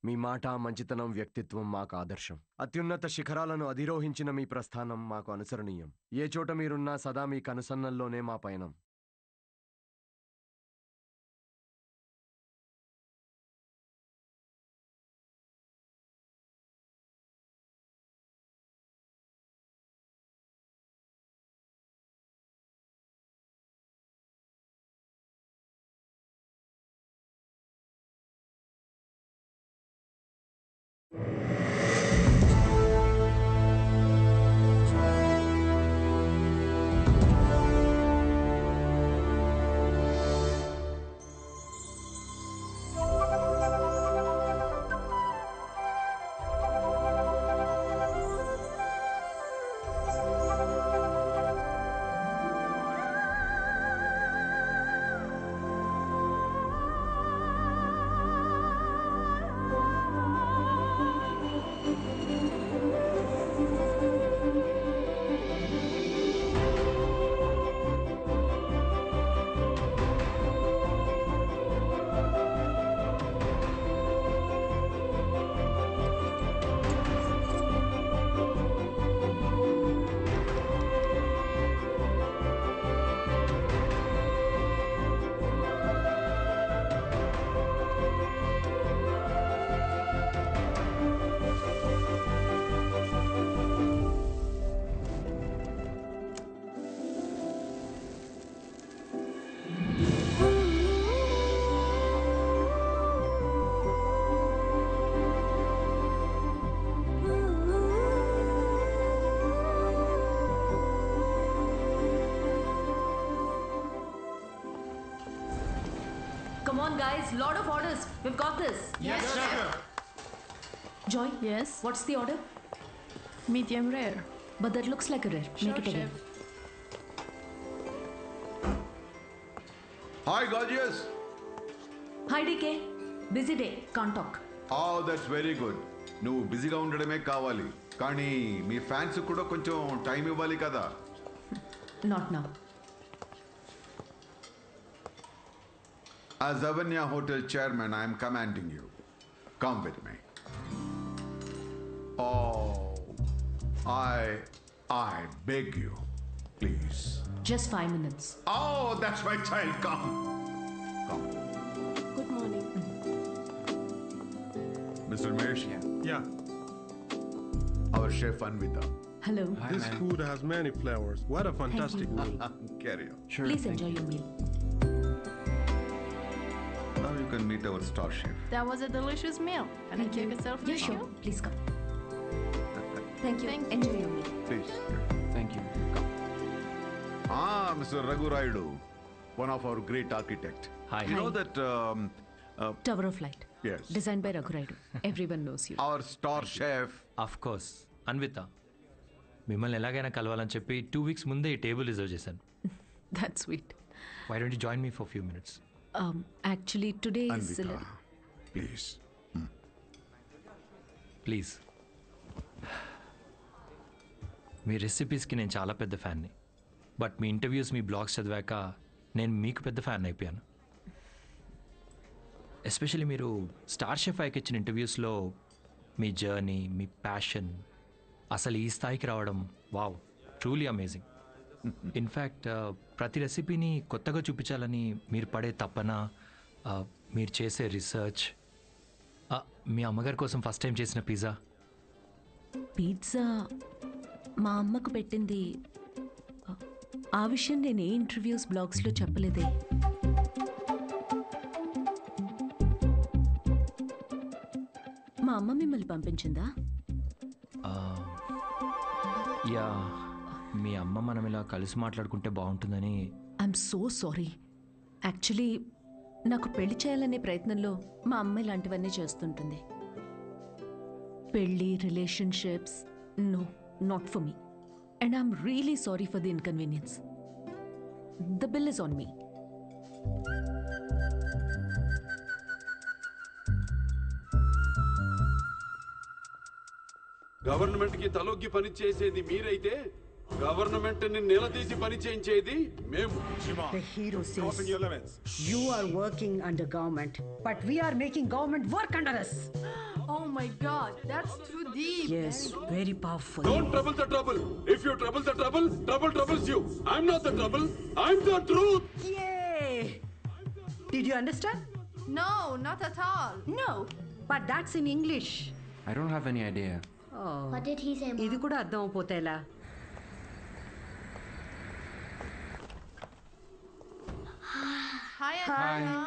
మీ మాట, మంచితనం, వ్యక్తిత్వం మాకు ఆదర్శం. అత్యున్నత శిఖరాలను అధిరోహించిన మీ ప్రస్థానం మాకు అనుసరణీయం. ఏ చోట మీరున్నా సదా మీ కనుసన్నల్లోనే మా పయనం. Come on, guys. Lot of orders. We've got this. Yes, chef. Joy? Yes? What's the order? Medium rare. But that looks like a rare. Sure, Make it again. chef. Hi, gorgeous. Hi, DK. Busy day. Can't talk. Oh, that's very good. నువ్వు బిజీగా ఉండడమే కావాలి, కానీ మీ fans కూడా కొంచెం time ఇవ్వాలి కదా. Not now. As Avanya Hotel chairman, I am commanding you. Come with me. Oh, I beg you, please. Just 5 minutes. Oh, that's my child. Come. Good morning. Mr. Mesh, Yeah, our chef Anvita. Hello. this food has many flavors. What a fantastic meal. Carry on. Please enjoy your meal. Now you can meet our star chef. That was a delicious meal. Can I take a selfie? Yeah, sure. Please come. Thank you. Thank you. Enjoy your meal. Please. Thank you. Mr. Raghu Raidu, one of our great architect. Hi. You know that Tower of Light. yes, Designed by Raghu Raidu. Everyone knows you. our star chef. Of course Anvita, మిమ్మల్ని ఎలాగైనా కలవాలని చెప్పి 2 weeks ముందే ఈ table reserve చేశాను. That's sweet. Why don't you join me for few minutes? Actually, today is... Anvita, please. Please. మీ రెసిపీస్కి నేను చాలా పెద్ద ఫ్యాన్ని, బట్ మీ ఇంటర్వ్యూస్, మీ బ్లాగ్స్ చదివాక నేను మీకు పెద్ద ఫ్యాన్ అయిపోయాను. ఎస్పెషల్లీ మీరు స్టార్ షెఫ్ ఐకి ఇచ్చిన ఇంటర్వ్యూస్లో మీ జర్నీ, మీ ప్యాషన్, అసలు ఈ స్థాయికి రావడం, వావ్, ట్రూలీ అమేజింగ్. ఇన్ఫ్యాక్ట్ ప్రతి రెసిపీని కొత్తగా చూపించాలని మీరు పడే తపన, మీరు చేసే రీసెర్చ్, మీ అమ్మగారి కోసం ఫస్ట్ టైం చేసిన పిజ్జా. పిజ్జా మా అమ్మకు పెట్టింది. ఆ విషయం నేను ఏ ఇంటర్వ్యూస్, బ్లాగ్స్లో చెప్పలేదే. మా అమ్మ మిమ్మల్ని పంపించిందా? యా, మీ అమ్మ మనం ఇలా కలిసి మాట్లాడుకుంటే బాగుంటుందని. I'm so sorry. యాక్చువల్లీ నాకు పెళ్లి చేయాలనే ప్రయత్నంలో మా అమ్మ ఇలాంటివన్నీ చేస్తుంటుంది. పెళ్ళి, relationships, no, not for me. And I'm really sorry for the inconvenience. The bill is on me. Government కి తలొగ్గి పని చేసేది మీరైతే గవర్నమెంట్ ని నిలదీసి పని చేయించేది మేము. The hero says you are working under government, but we are making government work under us. Oh my god, that's too deep. Yes, very powerful. Don't trouble the trouble. If you trouble the trouble, trouble troubles you. I'm not the trouble. I'm the truth. Yay! Did you understand? No, not at all. No, but that's in English. I don't have any idea. Oh, What did he say, ఇది Mom? కూడా అర్థం అయిపోతే ఎలా? Hi, Anna.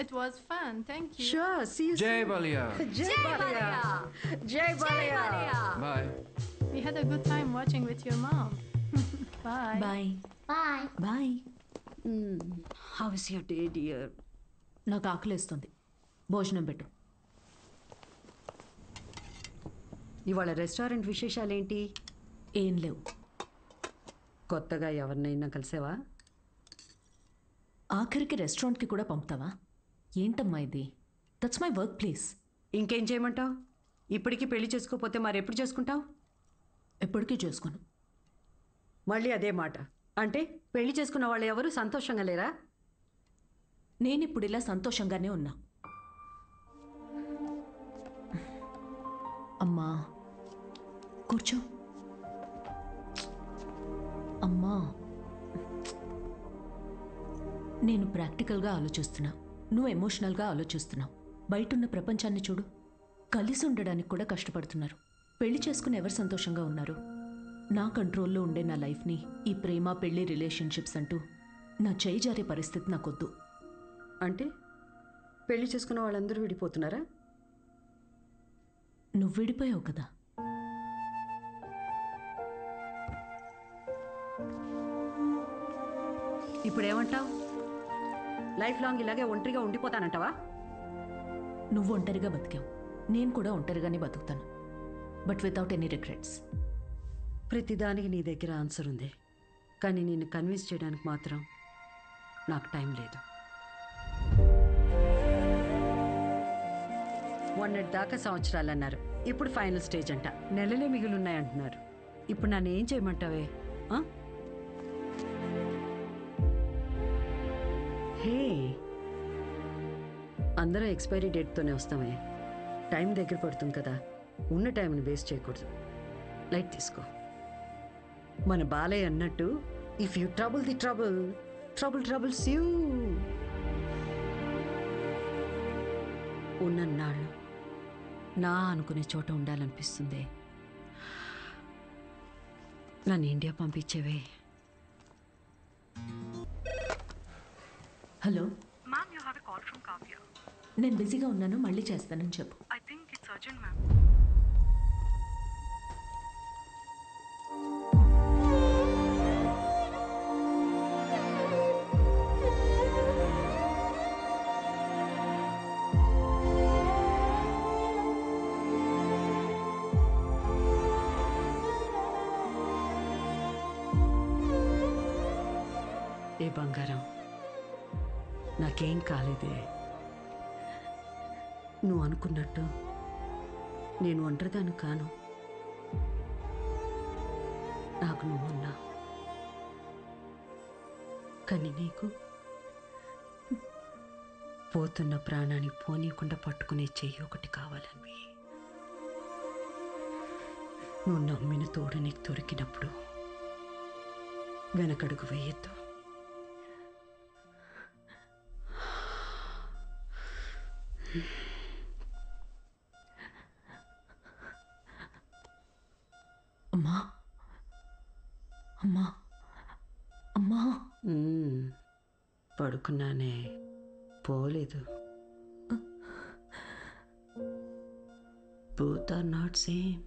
It was fun, thank you. Sure, see you Jai soon. Balia. Jai Balia. Jai Balia. Bye. We had a good time watching with your mom. Bye. Bye Bye. Bye. How is your day, dear? నాకు ఆకలేస్తుంది, భోజనం పెట్టు. ఇవాళ restaurant విశేషాలేంటి? ఏం లేవు. కొత్తగా ఎవరినైనా కలిసావా? ఆఖరికి రెస్టారెంట్కి కూడా పంపుతావా? ఏంటమ్మా ఇది? That's my work place. ఇంకేం చేయమంటావు? ఇప్పటికీ పెళ్లి చేసుకోకపోతే మరి ఎప్పుడు చేసుకుంటావు? ఎప్పటికీ చేసుకోను. మళ్ళీ అదే మాట. అంటే పెళ్లి చేసుకున్న వాళ్ళు ఎవరు సంతోషంగా లేరా? నేను ఇప్పుడు ఇలా సంతోషంగానే ఉన్నా. అమ్మా కూర్చో. అమ్మా, నేను ప్రాక్టికల్గా ఆలోచిస్తున్నా, నువ్వు ఎమోషనల్గా ఆలోచిస్తున్నావు. బయటున్న ప్రపంచాన్ని చూడు, కలిసి ఉండడానికి కూడా కష్టపడుతున్నారు. పెళ్లి చేసుకుని ఎవరు సంతోషంగా ఉన్నారు? నా కంట్రోల్లో ఉండే నా లైఫ్ని ఈ ప్రేమ పెళ్లి రిలేషన్షిప్స్ అంటూ నా చేయి జారే పరిస్థితి నాకొద్దు. అంటే పెళ్లి చేసుకున్న వాళ్ళందరూ విడిపోతున్నారా? నువ్వు విడిపోయావు కదా. ఇప్పుడు ఏమంటావు? లైఫ్ లాంగ్ ఇలాగే ఒంటరిగా ఉండిపోతానంటావా? నువ్వు ఒంటరిగా బతికావు, నేను కూడా ఒంటరిగానే బతుకుతాను. But without any regrets. ప్రతిదానికి నీ దగ్గర ఆన్సర్ ఉంది, కానీ నిన్ను కన్విన్స్ చేయడానికి మాత్రం నాకు టైం లేదు. మొన్నటి దాకా సంవత్సరాలు అన్నారు, ఇప్పుడు ఫైనల్ స్టేజ్ అంట. నెలలే మిగులున్నాయంటున్నారు. ఇప్పుడు నన్ను ఏం చేయమంటావే? ఆ? హే, అందరం ఎక్స్పైరీ డేట్తోనే వస్తామే. టైం దగ్గర పడుతుంది కదా, ఉన్న టైంని వేస్ట్ చేయకూడదు. లైట్ తీసుకో. మన బాలయ్య అన్నట్టు, if you trouble the trouble, trouble troubles you. ఉన్నన్నాళ్ళు నా అనుకునే చోట ఉండాలనిపిస్తుంది. నన్ను ఇండియా పంపించేవే. Hello, Ma'am, you have a call from Kavya. నేను బిజీగా ఉన్నాను, మళ్ళీ చేస్తానని చెప్పు. I think it's urgent, ma'am. ఏ బంగారం, నాకేం కాలేదే. నువ్వు అనుకున్నట్టు నేను ఒంటరిదాన్ని కాను. నాకు నువ్వున్నా, కానీ నీకు పోతున్న ప్రాణాన్ని పోనీయకుండా పట్టుకునే చెయ్యి ఒకటి కావాలని. నువ్వు నమ్మిన తోడు నీకు దొరికినప్పుడు వెనకడుగు వేయొద్దు. అమ్మా, అమ్మా, అమ్మా. పడుకున్నానే, పోలేదు. Both are not same.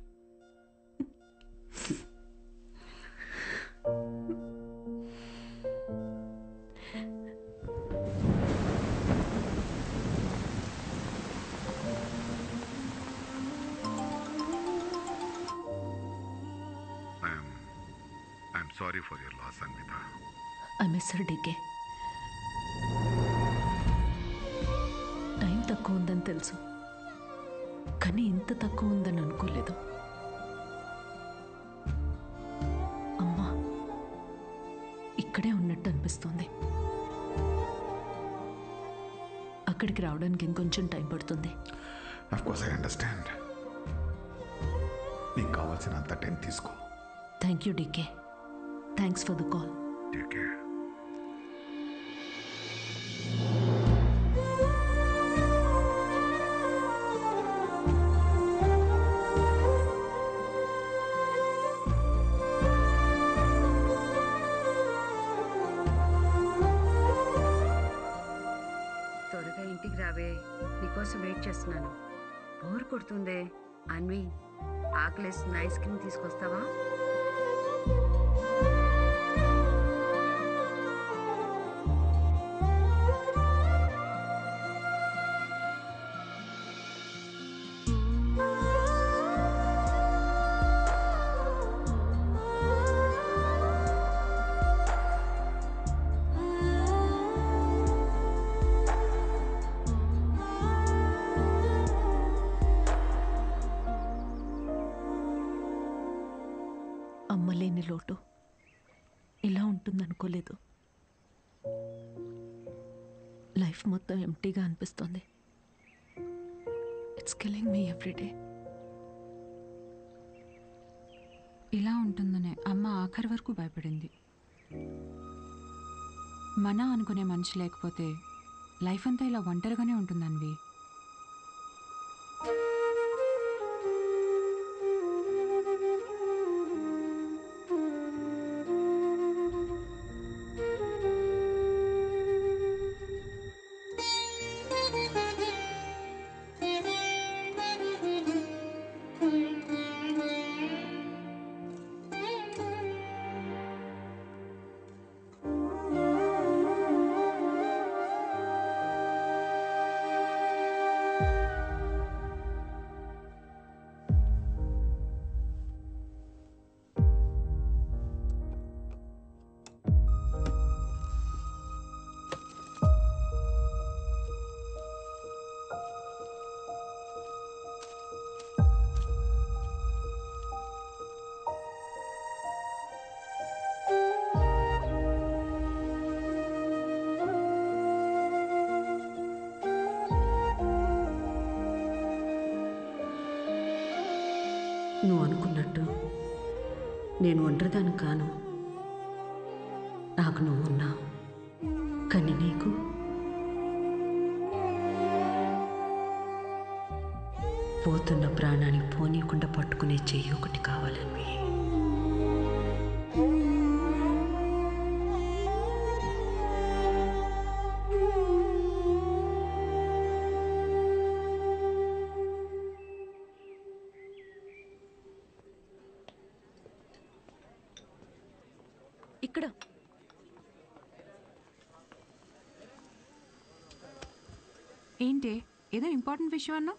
I'm sorry for your loss, Anvita. I miss her DK. Time తక్కువ ఉందని తెలుసు, కానీ ఇంత తక్కువ ఉందని అనుకోలేదు. అమ్మా ఇక్కడే ఉన్నట్టు అనిపిస్తుంది. అక్కడికి రావడానికి ఇంకొంచెం టైం పడుతుంది. Of course I understand. నీకు కావాల్సినంత టైం తీసుకో. Thank you DK. Thanks for the call. Take care. త్వరగా ఇంటికి రావే, నీకోసం వెయిట్ చేస్తున్నాను. బోర్ కొడుతుందే. అన్వి, ఆకలేస్తున్న ఐస్ క్రీమ్ తీసుకొస్తావా? అమ్మలేని లోటు ఇలా ఉంటుందనుకోలేదు. లైఫ్ మొత్తం ఎంటీగా అనిపిస్తుంది. It's killing me everyday. ఇలా ఉంటుందనే అమ్మ ఆఖరి వరకు భయపడింది. మన అనుకునే మనిషి లేకపోతే లైఫ్ అంతా ఇలా ఒంటరిగానే ఉంటుందన్వి. నువ్వు అనుకున్నట్టు నేను ఒంటరిదాన్ని కాను. నాకు నువ్వు ఉన్నావు. కానీ నీకు పోతున్న ప్రాణాన్ని పోనీయకుండా పట్టుకునే చెయ్యి ఒకటి కావాలని. ఇక్కడ ఏంటి, ఏదో ఇంపార్టెంట్ విషయం అన్నా?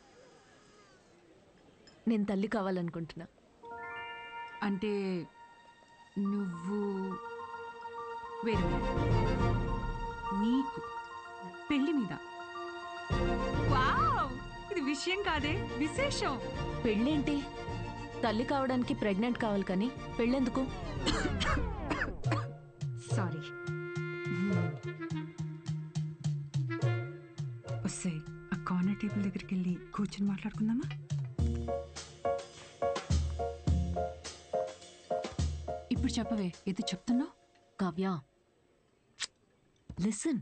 నేను తల్లి కావాలనుకుంటున్నా. అంటే నువ్వు వేరే నీకు పెళ్లి మీద? వావ్, ఇది విషయం కాదే, విశేషం. పెళ్ళేంటి? తల్లి కావడానికి ప్రెగ్నెంట్ కావాలి, కానీ పెళ్ళెందుకు? సారీ. వస్తే ఆ కార్నర్ టేబుల్ దగ్గరికి వెళ్ళి కూర్చొని మాట్లాడుకుందామా? ఇప్పుడు చెప్పవే, ఏదో చెప్తున్నావు. కావ్య, లిసన్.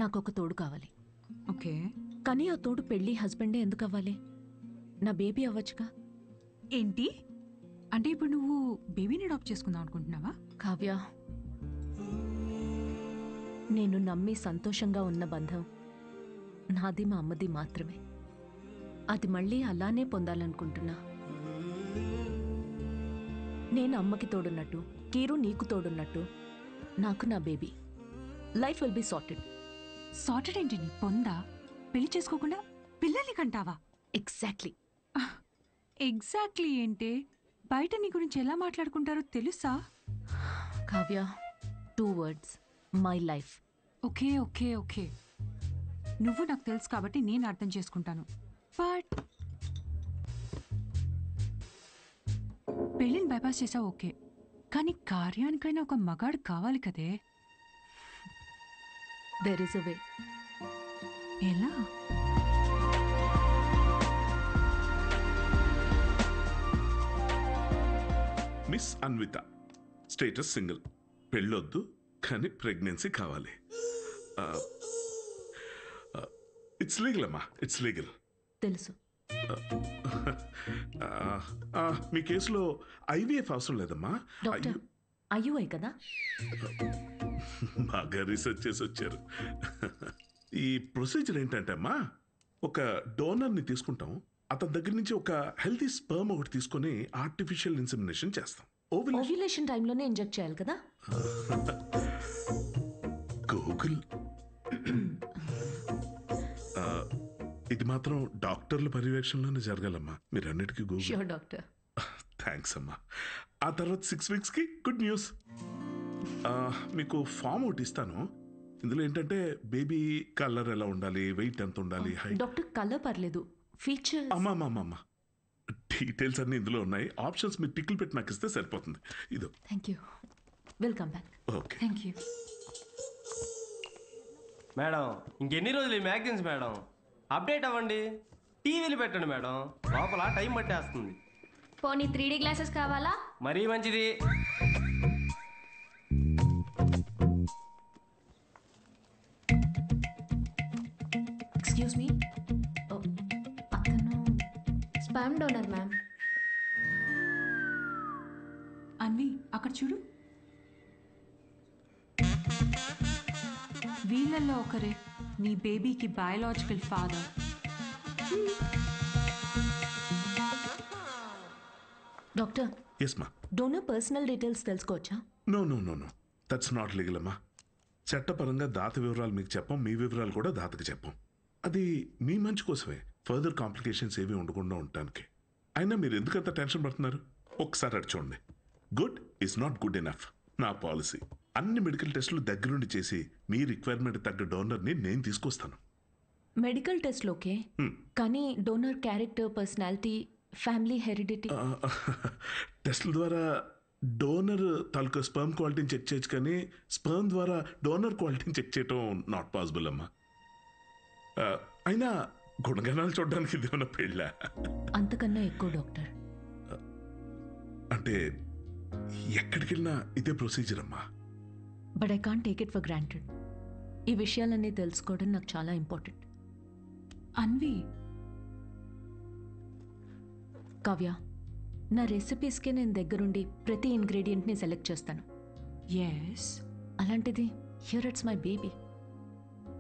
నాకు ఒక తోడు కావాలి. ఓకే, కానీ ఆ తోడు పెళ్ళి హస్బెండే ఎందుకు అవ్వాలి? నా బేబీ అవ్వచ్చుగా. ఏంటి అంటే ఇప్పుడు నువ్వు బేబీని అడాప్ట్ చేసుకుందాం అనుకుంటున్నావా? కావ్య, నేను నమ్మి సంతోషంగా ఉన్న బంధం నాది మా అమ్మది మాత్రమే. అది మళ్ళీ అలానే పొందాలనుకుంటున్నా. నేను అమ్మకి తోడున్నట్టు, కీరు నీకు తోడున్నట్టు, నాకు నా baby. Life will be sorted. Sorted ఏంటి నీ పొందా? పెళ్లి చేసుకోకుండా పిల్లల్ని కంటావా? ఎగ్జాక్ట్లీ. ఎగ్జాక్ట్లీ ఏంటే? బయట నీ గురించి ఎలా మాట్లాడుకుంటారో తెలుసా? Kavya, 2 words, my life. Okay okay okay, నువ్వు నాకు తెలుసు కాబట్టి నేను అర్థం చేసుకుంటాను. బట్ పెళ్ళిని బైపాస్ చేసావు ఓకే, కానీ కార్యానికైనా ఒక మగాడు కావాలి కదే. There is a way. ఎలా? మిస్ అన్విత, స్టేటస్ సింగిల్, పెళ్ళొద్దు కానీ ప్రెగ్నెన్సీ కావాలి. ఇట్స్ లీగల్ అమ్మా, ఇట్స్ లీగల్. తెలుసు. మీ కేసులో ఐవీఎఫ్ అవసరం లేదమ్మా. డాక్టర్ ఐయుఐ కదా? బాగా రీసెర్చ్ చేసి వచ్చారు. ఈ ప్రొసీజర్ ఏంటంటే అమ్మా, ఒక డోనర్ని తీసుకుంటాం, అతని దగ్గర నుంచి ఒక హెల్తీ స్పర్మ్ ఒకటి తీసుకొని ఆర్టిఫిషియల్ ఇన్సెమినేషన్ చేస్తాం. ఓవ్యులేషన్ టైంలోనే ఇంజెక్ట్ చేయాలి కదా? గూగుల్. ఇది మాత్రం డాక్టర్ల పర్యవేక్షణలోనే జరగాలమ్మా. మీరు అన్నిటికీ గూగుల్. Sure doctor. థ్యాంక్స్ అమ్మా. ఆ తర్వాత 6 వీక్స్కి గుడ్ న్యూస్. మీకు ఫామ్ ఒకటి ఇస్తాను. ఇందులో ఏంటంటే బేబీ కలర్ ఎలా ఉండాలి, వెయిట్ ఎంత ఉండాలి, హైట్. డాక్టర్ కలర్ పర్లేదు, ఫీచర్. అమ్మా డీటెయిల్స్ అన్ని ఇందులో ఉన్నాయి. ఆప్షన్స్ మీరు టిక్లు పెట్టి నాకు ఇస్తే సరిపోతుంది. ఇదో. Thank you. Welcome back. Okay. Thank you madam. ఇంకెన్ని రోజులు ఈ మ్యాగజైన్స్ మేడం? అప్డేట్ అవ్వండి, టీవీలు పెట్టండి మేడం, లోపల టైం పట్టేస్తుంది. పోనీ 3D గ్లాసెస్ కావాలా? మరీ మంచిది. ఎక్స్క్యూజ్ మీ, అతను స్పామ్ డోనర్ మ్యామ్. అన్వి అక్కడ చూడు. వీళ్ళల్లో ఒకరే నీ బేబీకి బయాలజికల్ ఫాదర్. డాక్టర్, ఎస్ మా. డోనర్ పర్సనల్ డీటెయిల్స్ తెలుసుకోవచ్చా? నో దట్స్ నాట్ లీగల్ అమ్మా. చట్టపరంగా దాత వివరాలు మీకు చెప్పం, మీ వివరాలు కూడా దాతకి చెప్పం. అది మీ మంచి కోసమే, ఫర్దర్ కాంప్లికేషన్స్ ఏవి ఉండకుండా ఉండటానికి. అయినా మీరు ఎందుకంత టెన్షన్ పడుతున్నారు? ఒకసారి అటు చూడండి. Good is not good enough. నా పాలసీ అన్ని మెడికల్ టెస్టులు దగ్గరుండి చేసి మీ రిక్వైర్మెంట్ తగ్గ డోనర్ని నేను తీసుకొస్తాను. మెడికల్ టెస్ట్లు ఓకే, కానీ donor character, personality, family heredity. టెస్ట్ల ద్వారా డోనర్ తాలూకా స్పర్మ్ క్వాలిటీని చెక్ చేయొచ్చు, కానీ స్పర్మ్ ద్వారా డోనర్ క్వాలిటీని చెక్ చేయటం నాట్ పాసిబుల్ అమ్మా. అయినా గుణగణాలు చూడడానికి ఇది ఉన్న పెళ్ళ. అంతకన్నా ఎక్కువ డాక్టర్. అంటే ఎక్కడికి వెళ్ళినా ఇదే ప్రొసీజర్ అమ్మా. But I can't take it for granted. ఈ విషయాలన్నీ తెలుసుకోవడం నాకు చాలా ఇంపార్టెంట్. అన్వి, కావ్య, నా రెసిపీస్కే నేను దగ్గరుండి ప్రతి ఇంగ్రీడియంట్ని సెలెక్ట్ చేస్తాను. ఎస్. అలాంటిది here it's my baby.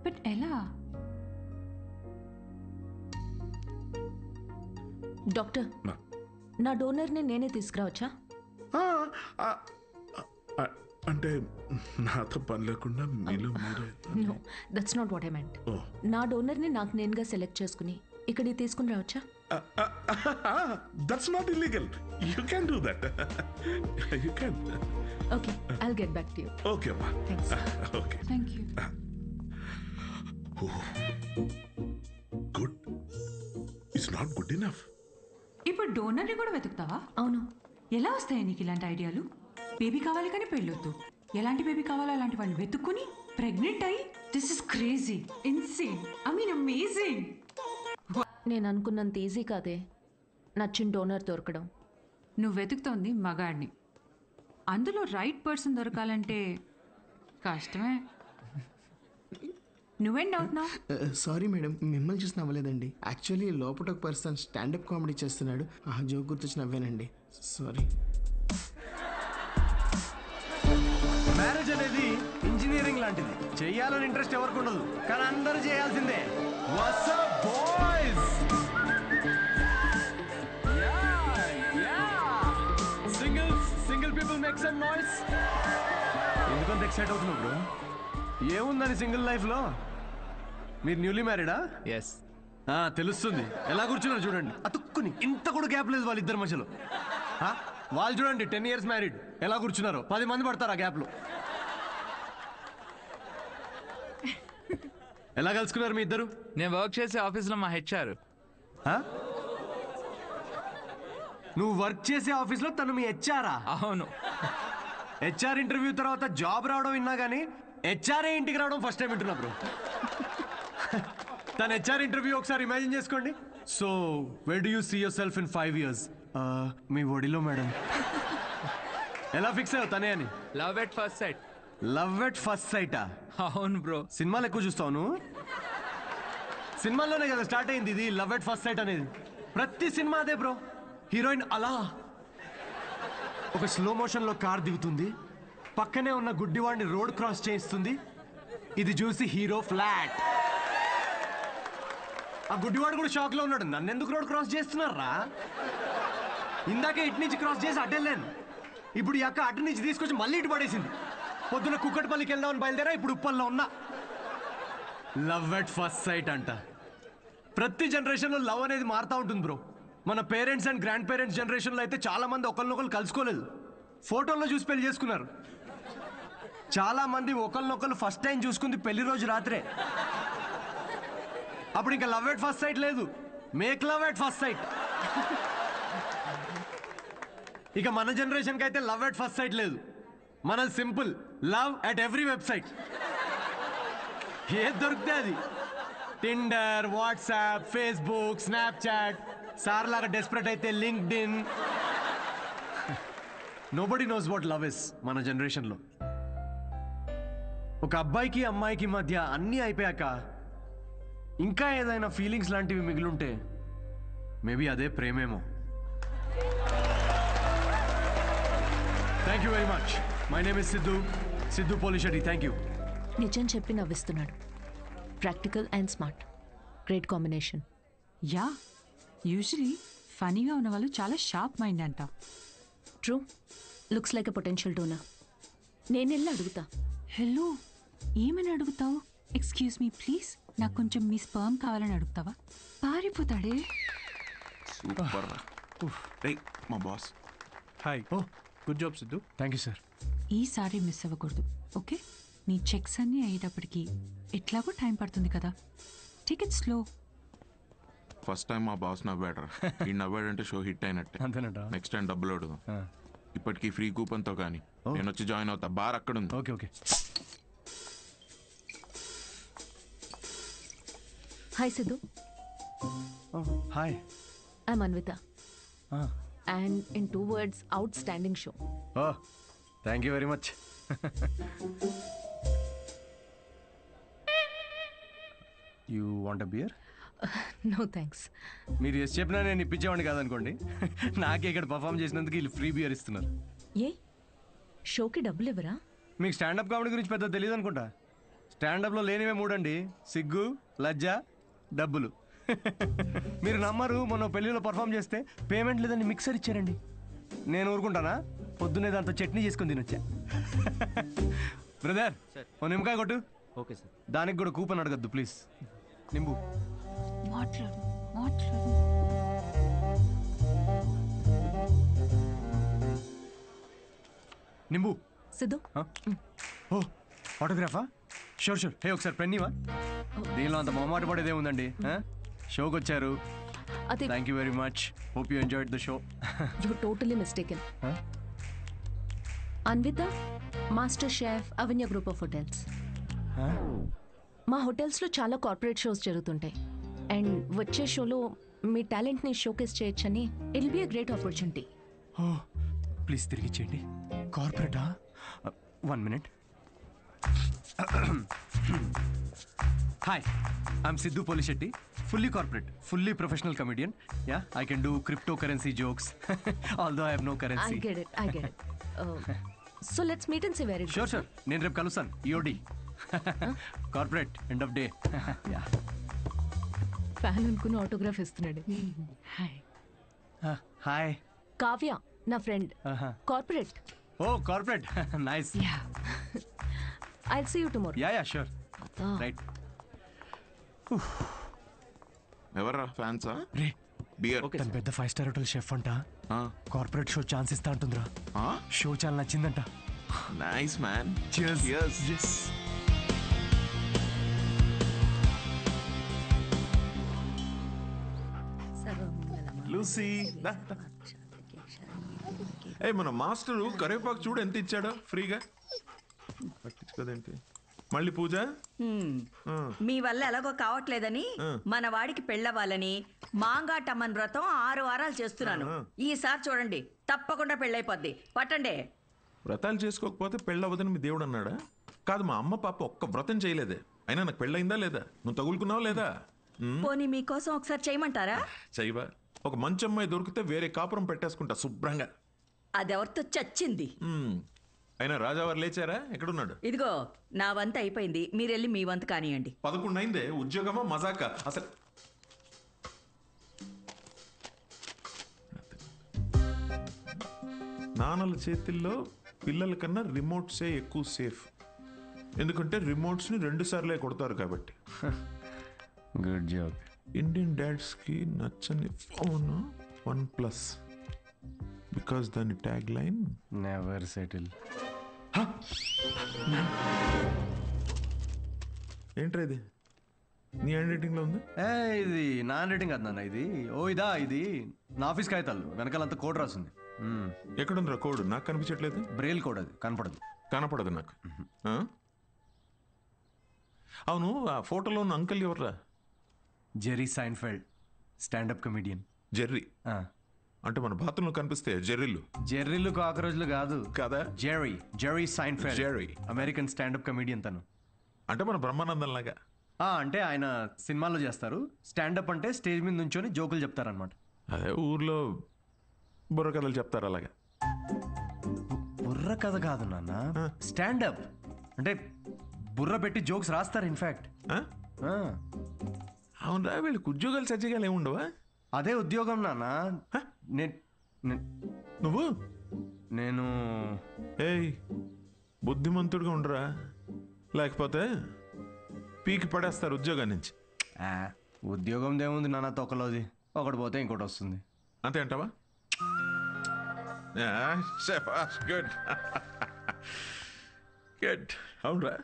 But ఎలా? డాక్టర్, నా డోనర్ని నేనే తీసుకురావచ్చా? అంటే నాతో పని లేకుండా మీలో మీరే. No, that's not what I meant. నా డోనర్ని నాకు నేనుగా సెలెక్ట్ చేసుకుని ఇక్కడికి తీసుకుని రావచ్చా? That's not illegal. You can do that. You can. Okay, I'll get back to you. Okay అమ్మా. Thanks. Okay. Thank you. Good it's not good enough. ఇప్పుడు డోనర్ని కూడా వెతుకుతావా? అవును. ఎలా వస్తాయి నీకు ఇలాంటి ఐడియాలు? బేబీ కావాలి కానీ పెళ్ళొద్దు. ఎలాంటి బేబీ కావాలో అలాంటి వాడిని వెతుక్కుని ప్రెగ్నెంట్ అయ్యి, this is crazy, insane, I mean amazing. నేను అనుకున్నంత ఈజీ కాదే నచ్చిన డోనర్ దొరకడం. నువ్వు వెతుకుతోంది మగాడిని. అందులో రైట్ పర్సన్ దొరకాలంటే కష్టమే. నువ్వేం డౌట్ నా? సారీ మేడం, మిమ్మల్ని చూసి నవ్వలేదండి. యాక్చువల్లీ లోపల ఒక పర్సన్ స్టాండప్ కామెడీ చేస్తున్నాడు, ఆ జోక్ గుర్తొచ్చి నవ్వానండి. సారీ. మ్యారేజ్ అనేది ఇంజనీరింగ్ లాంటిది. చెయ్యాలని ఇంట్రెస్ట్ ఎవరికి ఉండదు, కానీ అందరూ చేయాల్సిందే. What's up boys? Single people make some noise. ఎందుకంత ఎక్సైట్ అవుతున్నావు బ్రో? ఏముందని సింగిల్ లైఫ్లో? మీరు న్యూలీ మ్యారీడా? ఎస్. తెలుస్తుంది. ఎలా కూర్చున్నారు చూడండి, అతుక్కుని. ఇంత కూడా గ్యాప్ లేదు వాళ్ళిద్దరి మధ్యలో. వాళ్ళు చూడండి 10 years మ్యారీడ్, ఎలా కూర్చున్నారు. 10 మంది పడతారు ఆ గ్యాప్లో. ఎలా కలుసుకున్నారు మీ ఇద్దరు? నేను వర్క్ చేసే ఆఫీస్లో మా హెచ్ఆర్. నువ్వు వర్క్ చేసే ఆఫీస్లో తను మీ హెచ్ఆరా? అవును. హెచ్ఆర్ ఇంటర్వ్యూ తర్వాత జాబ్ రావడం విన్నా కానీ హెచ్ఆర్ఏ ఇంటికి రావడం ఫస్ట్ టైం వింటున్నా బ్రో. తన హెచ్ఆర్ ఇంటర్వ్యూ ఒకసారి ఇమాజిన్ చేసుకోండి. So where do you see yourself in 5 years? మీ ఒడిలో మేడం. ఎలా ఫిక్స్ అయ్యావు తనే అని? Love at first sight. Love at first సైటా? అవును బ్రో. సినిమాలు ఎక్కువ చూస్తావు నువ్వు? సినిమాల్లోనే కదా స్టార్ట్ అయింది ఇది లవ్ ఎట్ ఫస్ట్ సైట్ అనేది. ప్రతి సినిమా అదే బ్రో. హీరోయిన్ అలా ఒక స్లో మోషన్లో కార్ దిగుతుంది, పక్కనే ఉన్న గుడ్డివాడిని రోడ్ క్రాస్ చేయిస్తుంది, ఇది చూసి హీరో ఫ్లాట్. ఆ గుడ్డివాడు కూడా షాక్ లో ఉన్నాడు, నన్ను ఎందుకు రోడ్ క్రాస్ చేస్తున్నారా, ఇందాకే ఇటు నుంచి క్రాస్ చేసి అటు వెళ్ళాను, ఇప్పుడు ఈ అక్క అటు నుంచి తీసుకొచ్చి మళ్ళీ ఇటు పడేసింది. పొద్దున్న కుక్కటిపల్లికి వెళ్దామని బయలుదేరా, ఇప్పుడు ఉప్పల్లో ఉన్నా. లవ్ ఎట్ ఫస్ట్ సైట్ అంట. ప్రతి జనరేషన్లో లవ్ అనేది మారుతూ ఉంటుంది బ్రో. మన పేరెంట్స్ అండ్ గ్రాండ్ పేరెంట్స్ జనరేషన్లో అయితే చాలా మంది ఒకరినొకరు కలుసుకోలేదు, ఫోటోల్లో చూసి పెళ్లి చేసుకున్నారు. చాలా మంది ఒకరినొకరు ఫస్ట్ టైం చూసుకుంది పెళ్లి రోజు రాత్రే. అప్పుడు ఇంకా లవ్ ఎట్ ఫస్ట్ సైట్ లేదు, make love at first site. ఇక మన జనరేషన్కి అయితే లవ్ ఎట్ ఫస్ట్ సైట్ లేదు, మన simple love at every website. ఏది దొరికితే అది, Tinder, WhatsApp, Facebook, Snapchat, sir లాగా డెస్పరేట్ అయితే linked in. Nobody knows what love is మన జనరేషన్లో. ఒక అబ్బాయికి అమ్మాయికి మధ్య అన్నీ అయిపోయాక ఇంకా ఏదైనా ఫీలింగ్స్ లాంటివి మిగిలుంటే మేబీ అదే ప్రేమేమో. Thank you very much. My name is Siddhu Polishetty. Thank you. నిజం చెప్పి నవ్విస్తున్నాడు. Practical and smart, great combination. Yeah, usually ఫనీగా ఉన్న వాళ్ళు చాలా షార్ప్ మైండ్ అంట. True, looks like a potential donor. నేను వెళ్ళి అడుగుతా. హలో, ఏమని అడుగుతావు? ఎక్స్క్యూజ్ మీ ప్లీజ్, నాకు కొంచెం మీ స్పర్మ్ కావాలని అడుగుతావా? పారిపోతాడే. సూపర్. మా boss. Hi. Oh good job Siddhu. Thank you sir. ఈసారి మిస్ అవ్వకూడదు, ఓకే? నీ చెక్స్ అన్నీ అయ్యేటప్పటికి ఎట్లాగో టైం పడుతుంది కదా, టికెట్ స్లో. ఫస్ట్ టైం మా బాస్ నవ్వాడరా. ఈ నవ్వాడంటే షో హిట్ అయినట్టే. అంతేనట. నెక్స్ట్ టైం డబ్బులు అడుగుదాం. ఇప్పటికీ ఫ్రీ కూపన్తో కానీ నేను వచ్చి జాయిన్ అవుతా. బార్ అక్కడ ఉంది. Okay okay. Hi Siddhu. Hi. I'm Anvita. And in 2 words, outstanding show. Oh thank you very much. You want a beer? No thanks. మీరు ఎస్ చెప్పినా నేను ఇప్పించేవాడిని కాదనుకోండి. నాకే ఇక్కడ పర్ఫామ్ చేసినందుకు వీళ్ళు ఫ్రీ బియర్ ఇస్తున్నారు. ఏ షోకి డబ్బులు ఇవ్వరా? మీకు స్టాండప్ కామెడీ గురించి పెద్ద తెలియదు అనుకుంటా. స్టాండప్లో లేనివే 3 అండి: సిగ్గు, లజ్జ, డబ్బులు. మీరు నమ్మరు, మొన్న పెళ్లిలో పర్ఫామ్ చేస్తే పేమెంట్ లేదని మిక్సర్ ఇచ్చారండి. నేను ఊరుకుంటానా? పొద్దున్నే దాంతో చట్నీ చేసుకుని తినొచ్చా. బ్రదర్ ఓ నిమ్మకాయ కొట్టు. Okay sir. దానికి కూడా కూపన్ అడగద్దు ప్లీజ్. నింబు. మాట్లాడు మాట్లాడు. నింబు. సిద్ధు. ఓ ఆటోగ్రాఫా? Sure sure. హే ఒకసారి పెన్నీవా? దీనిలో అంత మొహమాట పడేదే ఉందండి. షోకి వచ్చారు. Thank you very much. Hope you enjoyed the show. You totally mistaken. Anvita, master chef, Avanya group of hotels. మా హోటల్స్లో చాలా కార్పొరేట్ షోస్ జరుగుతుంటాయి. అండ్ వచ్చే షోలో మీ టాలెంట్ని షోకేస్ చేయొచ్చని it be a great opportunity. Oh please తిరిగి చేయండి. కార్పొరేటా? 1 minute. Hi, I'm Siddhu Polishetty. Fully corporate, fully professional comedian. Yeah, I can do cryptocurrency jokes. Although I have no currency. I get it. So let's meet and see where it goes. Sure. నేను రేపు కలుస్తాను. EOD. Corporate, end of day. Yeah. Fan అనుకుని autograph ఇస్తున్నాడు. Hi. Hi. Kavya నా friend. Corporate. Oh corporate. Nice. Yeah. I'll see you tomorrow. Yeah, sure. Right. ఎవర్రా ఫ్యాన్సా? రే beer. తను పెద్ద 5 star hotel chef అంట. కార్పొరేట్ షో ఛాన్స్ ఇస్తా అంటుందిరా. షో చాలా నచ్చిందంట. Nice man. Cheers. Yes. Lucy. ఏ మన మాస్టరు కరివేపాకు చూడు ఎంత ఇచ్చాడో ఫ్రీగా. పట్టించుకోదేంటి? మళ్ళీ పూజ మీ వల్ల ఎలాగో కావట్లేదని మన వాడికి పెళ్ళవ్వాలని మాంగాటమ్మన్ వ్రతం 6 వారాలు చేస్తున్నాను. ఈసారి చూడండి తప్పకుండా పెళ్ళైపోద్ది. పట్టండి. వ్రతాలు చేసుకోకపోతే పెళ్ళవదని మీ దేవుడు అన్నాడా? కాదు, మా అమ్మ పాప ఒక్క వ్రతం చేయలేదే. అయినా నాకు పెళ్ళయిందా లేదా? నువ్వు తగులుకున్నావా లేదా? పోనీ మీకోసం ఒకసారి చేయమంటారా? చేయవా? ఒక మంచి అమ్మాయి దొరికితే వేరే కాపురం పెట్టేసుకుంటా శుభ్రంగా. అదెవరితో చచ్చింది. అయినా రాజావారు లేచారా? ఎక్కడున్నాడు? ఇదిగో నా వంత అయిపోయింది, మీరెళ్ళి మీ వంత కానియండి. 11 అయిందే. ఉద్యోగమా మజాకా? అసలు నాన్నల చేతిల్లో పిల్లల కన్నా రిమోట్సే ఎక్కువ సేఫ్. ఎందుకంటే రిమోట్స్ని 2 సార్లే కొడతారు కాబట్టి. Good job. ఇండియన్ డాడ్స్కి నచ్చని ఫోన్ OnePlus. బికాస్ దాని ట్యాగ్ లైన్ నెవర్ సెటిల్. ఏంట్రా ఇది? నీ హ్యాండ్ రైటింగ్లో ఉంది. ఇది నా హ్యాండ్ రైటింగ్ కాదు నాన్న. ఇది నా ఆఫీస్ కాగితాలు. వెనకాలంతా కోడ్ రాసింది. ఎక్కడుందిరా కోడ్? నాకు కనిపించట్లేదు. Braille code. అది కనపడదు నాకు. అవును, ఆ ఫోటోలో ఉన్న అంకల్ ఎవర్రా? Jerry Seinfeld, standup comedian. Jerry అంటే మన బాత్రూంలో కనిపిస్తే జెర్రీలు కాకరోజులు కాదు కదా. Jerry Seinfeld, American standup comedian తను. అంటే మన బ్రహ్మానందం లాగా. అంటే ఆయన సినిమాల్లో చేస్తారు. స్టాండప్ అంటే స్టేజ్ మీద నుంచొని జోకులు చెప్తారనమాట. అదే ఊర్లో బుర్ర కథలు చెప్తారు అలాగా. బుర్ర కథ కాదు నాన్న, స్టాండప్ అంటే బుర్ర పెట్టి జోక్స్ రాస్తారు. ఇన్ఫాక్ట్ అవునరా, వీళ్ళకి ఉద్యోగాలు సజ్జగాలు ఏముండవా? అదే ఉద్యోగం నాన్న. నేను బుద్ధిమంతుడిగా ఉండరా, లేకపోతే పీకి పడేస్తారు ఉద్యోగం నుంచి. ఉద్యోగం ఏముంది నాన్న, తొక్కలోది. ఒకటి పోతే ఇంకోటి వస్తుంది. అంతే అంటావా? Good good. అవునరా,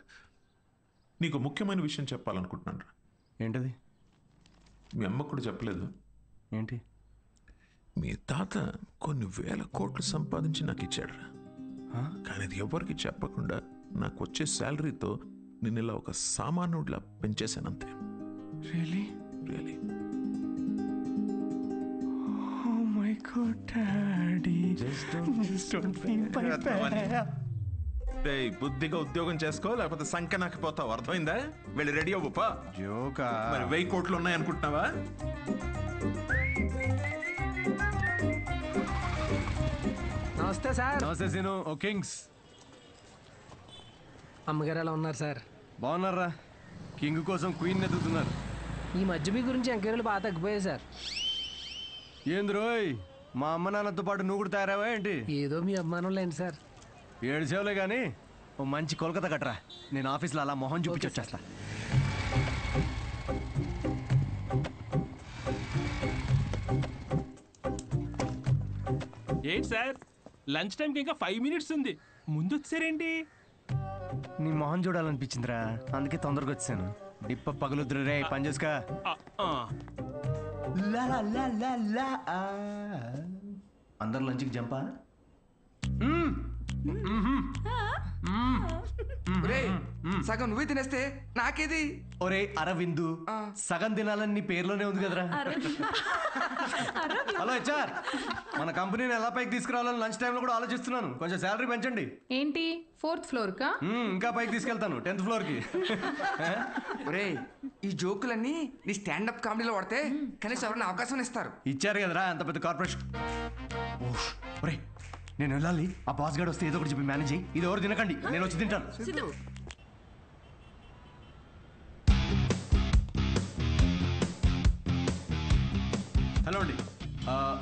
నీకు ముఖ్యమైన విషయం చెప్పాలనుకుంటున్నాను రా. ఏంటది? మీ అమ్మకు కూడా చెప్పలేదు. ఏంటి? మీ తాత కొన్ని వేల కోట్లు సంపాదించి నాకు ఇచ్చాడు రా. కానీ అది ఎవరికి చెప్పకుండా నాకు వచ్చే శాలరీతో నేను ఇలా ఒక సామాన్యుడిలా పెంచేశానంతే. Really? Really. Oh my God, Daddy. Just don't feel my bad. బుద్ధిగా ఉద్యోగం చేసుకో, లేకపోతే సంఖ్య నాకపోతావు. అర్థమైందా? వెళ్ళి రెడీ అవ్వపా. జోకా? మరి 1000 కోట్లు ఉన్నాయనుకుంటున్నావా? నమస్తే సార్. నమస్తే సీను. ఓ కింగ్స్. అమ్మగారు ఎలా ఉన్నారు సార్? బాగున్నారా? కింగ్ కోసం క్వీన్ ఎదుగుతున్నారు. ఈ మధ్య మీ గురించి ఎంక్వైరీలు బాగా తగ్గిపోయాయి సార్. ఏంది రోయ్, మా అమ్మ నాన్నతో పాటు నువ్వు కూడా తయారావా ఏంటి? ఏదో మీ అభిమానం లేండి సార్. 7 సేవలే కానీ ఓ మంచి కోల్కతా కట్టరా. నేను ఆఫీస్లో అలా మొహం చూపించి వచ్చేస్తా. ఏంటి సార్, లంచ్ టైంకి ఇంకా 5 minutes ఉంది, ముందు వచ్చారేంటి? నీ మొహం చూడాలనిపించిందిరా, అందుకే తొందరగా వచ్చాను. డిప్ప పగులుద్దురు రే, పని చేసుకా. అందరు లంచ్కి జంపా. సగం నువ్వే తినేస్తే నాకేది? ఒరే అరవిందు, సగం తినాలని నీ పేర్లోనే ఉంది కదరా. హలో హెచ్ఆర్, మన కంపెనీని ఎలా పైకి తీసుకురావాలని లంచ్ టైంలో కూడా ఆలోచిస్తున్నాను. కొంచెం శాలరీ పెంచండి. ఏంటి 4th floor కా? ఇంకా పైకి తీసుకెళ్తాను, 10th floor కి. ఒరే, ఈ జోకులన్నీ నీ స్టాండప్ కామెడీలో వాడితే కనీసం ఎవరైనా అవకాశం ఇస్తారు. ఇచ్చారు కదరా అంత పెద్ద కార్పొరేషన్. ఒరే, నేను వెళ్ళాలి. ఆ బాస్ గార్డ్ వస్తే ఏదో ఒకటి చెప్పి మేనేజ్ చేయి. ఇది ఎవరు తినకండి, నేను వచ్చి తింటాను. హలో అండి,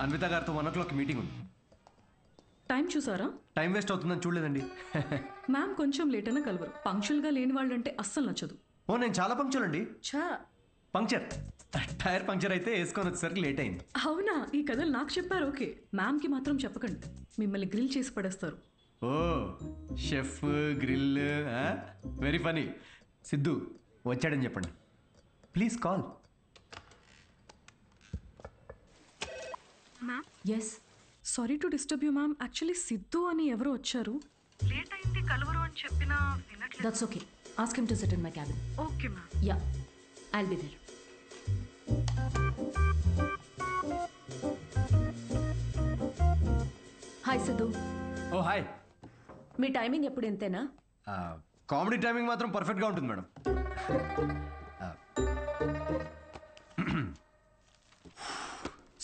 అన్విత గారితో 1 o'clock మీటింగ్ ఉంది. టైం చూసారా? టైం వేస్ట్ అవుతుందని చూడలేదండి. మ్యామ్ కొంచెం లేట్ అయినా కలవరు. పంక్చువల్గా లేని వాళ్ళంటే అస్సలు నచ్చదు. ఓ, నేను చాలా పంక్చువల్ అండి. ఛా, పంక్చర్, టైర్ పంక్చర్ అయితే వేసుకొని వచ్చేసరికి లేట్ అయింది. అవునా? ఈ కథలు నాకు చెప్పారు. ఓకే, మ్యామ్కి మాత్రం చెప్పకండి, మిమ్మల్ని గ్రిల్ చేసి పడేస్తారు. Oh, chef grill, very funny. Siddhu వచ్చాడని చెప్పండి. Please call. Yes, sorry to disturb you ma'am. Actually Siddhu అని ఎవరో వచ్చారు. లేట్ అయింది కలవరు అని చెప్పినా వినట్లేదు. That's okay, Ask him to sit in my cabin. Okay, ma'am. Yeah, I'll be there. Hi Siddhu. Oh hi. మీ టైమింగ్ ఎప్పుడు ఇంతేనా? కామెడీ టైమింగ్ మాత్రం పర్ఫెక్ట్గా ఉంటుంది మేడం.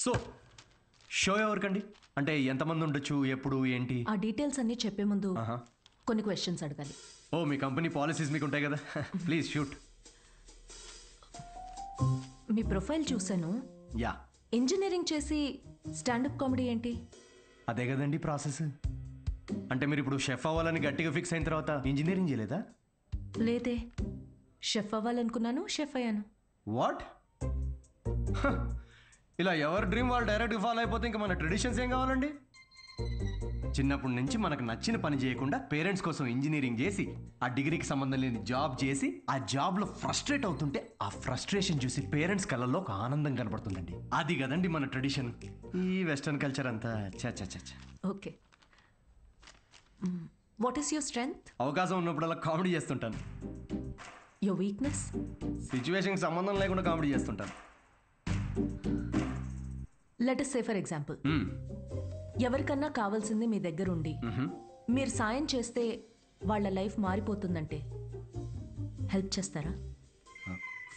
సో షో ఎవరికండి? అంటే ఎంతమంది ఉండొచ్చు, ఎప్పుడు, ఏంటి? ఆ డీటెయిల్స్ అన్నీ చెప్పే ముందు కొన్ని క్వశ్చన్స్ అడగాలి. ఓ మీ కంపెనీ పాలసీస్ మీకు ఉంటాయి కదా, ప్లీజ్ షూట్. మీ ప్రొఫైల్ చూశాను. యా. ఇంజనీరింగ్ చేసి స్టాండప్ కామెడీ ఏంటి? అదే కదండి ప్రాసెస్. అంటే మీరు ఇప్పుడు షెఫ్ అవ్వాలని గట్టిగా ఫిక్స్ అయిన తర్వాత ఇంజనీరింగ్ చేయలేదా? లేదే, షెఫ్ అవ్వాలనుకున్నాను, షెఫ్ అయ్యాను. వాట్? ఇలా ఎవరి డ్రీమ్ వాళ్ళు డైరెక్ట్గా ఫాలో అయిపోతే ఇంకా మన ట్రెడిషన్స్ ఏం కావాలండి? చిన్నప్పటి నుంచి మనకు నచ్చిన పని చేయకుండా పేరెంట్స్ కోసం ఇంజనీరింగ్ చేసి ఆ డిగ్రీకి సంబంధం లేని జాబ్ చేసి ఆ జాబ్లో ఫ్రస్ట్రేట్ అవుతుంటే ఆ ఫ్రస్ట్రేషన్ చూసి పేరెంట్స్ కళ్ళల్లో ఒక ఆనందం కనబడుతుందండి. అది కదండి మన ట్రెడిషన్. ఈ వెస్టర్న్ కల్చర్ అంతా చ. Okay, what is your strength? అవకాశం ఉన్నప్పుడల్లా కామెడీ చేస్తుంటాను. Your weakness? సిచ్యువేషన్కి సంబంధం లేకుండా కామెడీ చేస్తుంటాను. Let us say for example, ఎవరికన్నా కావాల్సింది మీ దగ్గర ఉండి మీరు సాయం చేస్తే వాళ్ళ లైఫ్ మారిపోతుందంటే హెల్ప్ చేస్తారా?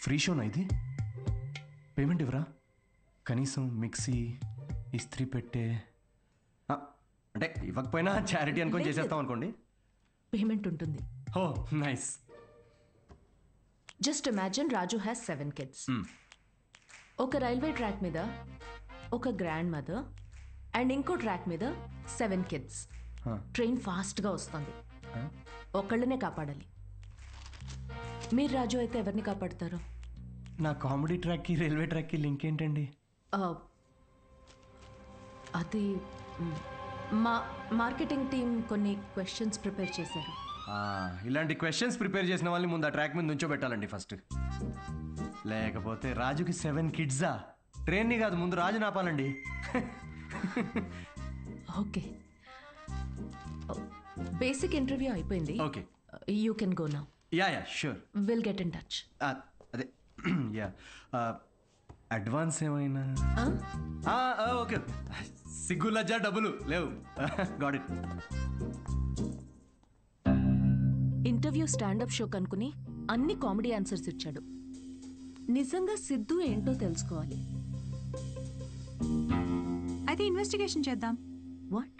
ఫ్రీ షోనా ఇది? పేమెంట్ ఇవ్వరా? కనీసం మిక్సీ, ఇస్త్రీ పెట్టే, అంటే ఇవ్వకపోయినా చారిటీ అనుకొని చేసేస్తాం అనుకోండి. పేమెంట్ ఉంటుంది. Oh nice. Just imagine Raju has 7 kids. ఒక రైల్వే ట్రాక్ మీద ఒక గ్రాండ్ మదర్ అండ్ ఇంకో ట్రాక్ మీద 7 kids. ట్రైన్ ఫాస్ట్గా వస్తుంది, ఒకళ్ళనే కాపాడాలి. మీరు రాజు అయితే ఎవరిని కాపాడతారు? నా కామెడీ ట్రాక్కి రైల్వే ట్రాక్కి లింక్ ఏంటండి? అది మా మార్కెటింగ్ టీం కొన్ని క్వశ్చన్స్ ప్రిపేర్ చేశారు. ఇలాంటి క్వశ్చన్స్ ప్రిపేర్ చేసిన వాళ్ళని ముందు ఆ ట్రాక్ మీద నుంచోబెట్టాలండి ఫస్ట్. లేకపోతే రాజుకి 7 kids ట్రైన్ని కాదు, ముందు రాజు నాపాలండి. ఓకే, బేసిక్ ఇంటర్వ్యూ అయిపోయింది. Okay, you can go now. Yeah sure, will get in touch. అదే యా, అడ్వాన్స్ ఏమైనా? ఓకే, సిగ్గు లజ్జా డబ్బులు లేవు. Got it. Interview standup show కనుకుని అన్ని కామెడీ ఆన్సర్స్ ఇచ్చాడు. నిజంగా సిద్ధు ఏంటో తెలుసుకోవాలి. అయితే ఇన్వెస్టిగేషన్ చేద్దాం. వాట్?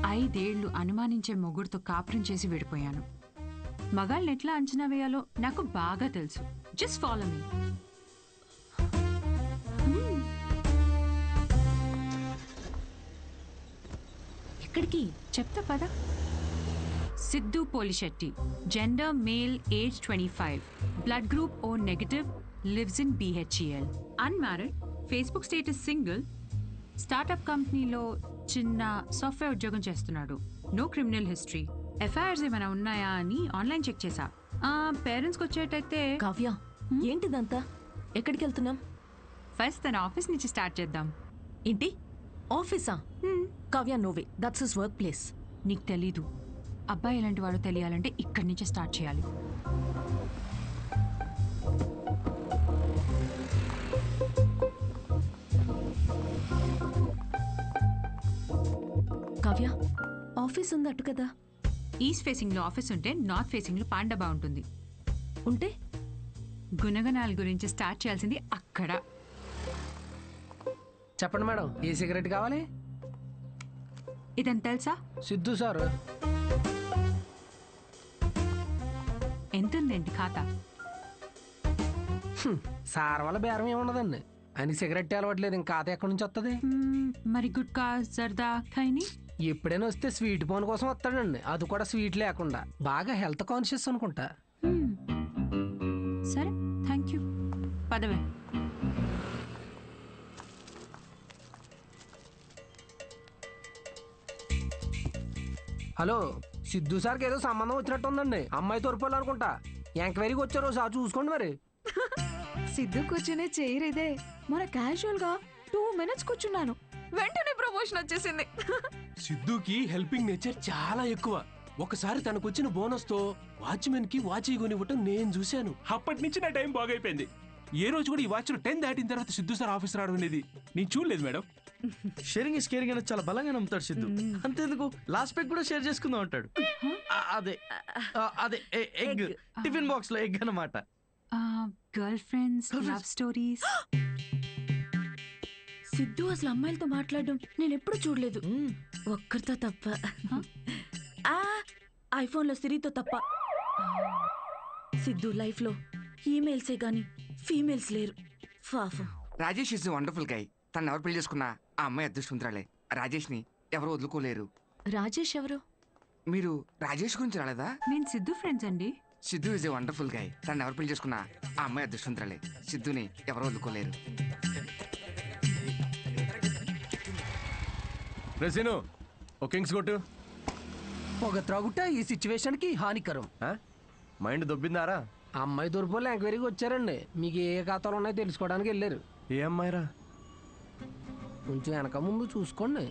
5 ఏళ్ళు అనుమానించే మొగుడుతో కాపురం చేసి విడిపోయాను. మగాళ్ళని ఎట్లా అంచనా వేయాలో నాకు బాగా తెలుసు. Just follow me. ఎక్కడికి? చెప్తా పదా. Siddhu Polishetty, gender male, age 25, blood group O negative, lives in BHEL, unmarried, Facebook status single, startup కంపెనీలో చిన్న సాఫ్ట్వేర్ ఉద్యోగం చేస్తున్నాడు. No criminal history. ఎఫ్ఐఆర్స్ ఏమైనా ఉన్నాయా అని ఆన్లైన్ చెక్ చేశా. పేరెంట్స్కి వచ్చేటైతే. కావ్య, ఏంటిదంతా? ఎక్కడికి వెళ్తున్నాం? ఫస్ట్ తన ఆఫీస్ నుంచి స్టార్ట్ చేద్దాం. ఏంటి ఆఫీసా? Kavya, no way, that's his workplace. నీకు తెలీదు. అబ్బాయి ఎలాంటి వాడో తెలియాలంటే ఇక్కడి నుంచే స్టార్ట్ చేయాలి. కావ్య, ఆఫీస్ ఉంది అటు కదా. ఈస్ట్ ఫేసింగ్లో ఆఫీస్ ఉంటే నార్త్ ఫేసింగ్లో పాండబా ఉంటుంది. ఉంటే గుణగణాల గురించి స్టార్ట్ చేయాల్సింది అక్కడ. చెప్పండి మేడం, ఏ సిగరెట్ కావాలి? ఇదని తెలుసా? సిద్ధు సార్. ఎంతుందండి ఖాతా? సార్ వల్ల బేరం ఏమున్నదండి. ఆయన సిగరెట్ అలవట్లేదు, ఇంకా ఖాతా ఎక్కడి నుంచి వస్తుంది? మరి గుట్కా, జర్దా, ఖైని ఎప్పుడైనా వస్తే స్వీట్ పోన్ కోసం వస్తాడండి, అది కూడా స్వీట్ లేకుండా. బాగా హెల్త్ కాన్షియస్ అనుకుంటా. సరే, థ్యాంక్ యూ. పదవే. హలో, సిద్ధు సార్కి ఏదో సంబంధం వచ్చినట్టు ఉందండి. అమ్మాయి తోరుపోలు అనుకుంటా. ఎంక్వైరీకి వచ్చారు, సార్ చూసుకోండి మరి. సిద్ధు కూర్చునే చైర్ ఇదే. మన క్యాజువల్ గా 2 minutes కూర్చున్నాను, వెంటనే ప్రమోషన్ వచ్చేసింది. సిద్ధుకి హెల్పింగ్ నేచర్ చాలా ఎక్కువ. ఒకసారి తనకు వచ్చిన బోనస్ తో వాచ్మెన్ కి వాచ్ కొనివ్వటం నేను చూశాను. అప్పటి నుంచి నా టైం బాగైపోయింది. ఏ రోజు కూడా ఈ వాచ్ 10 దాటిన తర్వాత సిద్ధు సార్ ఆఫీస్ రావడం అనేది నేను చూడలేదు మేడం. షేరింగ్ ఇస్ కేరింగ్ అనేది చాలా బలంగా నమ్ముతాడు సిద్ధు. అంతేందుకు లాస్ట్ పెగ్ కూడా షేర్ చేసుకుందాం అంటాడు. అదే అదే ఎగ్ టిఫిన్ బాక్స్ లో ఎగ్ అన్నమాట. Girl friends, love stories. Siddhu అసలు అమ్మాయిలతో మాట్లాడడం నేను ఎప్పుడు చూడలేదు, ఒక్కరితో తప్ప. ఐఫోన్లో సిరితో తప్ప. సిద్ధు లైఫ్ లో ఈమెయిల్సే గాని ఫీమేల్స్ లేరు. పాపం. Rajesh is wonderful guy. తను ఎవరు పెళ్లి చేసుకున్నా ఆ అమ్మాయి అదృష్టవంతురాలే. రాజేష్ ని ఎవరు వదులుకోలేరు. రాజేష్ ఎవరు? మీరు రాజేష్ గురించి రాలేదా? నేను సిద్ధు ఫ్రెండ్స్ అండి. Siddhu is a wonderful guy. తను ఎవరు పెళ్లి చేసుకున్నా ఆ అమ్మాయి అదృష్టవంతురాలే. సిద్ధుని ఎవరు వదులుకోలేరు. రెసిను ఓ కింగ్స్ కొట్టు. పొగ త్రాగుట ఈ సిచ్యువేషన్ కి హానికరం. మైండ్ దొబ్బిందారా? అమ్మాయి తూర్పులో ఎంక్వైరీకి వచ్చారండి. మీకు ఏ ఖాతాలు ఉన్నాయో తెలుసుకోవడానికి వెళ్ళారు. ఏ అమ్మాయిరా? కొంచెం వెనక ముందు చూసుకోండి.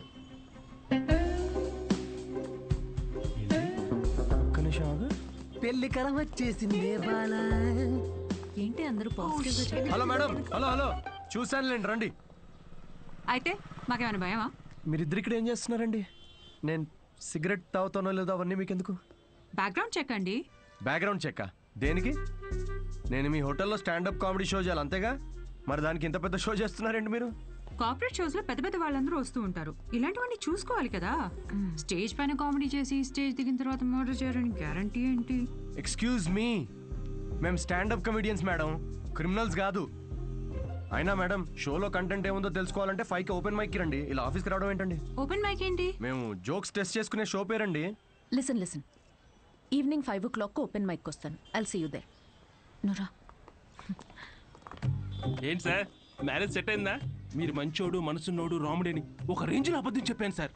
పెళ్లి కరం వచ్చేసింది. ఏంటి అందరూ positive? Hello madam. Hello hello చూసానులేండి, రండి. అయితే మాకేమైనా భయమా? మీరిద్దరు ఇక్కడ ఏం చేస్తున్నారండి? నేను సిగరెట్ తాగుతానో లేదో అవన్నీ మీకెందుకు? బ్యాక్గ్రౌండ్ చెక్ అండి. బ్యాక్గ్రౌండ్ చెక్ దేనికి? నేను మీ హోటల్లో స్టాండప్ కామెడీ షో చేయాలి అంతేగా, మరి దానికి ఇంత పెద్ద షో చేస్తున్నారండి మీరు? కార్పొరేట్ షోస్ లో పెద్ద పెద్ద వాళ్ళందరూ వస్తూ ఉంటారు. ఇలాంటివన్నీ చూసుకోవాలి కదా. స్టేజ్ పైన కామెడీ చేసి స్టేజ్ దిగిన తర్వాత మర్డర్ చేయాలని గ్యారంటీ ఏంటి? ఎక్స్క్యూజ్ మీ, మేము స్టాండప్ కమెడియన్స్ మేడం, క్రిమినల్స్ కాదు. అయినా మేడం షోలో కంటెంట్ ఏముందో తెలుసుకోవాలంటే 5కి ఓపెన్ మైక్ రండి. ఇలా ఆఫీస్కి రావడం ఏంటండి? ఓపెన్ మైక్ ఏంటి? మేము జోక్స్ టెస్ట్ చేసుకునే షో పేరండి. Listen evening 5 o'clock open mic వస్తాను. I'll see you there. నురా ఏంటి సార్ మ్యారేజ్ సెట్ అయిందా? మీరు మంచోడు, మనసున్నోడు, రాముడి అని ఒక రేంజ్ లో అబద్ధం చెప్పాను సార్.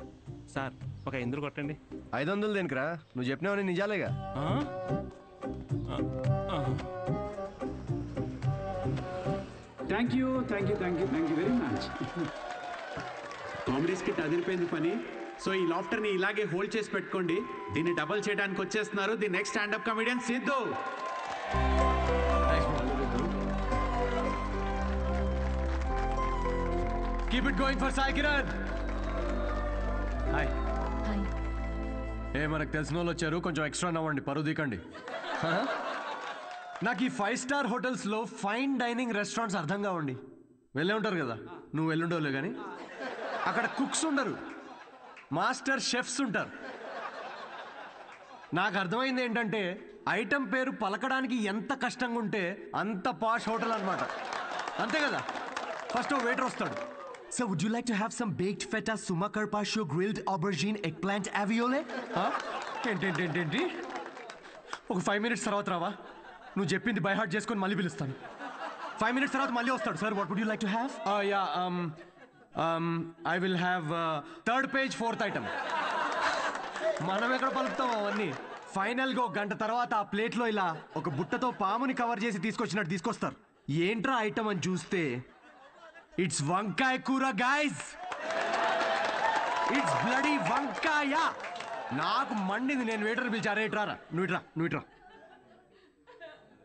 సార్ ఒక 500 కొట్టండి. 500 దేనికిరా? నువ్వు చెప్పినావని నిజాలేగా. Thank you very much. Comedy skit అదిరిపోయింది పని. సో ఈ లాఫ్టర్ని ఇలాగే హోల్డ్ చేసి పెట్టుకోండి. దీన్ని డబల్ చేయడానికి వచ్చేస్తున్నారు the next standup comedian Siddhu. Keep it going for Sai Kiran. Hi. మనకు తెలిసిన వాళ్ళు వచ్చారు, కొంచెం ఎక్స్ట్రా నవ్వండి, పరువు దీకండి. నాకు ఈ 5 star హోటల్స్లో ఫైన్ డైనింగ్ రెస్టారెంట్స్ అర్థం కావండి. వెళ్ళే ఉంటారు కదా, నువ్వు వెళ్ళుండవులే కానీ. అక్కడ కుక్స్ ఉండరు, మాస్టర్ షెఫ్స్ ఉంటారు. నాకు అర్థమైంది ఏంటంటే ఐటమ్ పేరు పలకడానికి ఎంత కష్టంగా ఉంటే అంత పాష్ హోటల్ అనమాట. అంతే కదా. ఫస్ట్ వెయిటర్ వస్తాడు. So would you like to have some baked feta, suma carpaccio, grilled aubergine, eggplant aviole? ఏంటి ఒక 5 minutes తర్వాత రావా? నువ్వు చెప్పింది బై హార్ట్ చేసుకొని మళ్ళీ పిలుస్తాను. 5 minutes తర్వాత మళ్ళీ వస్తాడు. Sir what would you like to have? I will have 3rd page 4th item. మనం ఎక్కడ పలుకుతాం అవన్నీ. ఫైనల్గా 1 గంట తర్వాత ఆ ప్లేట్లో ఇలా ఒక బుట్టతో పాముని కవర్ చేసి తీసుకొచ్చినట్టు తీసుకొస్తారు. ఏంట్రా ఐటమ్ అని చూస్తే ఇట్స్ వంకాయ కూర గైస్. ఇట్స్ బ్లడీ వంకాయ. నాకు మండింది. నేను వెయిటర్ పిలిచారా, ఇట్రారా, నువ్వు ఇట్రా.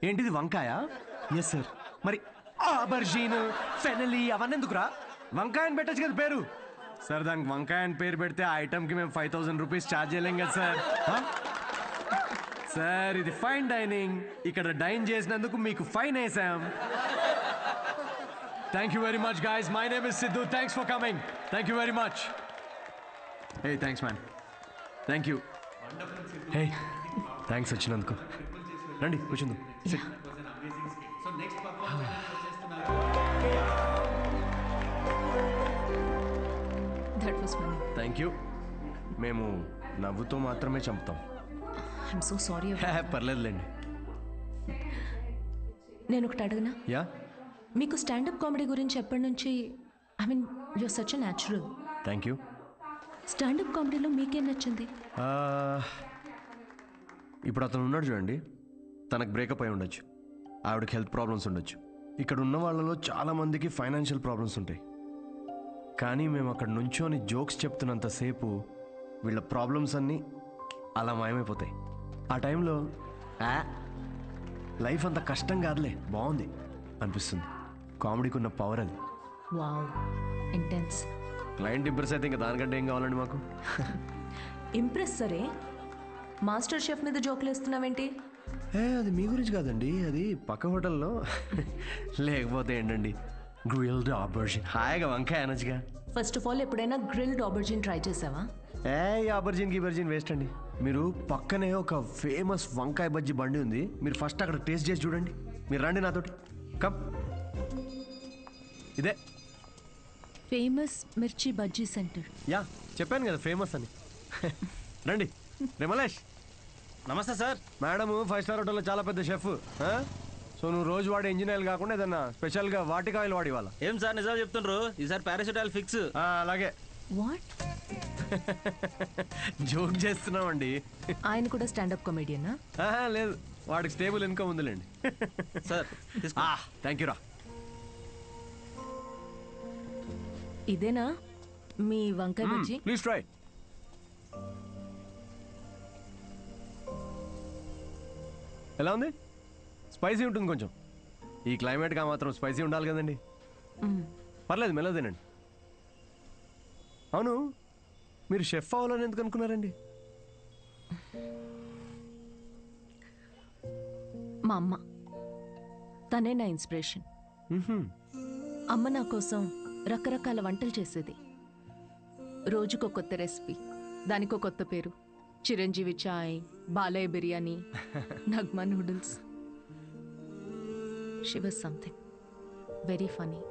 ఏంటిది వంకాయ? Yes sir. మరి ఆబర్జీన్, ఫెనలీ అవన్నీ ఎందుకురా? వంకాయ అని పెట్టచ్చు కదా పేరు. సార్ దానికి వంకాయ అని పేరు పెడితే ఆ ఐటమ్కి మేము 5,000 రూపీస్ ఛార్జ్ చేయలేం కదా సార్. సార్ ఇది ఫైన్ డైనింగ్, ఇక్కడ డైన్ చేసినందుకు మీకు ఫైన్ వేసాం. Thank you very much, guys. My name is Sidhu. Thanks for coming. Thank you very much. Hey, thanks, man. Thank you. Hey, thanks, వచ్చినందుకు. రండి కూర్చుందాం. Sit. That was funny. Thank you. మేము నవ్వుతో మాత్రమే చంపుతాం. I'm so sorry. పర్లేదులేండి. నేను ఒకటి అడగనా? Yeah. మీకు స్టాండప్ కామెడీ గురించి ఎప్పటి నుంచి? I mean you're such a natural. Thank you. Standup కామెడీలో మీకేం నచ్చింది? ఇప్పుడు అతను ఉన్నాడు చూడండి, తనకు బ్రేకప్ అయి ఉండొచ్చు, ఆవిడకి హెల్త్ ప్రాబ్లమ్స్ ఉండొచ్చు. ఇక్కడ ఉన్న వాళ్ళలో చాలామందికి ఫైనాన్షియల్ ప్రాబ్లమ్స్ ఉంటాయి. కానీ మేము అక్కడ నుంచోని జోక్స్ చెప్తున్నంతసేపు వీళ్ళ ప్రాబ్లమ్స్ అన్నీ అలా మాయమైపోతాయి. ఆ టైంలో లైఫ్ అంత కష్టం కాదులే, బాగుంది అనిపిస్తుంది. కామెడీకి ఉన్న పవర్ అది. Wow, intense. క్లయింట్ ఇంప్రెస్ అయితే ఇంకా దానికంటే ఏం కావాలండి మాకు? ఇంప్రెస్ సరే, మాస్టర్ షెఫ్ మీద జోకులు వేస్తున్నావేంటి? అది మీ గురించి కాదండి, అది పక్క హోటల్లో. లేకపోతే ఏంటండి, గ్రిల్డ్ ఆబర్జిన్ హాయిగా వంకాయ అనొచ్చుగా. ఫస్ట్ ఆఫ్ ఆల్ ఎప్పుడైనా గ్రిల్డ్ ఆబర్జిన్ ట్రై చేసావా? ఆబర్జిన్ గిబర్జిన్ వేస్ట్ అండి. మీరు పక్కనే ఒక ఫేమస్ వంకాయ బజ్జీ బండి ఉంది, మీరు ఫస్ట్ అక్కడ టేస్ట్ చేసి చూడండి. మీరు రండి నాతోటి, కమ్. ఇదే ఫేమస్ మిర్చి బజ్జీ సెంటర్. యా, చెప్పాను కదా ఫేమస్ అని. రండి. రిమలేష్. నమస్తే సార్. మేడం 5 స్టార్ హోటల్లో చాలా పెద్ద షెఫ్. సో నువ్వు రోజు వాడే ఇంజిన్ ఆయిల్ కాకుండా ఏదన్నా స్పెషల్గా వాటిక ఆయిల్ వాడి వాళ్ళ. ఏం సార్ నిజాలు చెప్తుండ్రు? ఈసారి పారాషూట్ ఆయిల్ ఫిక్స్. అలాగే. వాట్? జోక్ చేస్తున్నామండి. ఆయన కూడా స్టాండప్ కామెడియనా? లేదు, వాడికి స్టేబుల్ ఇన్కమ్ ఉందిలేండి. సార్ థ్యాంక్ యూ రా. ఇదేనా మీ వంకాయ బజ్జీ? Please try. ఎలా ఉంది? స్పైసీ ఉంటుంది కొంచెం. ఈ క్లైమేట్గా మాత్రం స్పైసీ ఉండాలి కదండి. పర్లేదు, మెల్లగా తినండి. అవును, మీరు షెఫ్ అవ్వాలని ఎందుకు అనుకున్నారండి? మా అమ్మ, తనే నా ఇన్స్పిరేషన్. అమ్మ నా కోసం రకరకాల వంటలు చేసేది. రోజుకో కొత్త రెసిపీ, దానికో కొత్త పేరు. Chiranjeevi chai, Balayya biryani, Nagma noodles. She was something very funny.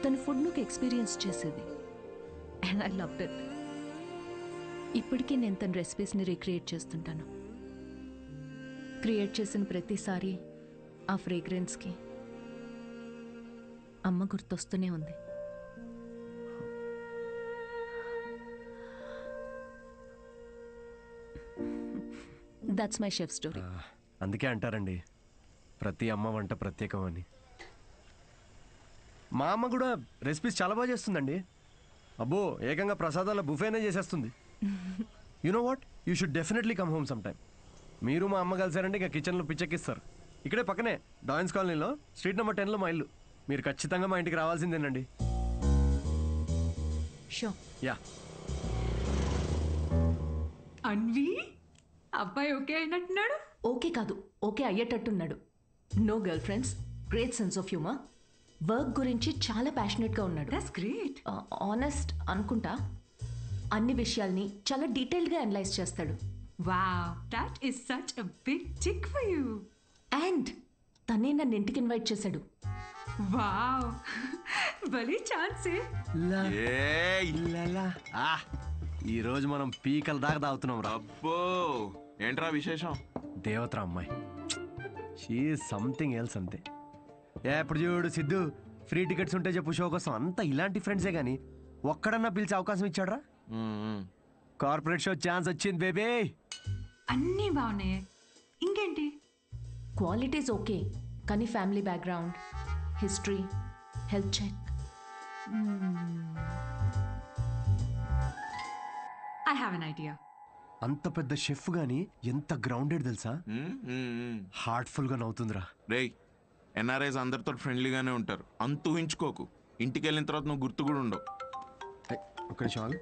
తన ఫుడ్నుకు ఎక్స్పీరియన్స్ చేసేది, అండ్ ఐ లవ్డ్ ఇట్. ఇప్పటికీ నేను తన రెసిపీస్ని రీక్రియేట్ చేస్తుంటాను. క్రియేట్ చేసిన ప్రతిసారి ఆ ఫ్రేగ్రెన్స్కి అమ్మ గుర్తొస్తూనే ఉంది. That's my chef story. అందుకే అంటారండి, ప్రతి అమ్మ వంట ప్రత్యేకం అని. మా అమ్మ కూడా రెసిపీస్ చాలా బాగా చేస్తుందండి. అబ్బో, ఏకంగా ప్రసాదాల బుఫేనే చేసేస్తుంది. You know what, you should definitely come home some time. మీరు మా అమ్మ కలిసారంటే ఇక కిచెన్లో పిచ్చెక్కిస్తారు. ఇక్కడే పక్కనే డాయన్స్ కాలనీలో స్ట్రీట్ నెంబర్ 10లో మా ఇల్లు. మీరు ఖచ్చితంగా మా ఇంటికి రావాల్సిందేనండి. షూర్. యా. అన్వి, అబ్బాయి ఓకే అయినట్టున్నాడు. ఓకే కాదు, ఓకే అయ్యేటట్టున్నాడు. No girlfriends, great sense of humour. Work గురించి చాలా ప్యాషనెట్గా ఉన్నాడు. That's great. ఆనెస్ట్ అనుకుంటా. అన్ని విషయాల్ని చాలా డీటెయిల్గా అనలైజ్ చేస్తాడు. Wow, that is such a big tick for you. And తనే నన్ను ఇంటికి ఇన్వైట్ చేశాడు. వావ్, భలే ఛాన్సే. ఈ రోజు మనం పీకల దాకా తాగుతున్నాం రా. అబ్బో, ఏంట్రా విశేషం? దేవతరా అమ్మాయి, షీ సంథింగ్ ఎల్స్ అంతే. ఎప్పుడు చూడు సిద్ధు, ఫ్రీ టికెట్స్ ఉంటే చెప్పు షో కోసం. అంతా ఇలాంటి ఫ్రెండ్సే కానీ ఒక్కడన్నా పిలిచే అవకాశం ఇచ్చాడ్రా? కార్పొరేట్ షో ఛాన్స్ వచ్చింది బేబీ. అన్నీ బాగున్నాయి, ఇంకేంటి? క్వాలిటీస్ ఓకే, కానీ family background, history, health check. I have an idea. అంత పెద్ద షెఫ్ గాని ఎంత గ్రౌండెడ్ తెలుసా? హార్ట్ఫుల్ గా నవ్వుతుందిరా. రేయ్, ఎన్ఆర్ఐస్ అందరితో ఫ్రెండ్లీగానే ఉంటారు, అంత ఊహించుకోకు. ఇంటికి వెళ్ళిన తర్వాత నువ్వు గుర్తు కూడా ఉండవు. ఒక్క నిమిషం,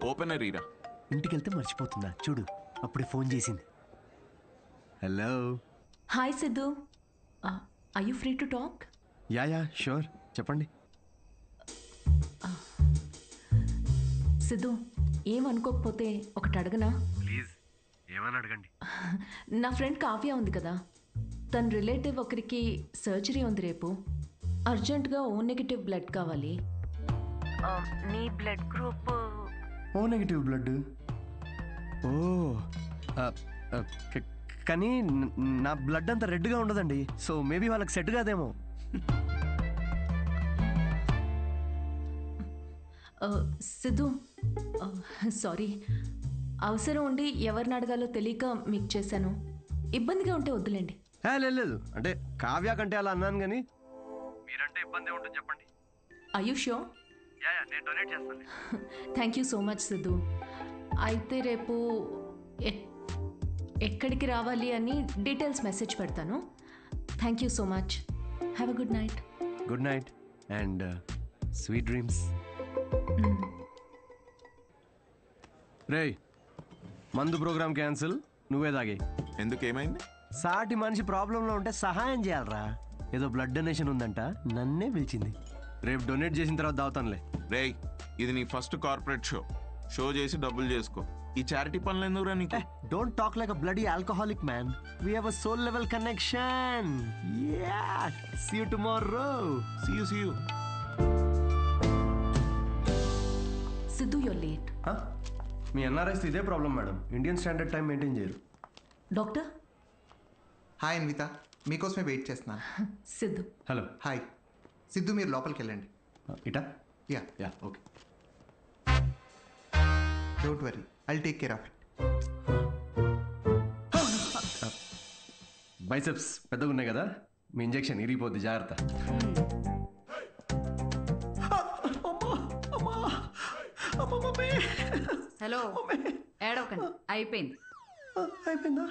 ఓపెనర్ ఈరా. ఇంటికి వెళ్తే మర్చిపోతుందా చూడు, అప్పుడే ఫోన్ చేసింది. Hello. Hi Siddhu, are you free to talk? Yeah sure, చెప్పండి. సిద్ధు, ఏమనుకోకపోతే ఒకటి అడగనా? ప్లీజ్, ఏమని అడగండి. నా ఫ్రెండ్ కావ్య ఉంది కదా, తన రిలేటివ్ ఒకరికి సర్జరీ ఉంది రేపు. అర్జెంటుగా ఓ నెగిటివ్ బ్లడ్ కావాలి. నీ blood group O negative blood. Oh, కానీ నా బ్లడ్ అంత రెడ్గా ఉండదండి, సో మేబీ వాళ్ళకి సెట్ కాదేమో. సిద్ధు, సారీ, అవసరం ఉండి ఎవరిని అడగాలో తెలియక మీకు చేశాను. ఇబ్బందిగా ఉంటే వద్దులేండి. లేదు, అంటే కావ్య కంటే అలా అన్నాను కానీ మీరంటే ఇబ్బంది ఉంటుంది చెప్పండి. Are you sure? నేను డొనేట్ చేస్తాను. Thank you so much Siddhu. అయితే రేపు ఎక్కడికి రావాలి అని డీటెయిల్స్ మెసేజ్ పెడతాను. Thank you so much. Have a good night. Good night and sweet dreams. రేయ్, మందు ప్రోగ్రామ్ క్యాన్సిల్, నువ్వే తాగే. ఎందుకు, ఏమైంది? సాటి మనిషి ప్రాబ్లంలో ఉంటే సహాయం చేయాలరా. ఏదో బ్లడ్ డొనేషన్ ఉందంట, నన్నే పిలిచింది. రేపు డొనేట్ చేసిన తర్వాత దావుతానులే. రేయ్, ఇది నీ ఫస్ట్ కార్పొరేట్ షో చేసి డబ్బులు చేసుకో. ఈ చారిటీ పనులు ఎందుకురా నీకు? Don't talk like a bloody alcoholic man. We have a soul level connection. Yeah, see you tomorrow. See you. Siddhu, you're late. మీ ఎన్ఆర్ఐస్ ఇదే problem madam. Indian standard time maintain చేయరు. డాక్టర్. హాయ్ అన్విత, మీకోసమే wait చేస్తున్నాను. Siddhu. Hello. Hi Siddhu, మీరు లోపలికి వెళ్ళండి. ఇటా? Yeah okay. Don't worry, I'll take care of it. Biceps పెద్దగా ఉన్నాయి కదా, మీ ఇంజెక్షన్ ఇరిగిపోద్ది, జాగ్రత్త. హలో, ఏడవకండి, అయిపోయింది. అయిపోయిందా?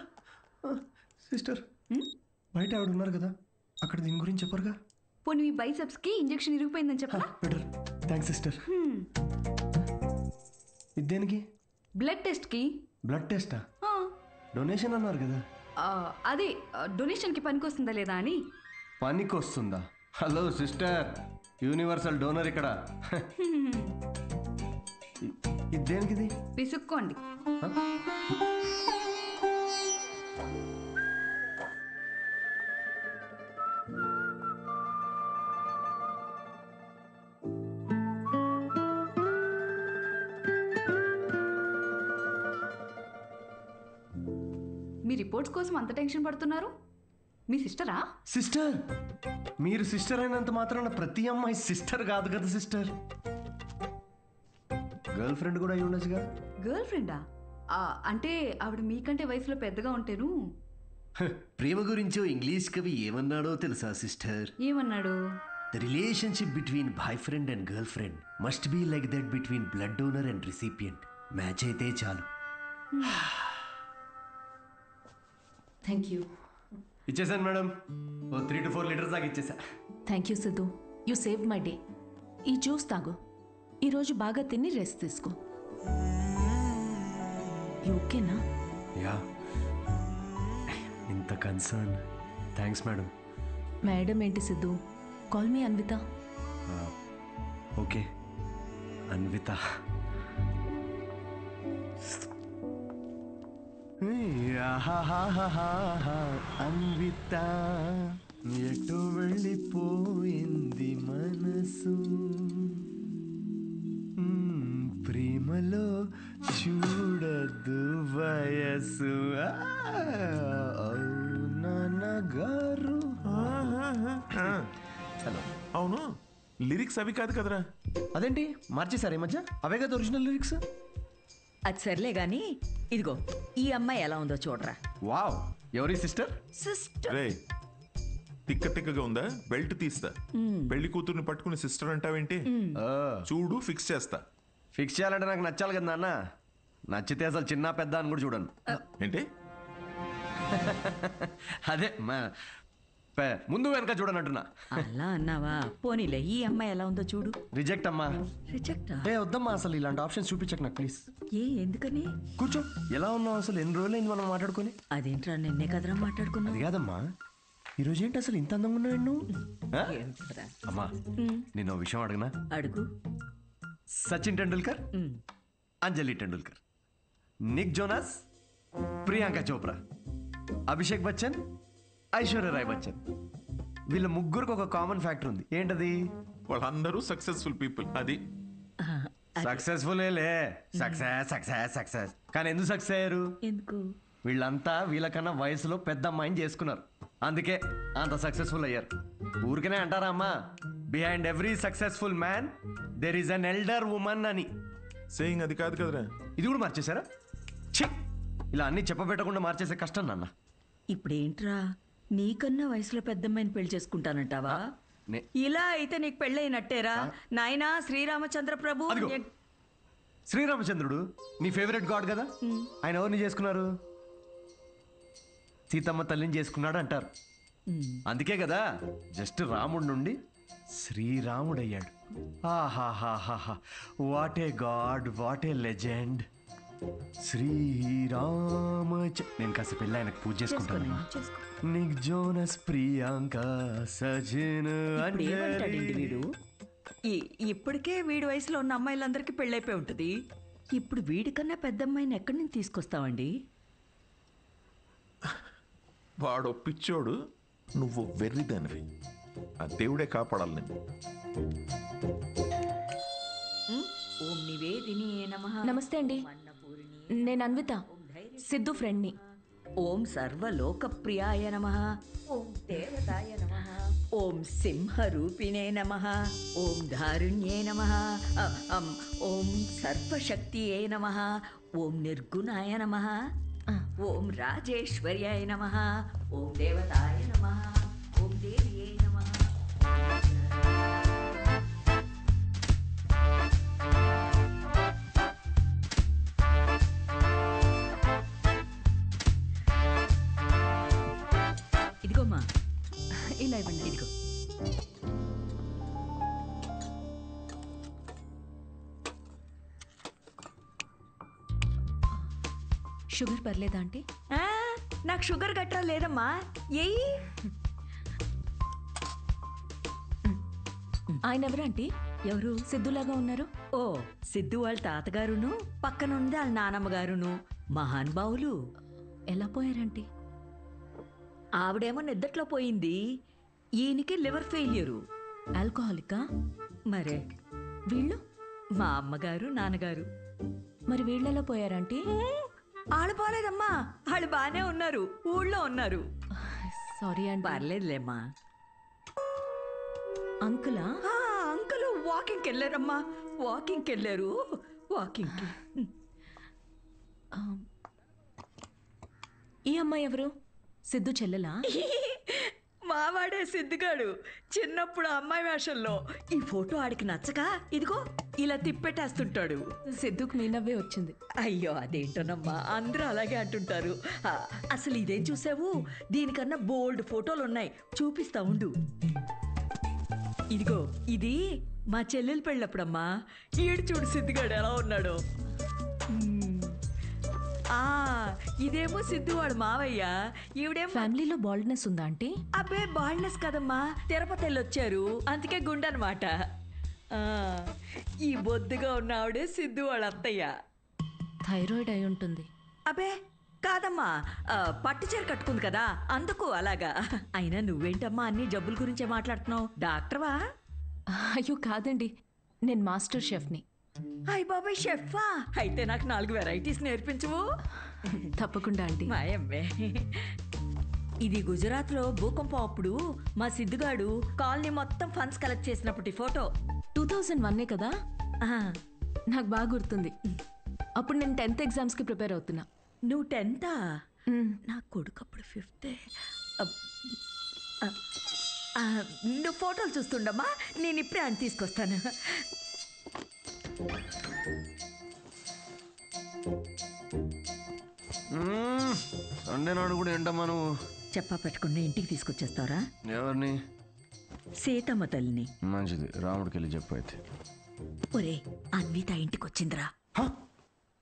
సిస్టర్, బయట ఆవిడ ఉన్నారు కదా, అక్కడ దీని గురించి చెప్పరుగా? పోనీ మీ బైసెప్స్ కి ఇంజెక్షన్ ఇరిగిపోయిందని చెప్పరా? బెటర్. Thanks sister. ఇది దేనికి? బ్లడ్ టెస్ట్ కి. బ్లడ్ టెస్టా? డొనేషన్ అన్నారు కదా. అదే డొనేషన్ కి పనికొస్తుందా లేదా అని. పనికొస్తుందా? హలో సిస్టర్, యూనివర్సల్ డోనర్ ఇక్కడ. ఇది దేనికిది? పిసుక్కోండి. మీ రిపోర్ట్స్ కోసం అంత టెన్షన్ పడుతున్నారు? మీ సిస్టరా? సిస్టర్? మీరు సిస్టర్ అయినంత మాత్రాన ప్రతి అమ్మాయి సిస్టర్ కాదు కదా సిస్టర్. గర్ల్ ఫ్రెండ్ కూడా అయి ఉండొచ్చుగా. గర్ల్ ఫ్రెండా? అంటే ఆవిడ మీకంటే వయసులో పెద్దగా ఉంటేను. ప్రేమ గురించో ఇంగ్లీష్ కవి ఏమన్నాడో తెలుసా సిస్టర్? ఏమన్నాడు? The relationship between boyfriend and girlfriend must be like that between blood donor and recipient. Match అయితే చాలు. Thank you. ఇచ్చేసాను మేడం. 3 to 4 లీటర్స్ దాకా ఇచ్చేసా. Thank you Siddhu, you save my day. ఈ జ్యూస్ తాగు. ఈరోజు బాగా తిని రెస్ట్ తీసుకో. ఓకేనా? యా. ఇంత కన్సర్న్. Thanks madam. మేడం ఏంటి Siddhu? Call me Anvita. Okay Anvita. Anvita ఎటు వెళ్ళిపోయింది మనసు, ప్రేమలో చూడదు వయసు. నాన్నగారు. హలో. అవును, లిరిక్స్ అవి కాదు కదరా? అదేంటి మార్చేశారు ఈ మధ్య? అవే కదా ఒరిజినల్ లిరిక్స్. అది సర్లే గాని ఇదిగో ఈ అమ్మాయి ఎలా ఉందో చూడరా. వావ్, ఎవరి సిస్టర్? సిస్టర్. రే, తిక్కగా ఉందా? బెల్ట్ తీస్తా. పెళ్లి కూతుర్ని పట్టుకుని సిస్టర్ అంటావేంటి? చూడు, ఫిక్స్ చేస్తా. ఫిక్స్ చేయాలంటే నాకు నచ్చాలి కదా నాన్న. నచ్చితే అసలు చిన్న పెద్ద అని కూడా చూడను. ఏంటి? అదే ముందు వెనక చూడనంటున్నా. అలా అన్నావా? పోనీలే, ఈ అమ్మాయి ఎలా ఉందో చూడు. రిజెక్ట్ అమ్మా. రిజెక్టా? వద్దమ్మా, అసలు ఇలాంటి ఆప్షన్స్ చూపించకు నాకు ప్లీజ్. ఎందుకని? కూర్చో. ఎలా ఉన్నావు అసలు? ఎన్ని రోజులైంది మనం మాట్లాడుకొని? అదేంట్రా, నిన్నే కదరా మాట్లాడుకున్నా. అది కాదమ్మా, ఈరోజు ఏంటి అసలు ఇంత అందంగా ఉన్నావు నువ్వు? అమ్మా, నేను విషయం అడగనా? అడుగు. సచిన్ టెండూల్కర్, అంజలి టెండూల్కర్, నిక్ జోనాస్, ప్రియాంక చోప్రా, అభిషేక్ బచ్చన్, ఐశ్వర్య రాయ్ బచ్చన్, వీళ్ళ ముగ్గురికి ఒక కామన్ ఫ్యాక్టర్ ఉంది. ఏంటది? వాళ్ళందరూ సక్సెస్ఫుల్ పీపుల్. అది సక్సెస్ఫుల్. Success success success. కానీ ఎందుకు సక్సెస్ అయ్యారు? ఎందుకు? వీళ్ళంతా వీళ్ళకన్నా వయసులో పెద్ద అమ్మాయిని చేసుకున్నారు, అందుకే అంత సక్సెస్ఫుల్ అయ్యారు. ఊరికనే అంటారా అమ్మా, behind every successful man there is an elder woman అని. సేయింగ్ అది కాదు కదరా? ఇది కూడా మార్చేశారా? ఇలా అన్ని చెప్పబెట్టకుండా మార్చేసే కష్టం నాన్న. ఇప్పుడేంట్రా, నీకన్నా వయసులో పెద్దమ్మాయిని పెళ్లి చేసుకుంటానంటావా? ఇలా అయితే నీకు పెళ్ళైనట్టేరా నాయనా శ్రీరామచంద్ర ప్రభు. శ్రీరామచంద్రుడు నీ ఫేవరెట్ గాడ్ కదా, ఆయన ఎవరిని చేసుకున్నారు? సీతమ్మ తల్లిని చేసుకున్నాడు అంటారు. అందుకే కదా జస్ట్ రాముడి నుండి శ్రీరాముడయ్యాడు. ఆహాహాహా, what a God, what a legend. Srirama. నేను కాస్త పెళ్ళి ఆయనకు పూజ చేసుకుంటాను. నిక్ జోనస్ ప్రియాంక సజిన్ ఏమంటాడండి వీడు? ఇప్పటికే వీడి వయసులో ఉన్న అమ్మాయిలందరికీ పెళ్ళైపోయి ఉంటుంది. ఇప్పుడు వీడికన్నా పెద్ద అమ్మాయిని ఎక్కడి నుంచి తీసుకొస్తావండి? వాడు పిచ్చోడు, నువ్వు వెర్రిదానివి. ఆ దేవుడే కాపాడాలి నేను. ఓం నివేదిని నమః. నమస్తే అండి, నేను అన్విత, సిద్ధు ఫ్రెండ్ని. ఓం సర్వలోకప్రియాయ నమః. ఓం దేవతాయ నమః. ఓం సింహరూపిణే నమః. ఓం ధారుణ్యే నమః. ఓం సర్వశక్తియే నమః. ఓం నిర్గుణాయ నమః. ఓం రాజేశ్వర్యాయ నమః. ఓం దేవతాయ నమః. ఓం దేవ్యే నమః. ఇదిగోమ్మా, ఇలా ఇవ్వండి. ఇదిగో. షుగర్ పర్లేదా ఆంటీ? నాకు షుగర్ గట్రా లేదమ్మా. ఏయ్, ఆయన ఎవరు ఆంటీ? ఎవరు? సిద్ధులాగా ఉన్నారు. ఓ, సిద్ధు వాళ్ళ తాతగారును, పక్కనుంది వాళ్ళ నానమ్మగారును మహానుభావులు. ఎలా పోయారంటీ? ఆవిడేమో నిద్దట్లో పోయింది, ఈయనకి లివర్ ఫెయిల్యూరు. ఆల్కహాలికా? మరే వీళ్ళు? మా అమ్మగారు నాన్నగారు. మరి వీళ్ళెలా పోయారంటీ? వాళ్ళు పోలేదమ్మా, వాళ్ళు బాగానే ఉన్నారు, ఊళ్ళో ఉన్నారు. సారీ అండి. పర్లేదులేమ్మా. అంకులా? అంకుల్ వాకింగ్కి వెళ్ళారమ్మా, వాకింగ్కి వెళ్ళారు. వాకింగ్కి. ఈ అమ్మాయి ఎవరు? సిద్ధు చెల్లెలా? మావాడే సిద్ధుగాడు. చిన్నప్పుడు అమ్మాయి వేషంలో ఈ ఫోటో ఆడికి నచ్చక ఇదిగో ఇలా తిప్పెట్టేస్తుంటాడు. సిద్ధుకు మీ నవ్వే వచ్చింది. అయ్యో అదేంటోనమ్మా, అందరూ అలాగే అంటుంటారు. అసలు ఇదేం చూసావు? దీనికన్నా బోల్డ్ ఫోటోలు ఉన్నాయి, చూపిస్తా ఉండు. ఇదిగో ఇది మా చెల్లెలు పెళ్ళప్పుడమ్మా. ఈడు చూడు సిద్ధుగాడు ఎలా ఉన్నాడో. ఇదేమో సిద్ధు వాడు మావయ్య. ఈవిడేమో ఫ్యామిలీలో బాల్డ్నెస్ ఉందా ఆంటీ? అబ్బే బాల్డ్నెస్ కదమ్మా, తిరుపతి వెళ్ళొచ్చారు అందుకే గుండనమాట. ఈ బొద్దుగా ఉన్న ఆవిడే సిద్ధు వాళ్ళ అత్తయ్య. థైరాయిడ్ అయి ఉంటుంది. అబ్బే కాదమ్మా, పట్టు చీర కట్టుకుంది కదా అందుకు అలాగా. అయినా నువ్వేంటమ్మా అన్ని జబ్బుల గురించే మాట్లాడుతున్నావు? డాక్టర్వా? అయ్యో కాదండి, నేను మాస్టర్ షెఫ్ని. అయ్య బాబాయ్, షెఫా? అయితే నాకు 4 వెరైటీస్ నేర్పించవు? తప్పకుండా ఆంటీ. మాయమ్మే. ఇది గుజరాత్లో భూకంపం అప్పుడు మా సిద్ధుగాడు కాలనీ మొత్తం ఫండ్స్ కలెక్ట్ చేసినప్పటి ఫోటో. 2001 కదా? నాకు బాగా గుర్తుంది. అప్పుడు నేను 10th ఎగ్జామ్స్కి ప్రిపేర్ అవుతున్నా. నువ్వు 10th? నా కొడుకు అప్పుడు 5th. నువ్వు ఫోటోలు చూస్తుండమ్మా, నేను ఇప్పుడే అని తీసుకొస్తాను. సండే నాడు కూడా ఏంటమ్మా నువ్వు చెప్పా పెట్టుకుని ఇంటికి తీసుకొచ్చేస్తారా? ఎవరిని? సీతమ్మ తల్లిని. మంచిది, రాముడికి వెళ్ళి చెప్పు. అయితే ఒరే, అన్విత ఇంటికి వచ్చిందిరా,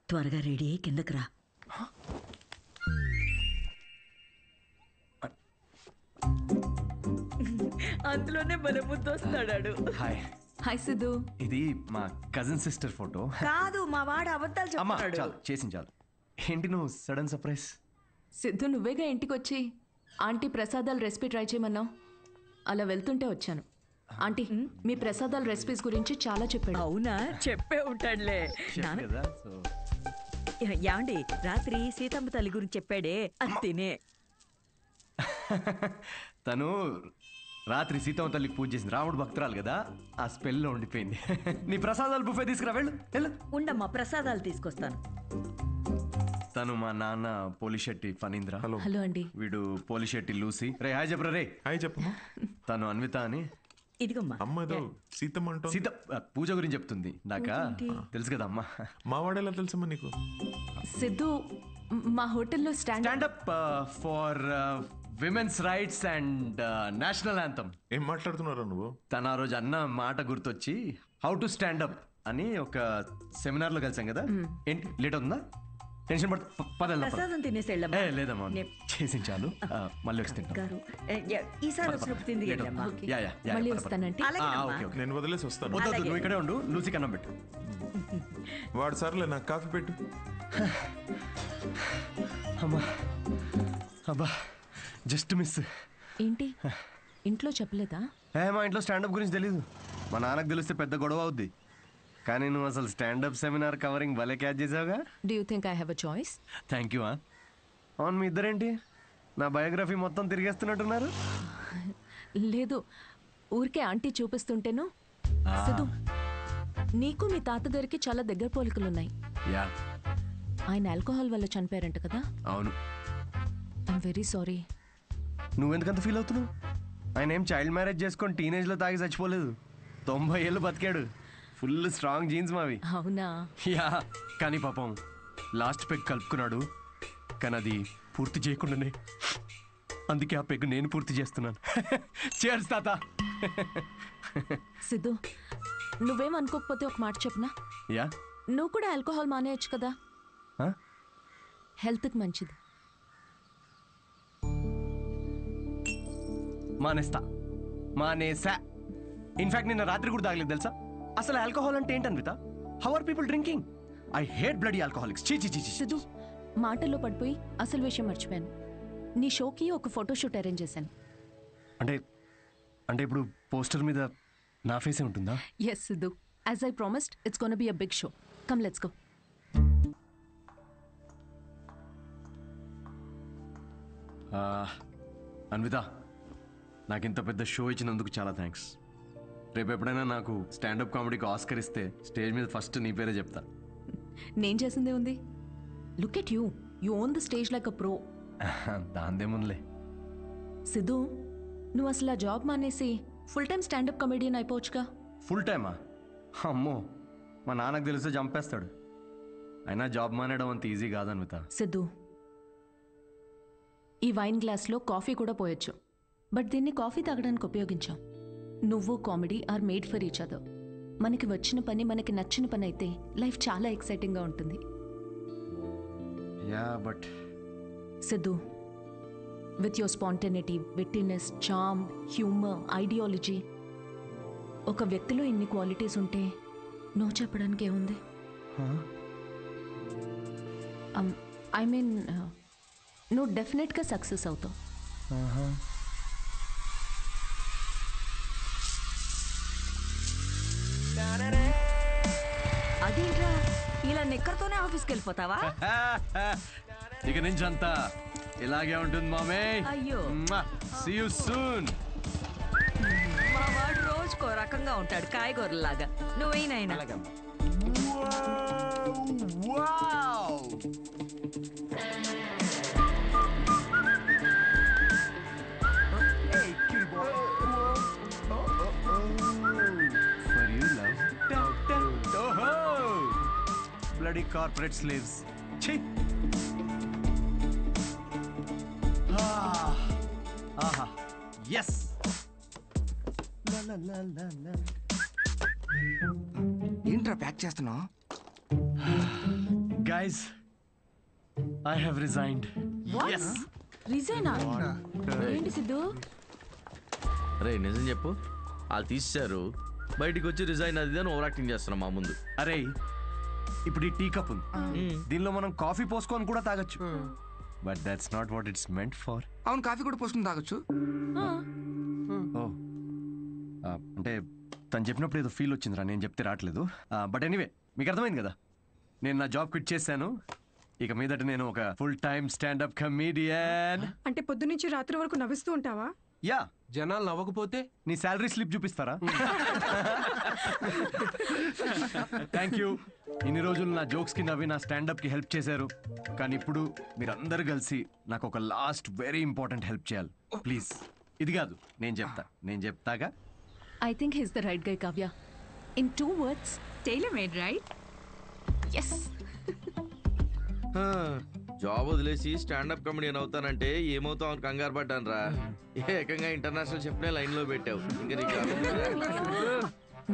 త్వరగా రెడీ అయ్యి కిందకి రా. అందులోనే మన ముద్దు వస్తాడాడు. హాయ్. హాయ్ సిద్ధు. ఇది మా కజిన్ సిస్టర్ ఫోటో. కాదు, మా వాడు అబద్ధాలు అమ్మా చెప్తున్నాడు. చాలు, చేసింది చాలు. ఏంటి నువ్వు సడన్ సర్ప్రైజ్? సిద్ధు నువ్వేగా ఇంటికి వచ్చి ఆంటీ ప్రసాదాల రెసిపీ ట్రై చేయమన్నావు, అలా వెళ్తుంటే వచ్చాను. ఆంటీ మీ ప్రసాదాల రెసిపీస్ గురించి చాలా చెప్పాడు. అవునా? చెప్పే ఉంటాడులే. యాండి రాత్రి సీతమ్మ తల్లి గురించి చెప్పాడే, అది తినే. తను రాత్రి సీతమ్మ తల్లికి పూజ చేసింది, రాముడు భక్తురాలు కదా, ఆ స్పెల్లో ఉండిపోయింది. నీ ప్రసాదాలు బుఫే తీసుకురా, వెళ్ళు వెళ్ళు. ఉండమ్మా, ప్రసాదాలు తీసుకొస్తాను. తను మా నాన్న పోలిశెట్టి ఫణీంద్ర. హలో అండి. వీడు పోలిశెట్టి లూసి. రే హాయ్ చెప్పరా. రే హాయ్ చెప్పు. తను అన్విత అని ఇదిగమ్మా అమ్మ ఏదో సీతమ్మ అంటూ సీత పూజ గురించి చెప్తుంది నాకా తెలుసు కదా అమ్మా. మా వాడేలా తెలుసమ్మా నీకు? సిద్ధు మా హోటల్లో standup for women's rights and national anthem. ఏం మాట్లాడుతున్నారా నువ్వు? తన ఆ రోజు అన్న మాట గుర్తొచ్చి హౌ టు స్టాండప్ అని ఒక సెమినార్ లో కలిసాం కదా. ఏంటి లేట్ అవుతుందా? టెన్షన్ ప్రసాదం తినేసి వెళ్ళమ్మా. లేదమ్మా చేసి చాలు, మళ్ళీ వచ్చి తింటాం. గారు ఈసారి వచ్చినప్పుడు తింది వెళ్ళమ్మా. మళ్ళీ వస్తానంటే నేను వదిలేసి వస్తాను. వద్దు నువ్వు ఇక్కడే ఉండు, లూసి కన్నం పెట్టు. వాడు సర్లే నాకు కాఫీ పెట్టు. అమ్మా అబ్బా జస్ట్ మిస్. ఏంటి ఇంట్లో చెప్పలేదా? మా ఇంట్లో స్టాండప్ గురించి తెలీదు. మా నాన్నకు తెలిస్తే పెద్ద గొడవ అవుద్ది. కానీ నువ్వు అసలు స్టాండప్ సెమినార్ కవరింగ్ భలే క్యాచ్ చేసావుగా. Do you think I have a choice? Thank you. అవును మీ ఇద్దరేంటి నా బయోగ్రఫీ మొత్తం తిరిగేస్తున్నట్టున్నారు? లేదు ఊరికే ఆంటీ చూపిస్తుంటేను. సిద్ధు నీకు మీ తాతగారికి చాలా దగ్గర పోలికలున్నాయి. యా ఆయన ఆల్కహాల్ వల్ల చనిపోయారంట కదా? అవును. I'm very sorry. నువ్వెందుకంత ఫీల్ అవుతున్నావు? ఆయన ఏం చైల్డ్ మ్యారేజ్ చేసుకొని టీనేజ్లో తాగి చచ్చిపోలేదు. 90 ఏళ్ళు బతికాడు. ఫుల్ స్ట్రాంగ్ జీన్స్ మావి. అవునా? యా కానీ పాపం లాస్ట్ పెగ్ కలుపుకున్నాడు. కానీ అది పూర్తి చేయకుండానే, అందుకే ఆ పెగ్ నేను పూర్తి చేస్తున్నాను. చేర్స్ తాత. సిద్ధు నువ్వేం అనుకోకపోతే ఒక మాట చెప్పనా? యా నువ్వు కూడా ఆల్కహాల్ మానేయచ్చు కదా, హెల్త్కి మంచిది. మానేసా. ఇన్ఫాక్ట్ నిన్న రాత్రి కూడా తాగలేదు తెలుసా. అసలు ఆల్కహాల్ అంటే ఏంటన్విత? How are people drinking? I hate bloody alcoholics. చీ చీ చీ. సిద్ధు మాటల్లో పడిపోయి అసలు విషయం మర్చిపోయాను. నీ షోకి ఒక ఫోటోషూట్ అరేంజ్ చేశాను. అంటే అంటే ఇప్పుడు పోస్టర్ మీద నా ఫేసే ఉంటుందా? Yes Siddhu, as I promised it's gonna be a big show. Come let's go. Anvita నాకు ఇంత పెద్ద షో ఇచ్చినందుకు చాలా థ్యాంక్స్. రేపు ఎప్పుడైనా నాకు స్టాండప్ కామెడీకి ఆస్కర్ ఇస్తే స్టేజ్ మీద ఫస్ట్ నీ పేరే చెప్తా. నేను చేసిందే ఉంది. Look at you, you own the stage like a pro. దాందేముందిలే. సిద్ధు నువ్వు అసలు ఆ జాబ్ మానేసి ఫుల్ టైం స్టాండప్ కామెడియన్ అయిపోవచ్చుగా. ఫుల్ టైమా? అమ్మో మా నాన్నకు తెలిస్తే చంపేస్తాడు. అయినా జాబ్ మానేయడం అంత ఈజీ కాదన్విత. సిద్ధు ఈ వైన్ గ్లాస్లో కాఫీ కూడా పోయొచ్చు, బట్ దీన్ని కాఫీ తాగడానికి ఉపయోగించాం. నువ్వు comedy are made for each other. మనకి వచ్చిన పని మనకి నచ్చిన పని అయితే లైఫ్ చాలా ఎక్సైటింగ్గా ఉంటుంది. Yeah but Siddhu with your spontaneity, wittiness, charm, humour, ideology, ఒక వ్యక్తిలో ఇన్ని క్వాలిటీస్ ఉంటే నువ్వు చెప్పడానికి ఏముంది? ఐ మీన్ నువ్వు డెఫినెట్గా సక్సెస్ అవుతావు. అదేంట్రా ఇలా నిక్కర్తోనే ఆఫీస్కి వెళ్ళిపోతావా? ఇక నుంచి అంతా ఇలాగే ఉంటుంది మామే. అయ్యో. See you soon. మా వాడు రోజుకో రకంగా ఉంటాడు, కాయగూరలాగా. నువ్వేనైనా bloody corporate slaves. Chhi. Aha. Yes. La la la la la. ఏంట్రా ప్యాక్ చేస్తున్నావు? Guys, I have resigned. What? Yes. రిజైనా? ఏంటి సిద్ధు? అరే నిజం చెప్పు, వాళ్ళు తీసేశారు, బయటికి వచ్చి రిజైన్ అది అని ఓవర్ యాక్టింగ్ చేస్తున్నాం మా ముందు. అరే ఇప్పుడు ఈ టీ కప్ ఉంది, దీనిలో మనం కాఫీ పోసుకొని కూడా తాగొచ్చు. But that's not what it's meant for. అవును, కాఫీ కూడా పోసుకుని తాగొచ్చు. ఓ అంటే తను చెప్పినప్పుడు ఏదో ఫీల్ వచ్చిందిరా, నేను చెప్తే రావట్లేదు. బట్ ఎనీవే మీకు అర్థమైంది కదా, నేను నా జాబ్ క్విట్ చేశాను. ఇక మీదట నేను ఒక ఫుల్ టైమ్ స్టాండప్ కమీడియన్. అంటే పొద్దునుంచి రాత్రి వరకు నవ్విస్తూ ఉంటావా? యా. జనాలు నవ్వకపోతే నీ శాలరీ స్లిప్ చూపిస్తారా? Thank you. ఇన్ని రోజులు నా జోక్స్ కి నవ్వి నా స్టాండప్ కి హెల్ప్ చేశారు. కానీ ఇప్పుడు మీరందరూ కలిసి నాకు ఒక లాస్ట్ వెరీ ఇంపార్టెంట్ హెల్ప్ చేయాలి ప్లీజ్. ఇది కాదు, నేను చెప్తాగా. I think he's the right guy Kavya. In 2 words, tailor made, right? Yes. Job వదిలేసి స్టాండప్ కమెడియన్ అవుతానంటే ఏమవుతావు అని కంగారు పడ్డాను రా. ఏకంగా ఇంటర్నేషనల్ షెఫ్నే లైన్లో పెట్టావు. ఇంకా నీకు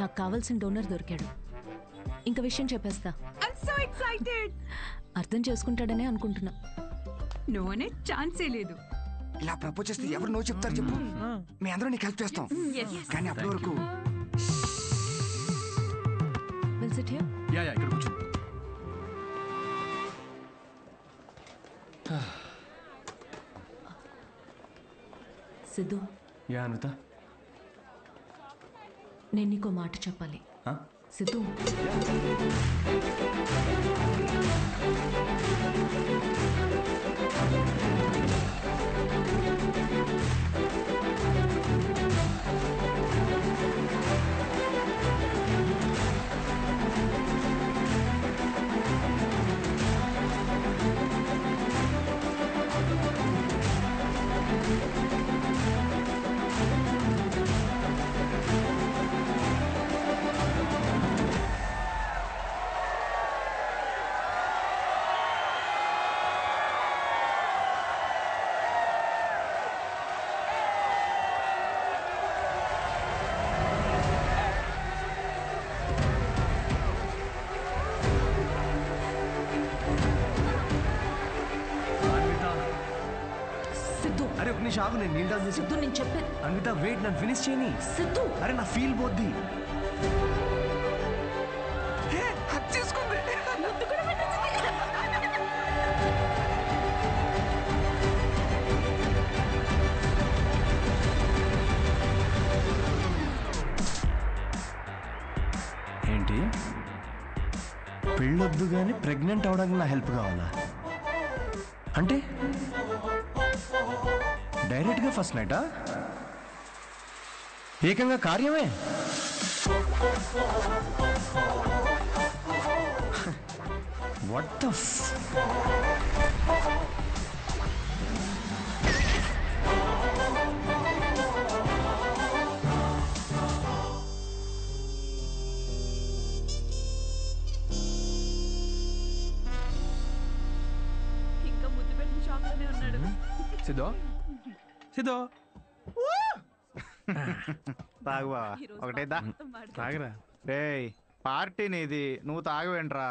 నాకు కావాల్సిన డోనర్ దొరికాడు. ఇంక విషయం చెప్పేస్తా. I'm so excited. అర్థం చేసుకుంటాడనే అనుకుంటున్నా. నో అనే ఛాన్సే లేదు. ఇలా ప్రపోజ్ చేస్తే ఎవరు నో చెప్తారు చెప్పు. మీ అందరూ నీకు హెల్ప్ చేస్తాం. కానీ అప్పటి వరకు విల్ సిట్ హియర్. యా ఇక్కడ కూర్చో. సిద్ధు. యా అన్విత. నేను నీకో మాట చెప్పాలి. సిద్ధు. అరే ఒక నిమిషం ఆగు, నేను నీళ్ళు డౌన్ చేసి. సిద్ధు నేను చెప్పేది. అన్విత వెయిట్, నన్ను ఫినిష్ చేయని. సిద్ధు. అరే నా ఫీల్ పోద్ది. ఏంటి పెళ్ళొద్దు కానీ ప్రెగ్నెంట్ అవడానికి నా హెల్ప్ కావాలా? అంటే డైరెక్ట్గా ఫస్ట్ నైటా? ఏకంగా కార్యమే. వాట్ ద ఇంకా ముద్దు పెట్టిన షాక్ లోనే ఉన్నాడు. సిద్ధో సిద్ధో తాగు బావా, ఒకటేదా తాగరా. రేయ్ పార్టీ నీది, నువ్వు తాగవేంట్రా?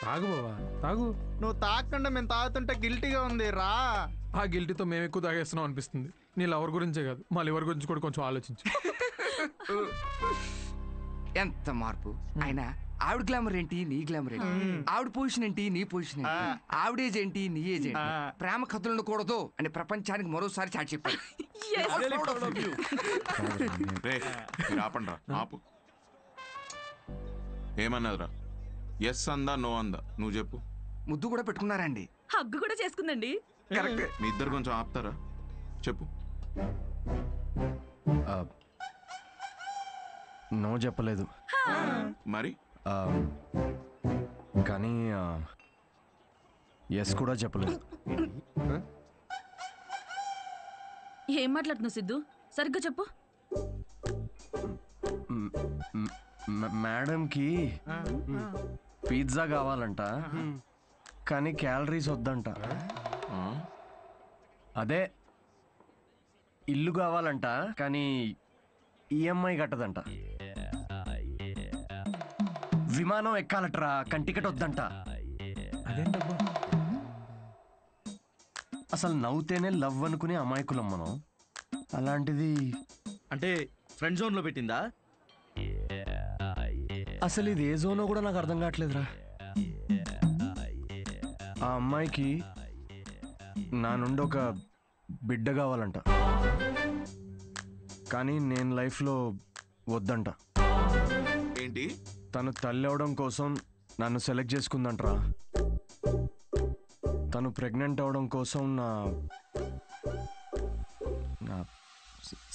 తాగు బావా తాగు. నువ్వు తాగకుండా మేము తాగుతుంటే గిల్టీగా ఉంది రా. ఆ గిల్టీతో మేము ఎక్కువ తాగేస్తున్నాం అనిపిస్తుంది. నీ లవర్ గురించే కాదు, మా లివర్ గురించి కూడా కొంచెం ఆలోచించు. ఎంత మార్పు ఆయన. ఆవిడ గ్లామర్ ఏంటి, నీ గ్లామర్ ఏంటి? ఆవిడ పొజిషన్ ఏంటి, నీ పొజిషన్ ఏంటి? ఆవిడ ఏజ్ ఏంటి, నీ ఏజ్ ఏంటి? ప్రేమ కథలు ఉండకూడదు అని ప్రపంచానికి మరోసారి చాటి చెప్పారు. ఆపండ్రా, ఆపు. ఏమన్నదిరా? ఎస్ అందా, నో అందా? నువ్వు చెప్పు. ముద్దు కూడా పెట్టుకున్నారండి. హగ్గు కూడా చేసుకుందండి. మీ ఇద్దరు కొంచెం ఆపుతారా? చెప్పు. నో చెప్పలేదు మరి, కానీ ఎస్ కూడా చెప్పలేదు. ఏం మాట్లాడుతున్నావు సిద్ధు? సరిగ్గా చెప్పు. మేడంకి పిజ్జా కావాలంట, కానీ క్యాలరీస్ వద్దంట. అదే ఇల్లు కావాలంట, కానీ ఈఎంఐ కట్టదంట. విమానం ఎక్కాలట్రా, కానీ టికెట్ వద్దంట. అసలు నవ్వుతేనే లవ్ అనుకునే అమాయకులం మనం. అలాంటిది అంటే ఫ్రెండ్ జోన్ లో పెట్టిందా? అసలు ఇది ఏ జోనో కూడా నాకు అర్థం కావట్లేదురా. ఆ అమ్మాయికి నా నుండి ఒక బిడ్డ కావాలంట, కానీ నేను లైఫ్లో వద్దంట. ఏంటి? తను తల్లి అవడం కోసం నన్ను సెలెక్ట్ చేసుకుందంట్రా. తను ప్రెగ్నెంట్ అవడం కోసం నా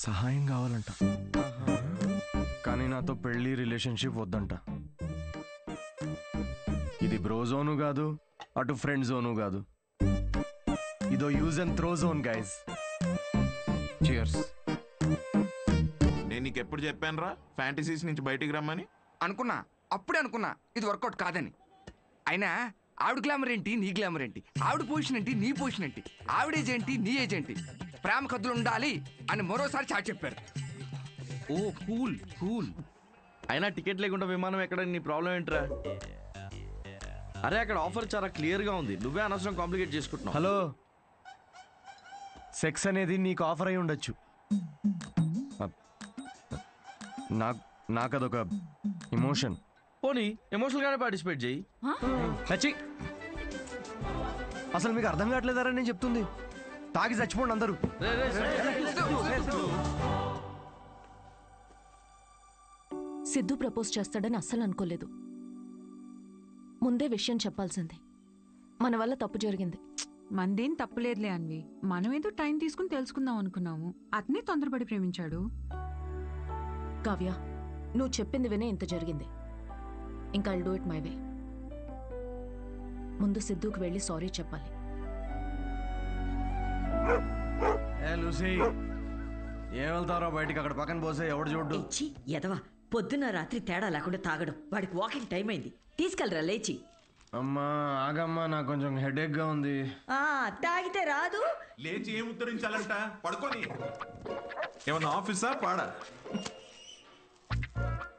సహాయం కావాలంట, కానీ నాతో పెళ్లి రిలేషన్షిప్ వద్దంట. ఇది బ్రో జోను కాదు, అటు ఫ్రెండ్ జోను కాదు. ఇదో use and throw zone guys. Cheers. నేను నీకు ఎప్పుడు చెప్పాను రా ఫ్యాంటసీస్ నుంచి బయటికి రమ్మని? అనుకున్నా, అప్పుడే అనుకున్నా ఇది వర్కౌట్ కాదని. అయినా ఆవిడ గ్లామర్ ఏంటి, నీ గ్లామర్ ఏంటి? ఆవిడ పొజిషన్ ఏంటి, నీ పొజిషన్ ఏంటి? ఆవిడ ఏజ్ ఏంటి, నీ ఏజ్ ఏంటి? ప్రేమ కథలు ఉండాలి అని మరోసారి చాటి చెప్పారు. ఓ కూల్ కూల్. అయినా టికెట్ లేకుండా విమానం ఎక్కడ, నీ ప్రాబ్లం ఏంట్రా? అరే అక్కడ ఆఫర్ చాలా క్లియర్గా ఉంది, నువ్వే అనవసరం కాంప్లికేట్ చేసుకుంటున్నావు. హలో, సెక్స్ అనేది నీకు ఆఫర్ అయి ఉండొచ్చు, నాకు అదొక ఇమోషన్. పోనీ ఎమోషనల్ గానే పార్టిసిపేట్ చేయి. చచ్చి, అసలు మీకు అర్థం కావట్లేదారా నేను చెప్తుంది? తాగి చచ్చిపోండి అందరూ. సిద్ధు ప్రపోజ్ చేస్తాడని అస్సలు అనుకోలేదు. ముందే విషయం చెప్పాల్సింది. మన వల్ల తప్పు జరిగింది. మందేం తప్పులేదులే అన్వి, మనమేదో టైం తీసుకుని తెలుసుకుందాం అనుకున్నాము, అతనే తొందరపడి ప్రేమించాడు. కావ్య, నువ్వు చెప్పింది వినే ఇంత జరిగింది. ఇంకా I'll do it my way. ముందు సిద్ధుకి వెళ్ళి సారీ చెప్పాలి. లూసీ, ఏం వెళ్తారో బయటికి, అక్కడ పక్కన పోసే ఎవడు చూడ్డు. ఎదవా, పొద్దున్న రాత్రి తేడా లేకుండా తాగడం. వాడికి వాకింగ్ టైం అయింది, తీసుకెళ్ళరా లేచి. అమ్మా ఆగమ్మా, నాకు కొంచెం హెడేక్ గా ఉంది. తాగితే రాదు. లేచి ఏం ఉత్తరించాలంట? పడుకొని. ఏమన్నా ఆఫీసా పాడా?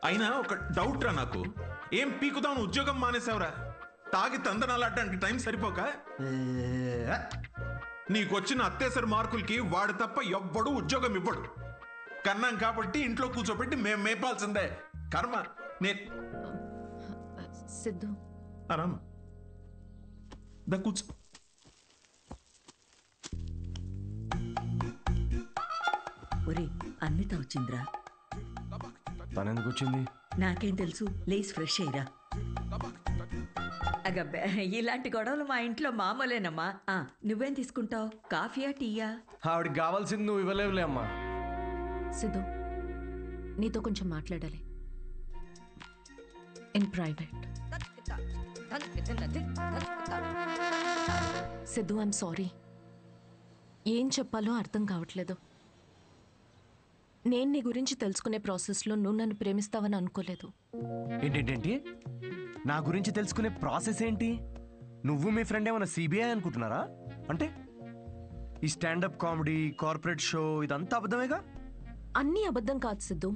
అయినా ఒక డౌట్ రా నాకు, ఏం పీకుదాం ఉద్యోగం మానేసావురా? తాగి తందనాలాడడానికి టైం సరిపోక నీకొచ్చిన అత్తేసరి మార్కులకి వాడు తప్ప ఎవ్వడు ఉద్యోగం ఇవ్వడు. కన్నాం కాబట్టి ఇంట్లో కూర్చోబెట్టి మేము మేపాల్సిందే. కర్మ. సిద్ధు ఆరామ కూర్చో. ఒరే, అన్విత వచ్చిందిరా. తనెందుకు వచ్చింది? నాకేం తెలుసు, లేచి ఫ్రెష్ అయ్యిరా. అగబ్బే, ఇలాంటి గొడవలు మా ఇంట్లో మామూలేనమ్మా. నువ్వేం తీసుకుంటావు, కాఫీయా టీయా? ఆవిడికి కావాల్సింది నువ్వు ఇవ్వలేవులే అమ్మా. సిద్ధు, నీతో కొంచెం మాట్లాడాలి, in private. Siddhu, I'm sorry. ఏం చెప్పాలో అర్థం కావట్లేదు. నేను నీ గురించి తెలుసుకునే ప్రాసెస్లో నువ్వు నన్ను ప్రేమిస్తావని అనుకోలేదు. ఏంటేంటేంటి? నా గురించి తెలుసుకునే ప్రాసెస్ ఏంటి? నువ్వు మీ ఫ్రెండ్ ఏమైనా సిబిఐ అనుకుంటున్నారా? అంటే ఈ స్టాండప్ కామెడీ, కార్పొరేట్ షో ఇదంతా అబద్ధమేగా? అన్నీ అబద్ధం కాదు Siddhu.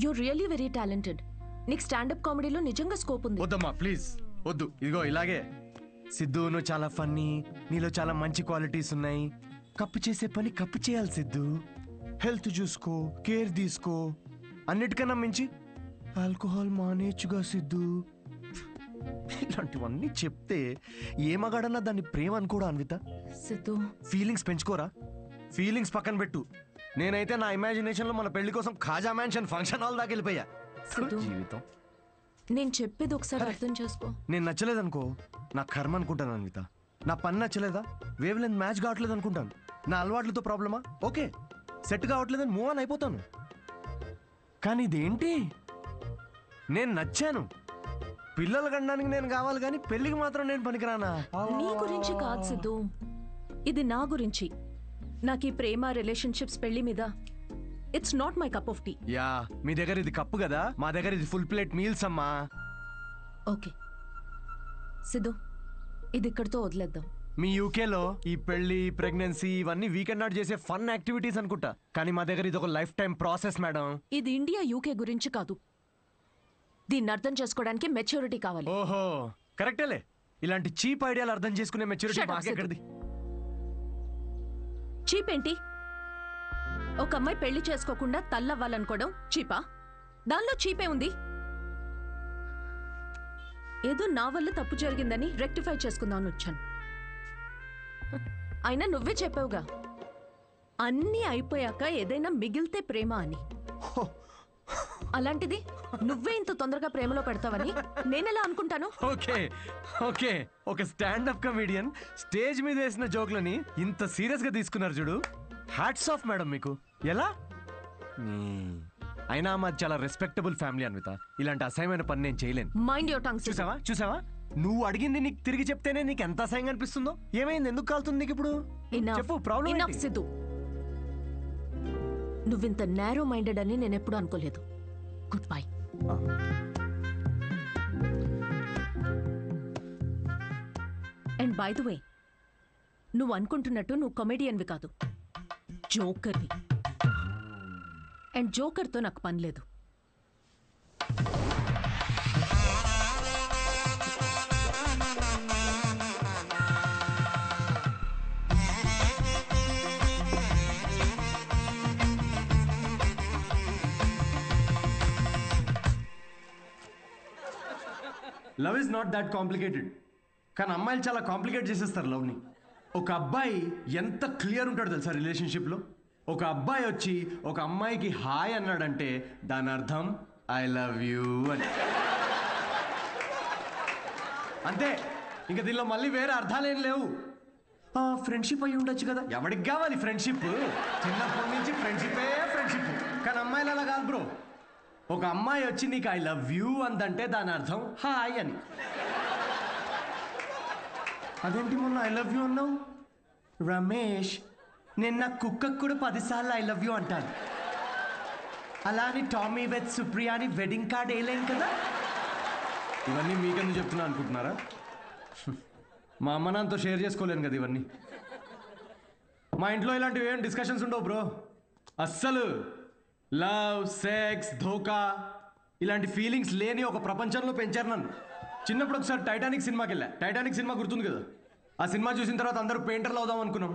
You really very talented. నీకు స్టాండప్ కామెడీలో నిజంగా స్కోప్ ఉంది. వద్దమ్మా ప్లీజ్ వద్దు. ఇదిగో ఇలాగే. సిద్ధు, నువ్వు చాలా ఫన్నీ, నీలో చాలా మంచి క్వాలిటీస్ ఉన్నాయి. కప్పు చేసే పని కప్పు చేయాలి సిద్ధు. హెల్త్ చూసుకో, కేర్ తీసుకో. అన్నిటికన్నా మించి ఆల్కహాల్ మానేచ్చుగా సిద్ధు. ఇలాంటివన్నీ చెప్తే ఏ మగాడన్నా దాన్ని ప్రేమ అనుకోడా అన్విత? సిద్ధు, ఫీలింగ్స్ పెంచుకోరా. ఫీలింగ్స్ పక్కన పెట్టు. నేనైతే నా ఇమాజినేషన్ లో మన పెళ్లి కోసం ఖాజా మ్యాన్షన్ ఫంక్షన్ హాల్ దాకా వెళ్ళిపోయా. జీవితం. నేను చెప్పేది ఒకసారి అర్థం చేసుకో. నేను నచ్చలేదనుకో, నా కర్మ అనుకుంటాను అన్విత. నా పని నచ్చలేదా, వేవ్ లెంత్ మ్యాచ్ కావట్లేదు అనుకుంటాను. నా అలవాట్లతో ప్రాబ్లమా, ఓకే, సెట్ కావట్లేదని మూవ్ ఆన్ అయిపోతాను. కానీ ఇదేంటి, నేను నచ్చాను, పిల్లలు కనడానికి నేను కావాలి, కానీ పెళ్లికి మాత్రం నేను పనికిరానా? నీ గురించి కాదు సిద్ధు, ఇది నా గురించి. నాకు ఈ ప్రేమ, రిలేషన్షిప్స్, పెళ్లి మీద it's not my cup of tea. Yeah, మీ దగ్గర ఇది కప్పు కదా, మా దగ్గర ఇది ఫుల్ ప్లేట్ మీల్స్ అమ్మా. ఓకే సిద్ధు, ఇది ఇక్కడితో వదిలేద్దాం. మీ యూకేలో ఈ పెళ్లి, ప్రెగ్నెన్సీ ఇవన్నీ వీకెండ్ నాట్ చేసే ఫన్ యాక్టివిటీస్ అనుకుంటా, కానీ మా దగ్గర ఇది ఒక లైఫ్ టైం ప్రాసెస్ మేడం. ఇది ఇండియా యూకే గురించి కాదు. దీన్ని అర్థం చేసుకోవడానికి మెచ్యూరిటీ కావాలి. ఓహో కరెక్టేలే. ఇలాంటి చీప్ ఐడియాలు అర్థం చేసుకునే మెచ్యూరిటీ Shut up, మాకెక్కడిది? చీప్ ఏంటి? ఒక అమ్మాయి పెళ్లి చేసుకోకుండా తల్లవ్వాలనుకోవడం చీపా? దానిలో చీపే ఉంది. ఏదో నా వల్ల తప్పు జరిగిందని రెక్టిఫై చేసుకుందామని వచ్చాను. అయినా నువ్వే చెప్పావుగా, అన్నీ అయిపోయాక ఏదైనా మిగిలితే ప్రేమ అని. అలాంటిది నువ్వే ఇంత తొందరగా ప్రేమలో పెడతావని నేనెలా అనుకుంటాను? ఓకే ఓకే, ఒక స్టాండప్ కమీడియన్ స్టేజ్ మీద వేసిన జోక్లని ఇంత సీరియస్ గా తీసుకున్నారు చూడు. హ్యాట్స్ ఆఫ్ మేడం మీకు. ఎలా? అయినా మాది చాలా రెస్పెక్టబుల్ ఫ్యామిలీ అన్విత. ఇలాంటి అసహ్యమైన పని నేను చేయలేను. Mind your tongue. చూసావా చూసావా, నువ్వు అడిగింది నీకు తిరిగి చెప్తేనే నీకు ఎంత అసహ్యంగా అనిపిస్తుందో. ఏమైంది, ఎందుకు కాలుతుంది నీకు ఇప్పుడు? చెప్పు, ప్రాబ్లం సిద్ధు, నువ్వింత నేరో మైండెడ్ అని నేను ఎప్పుడూ అనుకోలేదు. Good bye. And by the way, నువ్వు అనుకుంటున్నట్టు నువ్వు కమెడియన్వి కాదు, జోకర్వి. అండ్ జోకర్తో నాకు పని లేదు. Love is not that complicated. కానీ అమ్మాయిలు చాలా కాంప్లికేట్ చేసేస్తారు లవ్ని. ఒక అబ్బాయి ఎంత క్లియర్ ఉంటాడు తెలుసా రిలేషన్షిప్లో? ఒక అబ్బాయి వచ్చి ఒక అమ్మాయికి హాయ్ అన్నాడంటే దాని అర్థం ఐ లవ్ యూ అని. అంతే, ఇంకా దీనిలో మళ్ళీ వేరే అర్థాలేం లేవు. ఫ్రెండ్షిప్ అయి ఉండొచ్చు కదా, ఎవరికి కావాలి ఫ్రెండ్షిప్? చిన్నప్పటి నుంచి ఫ్రెండ్షిప్. కానీ అమ్మాయిలు అలా కాదు బ్రో. ఒక అమ్మాయి వచ్చి నీకు ఐ లవ్ యూ అందంటే దాని అర్థం హాయ్ అని. అదేంటి మొన్న ఐ లవ్ యూ అన్నావు? రమేష్, నేను నా కుక్కకు కూడా 10 సార్లు ఐ లవ్ యూ అంటాను. అలా అని టామీ విత్ సుప్రియా అని వెడ్డింగ్ కార్డ్ వేయలేం కదా. ఇవన్నీ మీకెందుకు చెప్తున్నా అనుకుంటున్నారా? మా అమ్మ నాన్నతో షేర్ చేసుకోలేను కదా ఇవన్నీ. మా ఇంట్లో ఇలాంటివి ఏం డిస్కషన్స్ ఉండవు బ్రో. అస్సలు లవ్, సెక్స్, ధోకా ఇలాంటి ఫీలింగ్స్ లేని ఒక ప్రపంచంలో పెంచారు నన్ను. చిన్నప్పుడు ఒకసారి టైటానిక్ సినిమాకి వెళ్ళా. టైటానిక్ సినిమా గుర్తుంది కదా? ఆ సినిమా చూసిన తర్వాత అందరూ పెయింటర్లు అవుదాం అనుకున్నాం.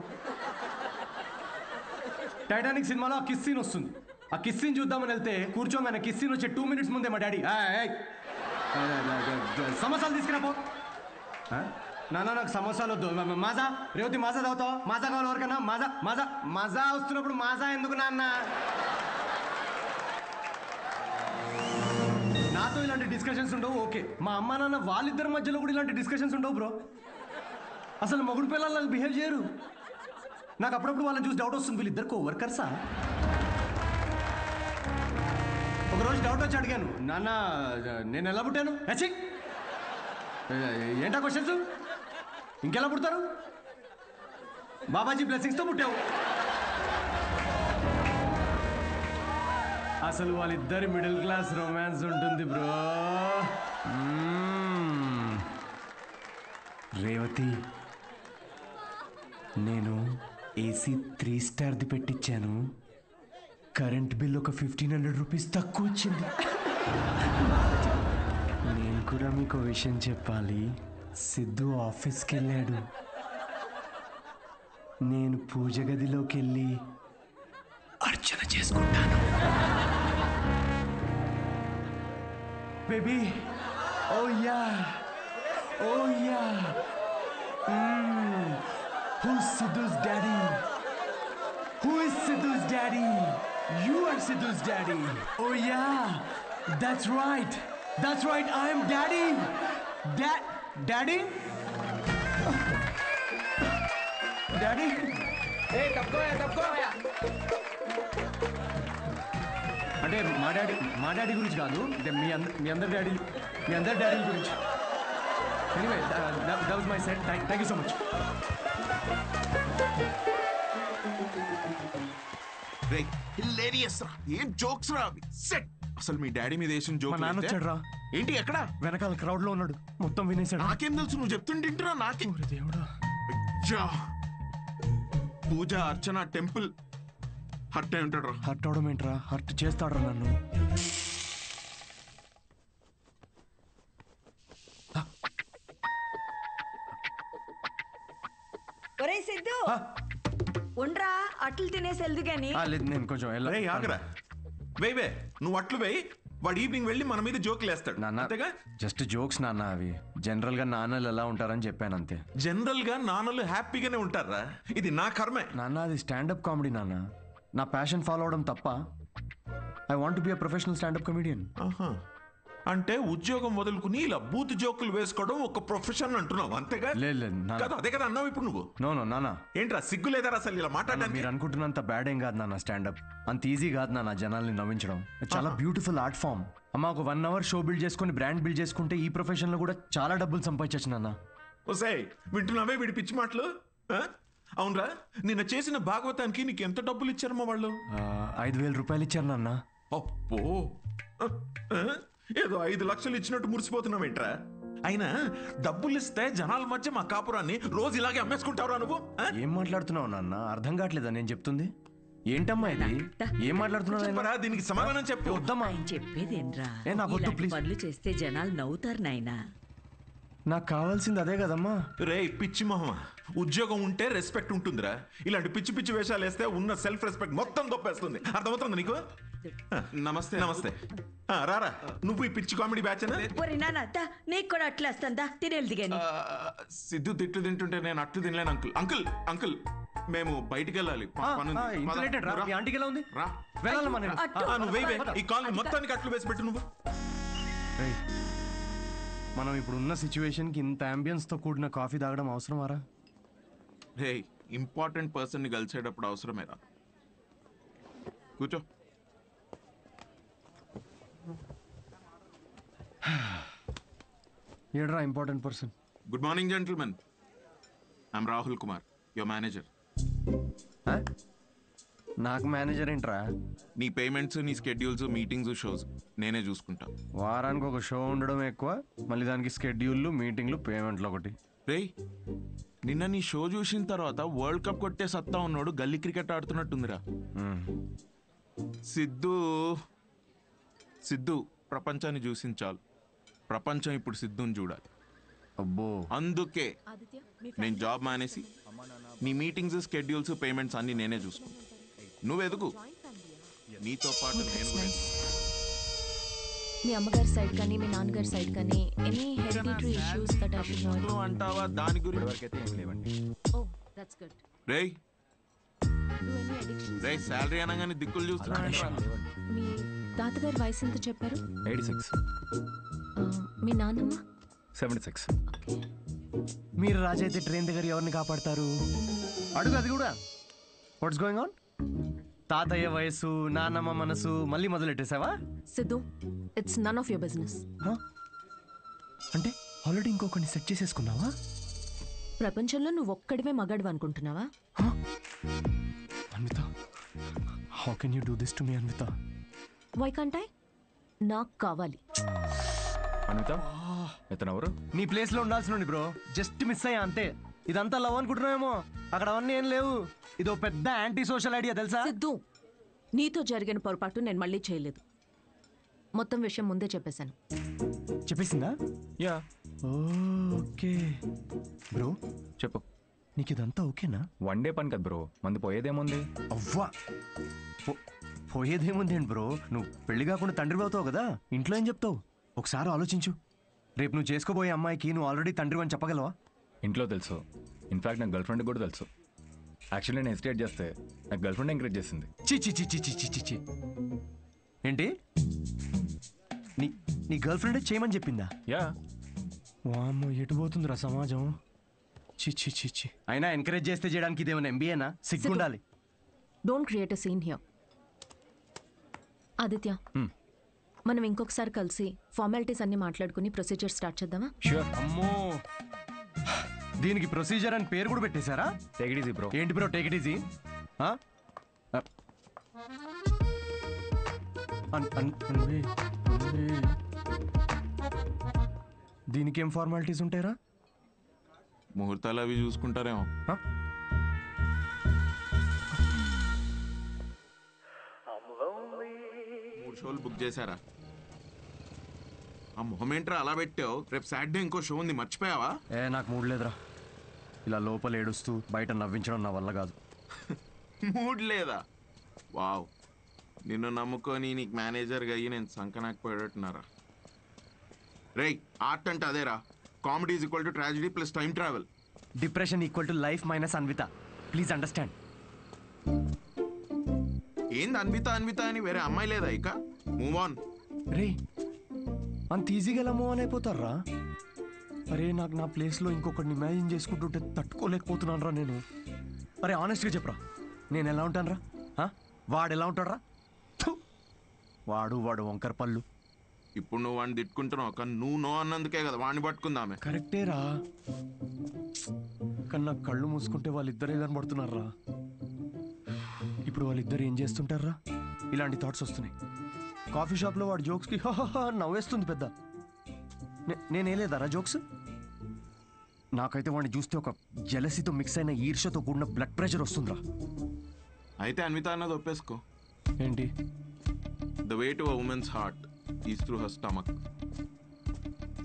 టైటానిక్ సినిమాలో ఆ కిస్ సీన్ వస్తుంది. ఆ కిస్ సీన్ చూద్దామని వెళ్తే కూర్చోమని కిస్ సీన్ వచ్చే 2 minutes ముందే మా డాడీ సమోసాలు తీసుకురాపో. నాన్న నాకు సమోసాలు వద్దు. మాజా రేవతి మాజా తాగుతావా? మాజా కావాలి ఎవరికైనా? మాజా మాజా మాజా వస్తున్నప్పుడు మాజా ఎందుకు నాన్న? నాతో ఇలాంటి డిస్కషన్స్ ఉండవు ఓకే. మా అమ్మ నాన్న వాళ్ళిద్దరి మధ్యలో కూడా ఇలాంటి డిస్కషన్స్ ఉండవు బ్రో. అసలు మొగుడు పిల్లలు బిహేవ్ చేయరు. నాకు అప్పుడప్పుడు వాళ్ళని చూసి డౌట్ వస్తుంది, వీళ్ళిద్దరు కోవర్కర్సా? ఒకరోజు డౌట్ వచ్చి అడిగాను, నాన్న నేను ఎలా పుట్టాను? ఏంటా క్వశ్చన్స్? ఇంకెలా పుడతారు? బాబాజీ బ్లెస్సింగ్స్తో పుట్టావు. అసలు వాళ్ళిద్దరి మిడిల్ క్లాస్ రొమాన్స్ ఉంటుంది బ్రో. రేవతి, నేను ఏసీ 3 స్టార్ది పెట్టించాను. కరెంట్ బిల్ ఒక 1500 రూపీస్ తక్కువ వచ్చింది. నేను కూడా మీకు విషయం చెప్పాలి. సిద్ధు ఆఫీస్కి వెళ్ళాడు. నేను పూజ గదిలోకి వెళ్ళి అర్చన చేసుకుంటాను. Baby, oh yeah, oh yeah. Who's Sidhu's daddy? Who is Sidhu's daddy? You are Sidhu's daddy. Oh yeah, that's right. That's right, I am daddy. Daddy? Daddy? Hey, తప్పుకో. అంటే మా డాడీ గురించి కాదు, మీ అందరి డాడీ గురించి. Anyway, that was my set. Thank you so much. Hilarious రా, ఏం jokes రా అవి. సెట్. అసలు మీ డాడీ మీద వేసిన జోక్. మా నాన్న వచ్చాడు రా. ఏంటి ఎక్కడ? వెనకాల క్రౌడ్ లో ఉన్నాడు, మొత్తం వినేశాడు. నాకేం తెలుసు, నువ్వు చెప్తుంటేంటిరా నాకే. దేవుడా. పూజ, అర్చన, టెంపుల్ హర్ట్ అయి ఉంటాడు రా. హర్ట్ అవడం ఏంట్రా? హర్ట్ చేస్తాడు నన్ను. ఒరే సిద్ధు, ఉండ్రా, అట్లు తినేసి వెళ్దు గాని. లేదు, నేను కొంచెం ఆగరా. వేవే, నువ్వు అట్లు వేయి. వాడు ఈవినింగ్ వెళ్ళి మన మీద జోకులు వేస్తాడు. నాన్న, జస్ట్ జోక్స్ నాన్న. అవి జనరల్ గా నాన్నలు ఎలా ఉంటారని చెప్పాను అంతే. జనరల్ గా నాన్నలు హ్యాపీగానే ఉంటారా? ఇది నా కర్మే నాన్న. అది స్టాండప్ కామెడీ నాన్న. నా ప్యాషన్ ఫాలో అవడం తప్ప. I want be a professional standup comedian. అంటే ఉద్యోగం వదులుకుని ఇలా బూత్ జోకులు వేసుకోవడం ఒక ప్రొఫెషన్ అంటున్నావు అంతేగా? లేదు కదా, అదే కదా అన్నావు ఇప్పుడు నువ్వు. నో నాన్న. ఏంట్రా సిగ్గు లేదా అసలు ఇలా మాట్లాడడానికి? మీరు అనుకుంటున్నంత బ్యాడ్ ఏం కాదు నాన్న. స్టాండప్ అంత ఈజీ కాదు నాన్న. జనాల్ని నవ్వించడం చాలా బ్యూటిఫుల్ ఆర్ట్ ఫామ్. అమ్మ, ఒక 1 hour షో బిల్డ్ చేసుకుని బ్రాండ్ బిల్డ్ చేసుకుంటే ఈ ప్రొఫెషన్ లో కూడా చాలా డబ్బులు సంపాదించచ్చు నాన్న. ఓసే, వింటున్నావే వీడి పిచ్చి మాటలు? అవునరా, నిన్న చేసిన భాగవతానికి నీకు ఎంత డబ్బులు ఇచ్చారమ్మా వాళ్ళు? 5,000 రూపాయలు ఇచ్చారు నాన్న. అప్పో, ఏదో 5 లక్షలు ఇచ్చినట్టు మురిసిపోతున్నావేంట్రా? అయినా డబ్బులు ఇస్తే జనాల మధ్య మా కాపురాన్ని రోజు ఇలాగే అమ్మేసుకుంటావురా నువ్వు? ఏం మాట్లాడుతున్నావు నాన్న? అర్థం కావట్లేదా నేను చెప్తుంది? ఏంటమ్మా ఇది? ఏం మాట్లాడుతున్నావు? దీనికి సమాధానం చెప్పు. వద్దమ్మా. చెప్పేదేంట్రా? నాకు వద్దు, ప్లీజ్. పనులు చేస్తే జనాలు నవ్వుతారు నాయనా. నాకు కావాల్సింది అదే కదమ్మా. రే పిచ్చి మొహమా, ఉద్యోగం ఉంటే రెస్పెక్ట్ ఉంటుందిరా. ఇలాంటి పిచ్చి పిచ్చి వేషాలు వేస్తే ఉన్న సెల్ఫ్ రెస్పెక్ట్ మొత్తం దొప్పేస్తుంది. అర్థమవుతుంది నీకు? నమస్తే నమస్తే. రారా, నువ్వు ఈ పిచ్చి కామెడీ బ్యాచ్? నీకు కూడా అట్లా వస్తుందా? తినేది దిగాని. సిద్ధు తిట్లు తింటుంటే నేను అట్లు తినలేను అంకుల్. అంకుల్ అంకుల్ మేము బయటికి వెళ్ళాలి. నువ్వు వేవే ఈ కాల్ మొత్తానికి అట్లు వేసి పెట్టు నువ్వు. మనం ఇప్పుడు ఉన్న సిచ్యువేషన్ కి ఇంత అంబియన్స్ తో కూడిన కాఫీ తాగడం అవసరమారా? రే ఇంపార్టెంట్ పర్సన్ ని కలిసేటప్పుడు అవసరమేరా. కూర్చో. ఏడ్రా important person? Good morning gentlemen, I'm Rahul Kumar, your manager. నాకు మేనేజర్ ఏంట్రా? నీ పేమెంట్స్, నీ స్కెడ్యూల్స్, మీటింగ్స్, షోస్ నేనే చూసుకుంటా. వారానికి ఒక షో ఉండడం ఎక్కువ, మళ్ళీ దానికి స్కెడ్యూల్లు, మీటింగ్లు, పేమెంట్లు ఒకటి. రే నిన్న నీ షో చూసిన తర్వాత వరల్డ్ కప్ కొట్టే సత్తా ఉన్నాడు గల్లీ క్రికెట్ ఆడుతున్నట్టుందిరా. సిద్ధు ప్రపంచాన్ని చూసించాలి. ప్రపంచం ఇప్పుడు సిద్ధుని చూడాలి. అబ్బో, అందుకే నేను జాబ్ మానేసి నీ మీటింగ్స్, స్కెడ్యూల్స్, పేమెంట్స్ అన్ని నేనే చూసుకుంటా. నువ్వెదుకు, నీతో పాటు నేను కూడా. మీ అమ్మగారి సైడ్ కానీ మీ నాన్నగారి సైడ్ కానీ any hereditary issues that I should know అంటావా? దాని గురించి ఓ దట్స్ గుడ్. రేయ్ రేయ్ సాలరీ అనగానే దిక్కులు చూస్తున్నా. మీ తాతగారి వయసు ఎంత చెప్పారు? 86. మీ నాన్నమ్మ? 76. మీరు రాజు అయితే ట్రైన్ దగ్గర ఎవరిని కాపాడతారు? అడుగు అది కూడా. What's going on? తాతయ్య వయసు, నాన్నమ్మ మనసు మళ్ళీ మొదలెట్టేసావా? Siddhu, it's none of your business. అంటే ఆల్రెడీ ఇంకొకరిని సెట్ చేసేసుకున్నావా? ప్రపంచంలో నువ్వు ఒక్కడివే మగాడు అనుకుంటున్నావా? Anvita, how can you do this to me Anvita? Why can't I? నాకు కావాలి. అన్విత, ఇతను ఎవరు? నీ ప్లేస్ లో ఉండాల్సిన బ్రో, జస్ట్ మిస్ అయ్యా అంతే. ఇదంతా లవ్ అనుకుంటున్నావేమో, అక్కడ అవన్నీ ఏం లేవు. ఇదో పెద్ద యాంటీ సోషల్ ఐడియా తెలుసా? సిద్ధు, నీతో జరిగిన పొరపాటు నేను మళ్ళీ చేయలేదు. మొత్తం విషయం ముందే చెప్పేశాను. చెప్పేసిందా? యా. ఓకే బ్రో, చెప్పు. నీకు ఇదంతా ఓకేనా? వన్ డే పని కదా బ్రో, మంది పోయేదేముంది? అవ్వా, పోయేదేముంది ఏంటి బ్రో? నువ్వు పెళ్లి కాకుండా తండ్రి అవుతావు కదా, ఇంట్లో ఏం చెప్తావు? ఒకసారి ఆలోచించు. రేపు నువ్వు చేసుకోబోయే అమ్మాయికి నువ్వు ఆల్రెడీ తండ్రి అని చెప్పగలవా? ఇంట్లో తెలుసు, ఇన్ఫాక్ట్ నాకు గర్ల్ ఫ్రెండ్ కూడా తెలుసు. యాక్చువల్లీ నేను హెసిటేట్ చేస్తే నాకు గర్ల్ ఫ్రెండ్ ఎంకరేజ్ చేసింది. చి చి చి చి చి చి చి ఏంటి? నీ గర్ల్ ఫ్రెండ్ చేయమని చెప్పిందా? యా. వామ్మో, ఎటు పోతుందిరా సమాజం? చి చి చి చి. అయినా ఎంకరేజ్ చేస్తే చేయడానికి ఇదేమైనా ఎంబీఏనా? సిగ్గుండాలి. Don't create a scene here. Aditya, మనం ఇంకొకసారి కలిసి ఫార్మాలిటీస్ అన్ని మాట్లాడుకుని ప్రొసీజర్ స్టార్ట్ చేద్దామా? ష్యూర్. అమ్మో, దీనికి ప్రొసీజర్ అని పేరు కూడా పెట్టేశారా? Take it easy bro. ఏంటి బ్రో టేక్ ఇట్ ఈజీ? దీనికేం ఫార్మాలిటీస్ ఉంటాయరా? ముహూర్తాలు అవి చూసుకుంటారేమో. మూడు షోలు బుక్ చేశారా? ఆ మొహమేంట్రా అలా పెట్టావు? రేపు సాటర్డే ఇంకో షో ఉంది, మర్చిపోయావా? నాకు మూడ్ లేదురా. ఇలా లోపల ఏడుస్తూ బయట నవ్వించడం నా వల్ల కాదు. మూడ్ లేదా? వావ్, నిన్ను నమ్ముకొని నీకు మేనేజర్గా అయ్యి నేను సంకనాకపోయేటట్టున్నారా? రేయ్, ఆర్ట్ అంటే అదేరా. Comedy is equal to tragedy plus time travel. Depression equal to life minus Anvita. Please understand. ఏంది అన్విత అన్విత అని వేరే అమ్మాయి లేదా ఇక? Move on. రే, అంత ఈజీగా ఎలా మూవ్ ఆన్ అయిపోతారా? అరే, నాకు నా ప్లేస్లో ఇంకొకరిని ఇమాజిన్ చేసుకుంటుంటే తట్టుకోలేకపోతున్నాను రా నేను. అరే ఆనెస్ట్గా చెప్పరా, నేను ఎలా ఉంటాను రా? వాడు ఎలా ఉంటాడు రా? వాడు వంకర పళ్ళు. ఇప్పుడు నువ్వు వాడిని తిట్టుకుంటున్నావు, కానీ నువ్వు నో అన్నందుకే కదా వాడిని పట్టుకుందామే. కరెక్టే రా, కానీ నా కళ్ళు మూసుకుంటే వాళ్ళిద్దరే కనబడుతున్నారా. ఇప్పుడు వాళ్ళిద్దరు ఏం చేస్తుంటారా? ఇలాంటి థాట్స్ వస్తున్నాయి. కాఫీ షాప్లో వాడు జోక్స్కి నవ్వేస్తుంది పెద్ద. నేనేలేదారా జోక్స్? నాకైతే వాడిని చూస్తే ఒక జలసితో మిక్స్ అయిన ఈర్ష్యతో కూడిన బ్లడ్ ప్రెషర్ వస్తుందిరా. అయితే అన్విత అన్నది ఒప్పేసుకో. ఏంటి? The way to a women's heart is through her stomach.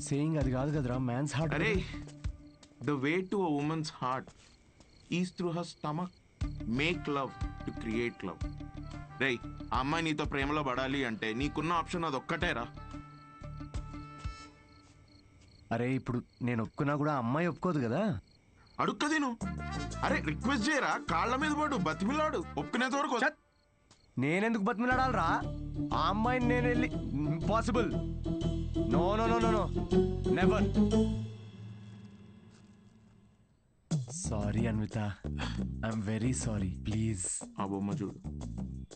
Saying అది కాదు కదరా, మ్యాన్స్ హార్ట్. అరే, the way to a women's heart is through her stomach. Make love to create love. రేయ్, ఆ అమ్మాయి నీతో ప్రేమలో పడాలి అంటే నీకున్న ఆప్షన్ అది ఒక్కటేరా. అరే ఇప్పుడు నేను ఒప్పుకున్నా కూడా అమ్మాయి ఒప్పుకోదు కదా. అడుక్కదేను. అరే రిక్వెస్ట్ చేయరా, కాళ్ళ మీద పడు, బతిమిలాడు, ఒప్పుకునేంత వరకు. నేనెందుకు బతిమిలాడాలరా? ఆ అమ్మాయిని నేను వెళ్ళి impossible. No no no no no, never. Sorry Anvita, I'm very sorry, please. ఆ బొమ్మ చూడు,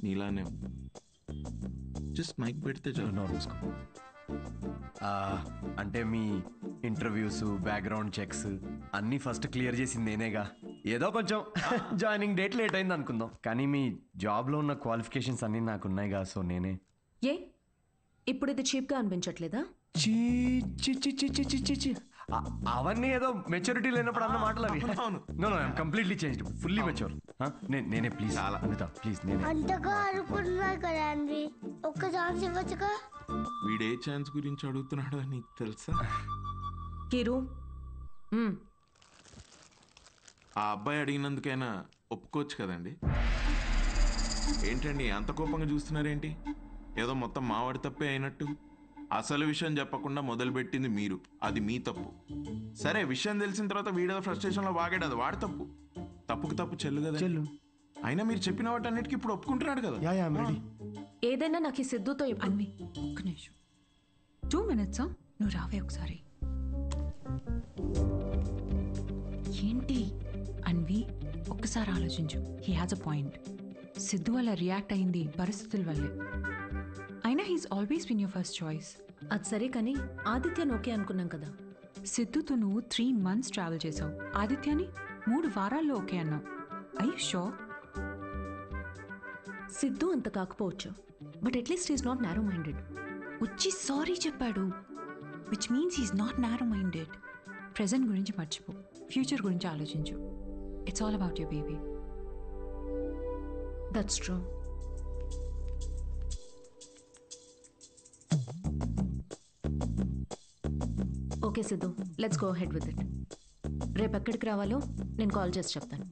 నీలానే జస్ట్ మైక్ పెడితే చూసుకో. అంటే మీ ఇంటర్వ్యూస్, బ్యాక్గ్రౌండ్ చెక్స్ అన్నీ ఫస్ట్ క్లియర్ చేసింది నేనేగా. ఏదో కొంచెం జాయినింగ్ డేట్ లేట్ అయింది అనుకుందాం, కానీ మీ జాబ్లో ఉన్న క్వాలిఫికేషన్స్ అన్నీ నాకు ఉన్నాయిగా. సో నేనే. ఏ ఇప్పుడు ఇది చీప్గా అనిపించట్లేదా? చీ చి చి చి చి చి చి చి. అవన్నీ ఏదో మెచ్యూరిటీ లేనప్పుడు అన్న మాటలు అవి. No no, I'm completely changed, fully mature. నేనే ప్లీజ్ అనిత, ప్లీజ్ నేనే. అంతగా అనుకుంటున్నారు కదా అండి, ఒక్క ఛాన్స్ ఇవ్వచ్చుగా. వీడే ఛాన్స్ గురించి అడుగుతున్నాడు అని నీకు తెలుసా? కిరు, ఆ అబ్బాయి అడిగినందుకైనా ఒప్పుకోవచ్చు కదండి. ఏంటండి అంత కోపంగా చూస్తున్నారేంటి? ఏదో మొత్తం మావాడి తప్పే అయినట్టు. అసలు విషయం చెప్పకుండా మొదలుపెట్టింది మీరు, అది మీ తప్పు. సరే, విషయం తెలిసిన తర్వాత వీడేదో ఫ్రస్ట్రేషన్లో వాగాడు, అది వాడి తప్పు. తప్పుకు తప్పు చెల్లు కదా. అయినా మీరు చెప్పిన వాటి అన్నిటికీ ఇప్పుడు ఒప్పుకుంటున్నాడు కదా. ఏదైనా నాకు ఈ సిద్ధుతో అన్వి ఒక్క నిమిషం, 2 minutes. నువ్వు రావే ఒకసారి. ఏంటి అన్వి, ఒక్కసారి ఆలోచించు. He has a point. Siddhu వల్ల రియాక్ట్ అయింది పరిస్థితుల వల్లే. అయినా he's always been your first choice. అది సరే, కానీ ఆదిత్యను ఓకే అనుకున్నాం కదా. సిద్ధుతో నువ్వు 3 months ట్రావెల్ చేసావు, ఆదిత్యని 3 వారాల్లో ఓకే అన్నావు. I you sure? సిద్ధు అంత కాకపోవచ్చు, but at least is not narrow minded. వచ్చి సారీ చెప్పాడు, which means he's not narrow minded. Present గురించి మర్చిపో, ఫ్యూచర్ గురించి ఆలోచించు. It's all about your baby. That's true. Okay Siddhu, let's go ahead with it. రేపు ఎక్కడికి రావాలో నేను కాల్ చేసి చెప్తాను.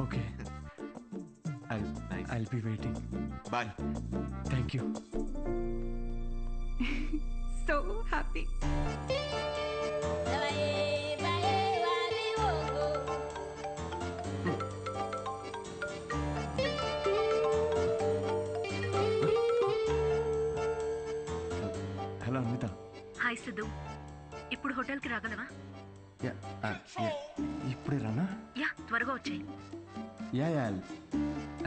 Okay, I'll be waiting. Bye. Thank you. So happy. Hello Anvita. Hi Siddhu, ఇప్పుడు హోటల్కి రాగలవా? ఇప్పుడే రానా? యా, త్వరగా వచ్చేయి. Yeah,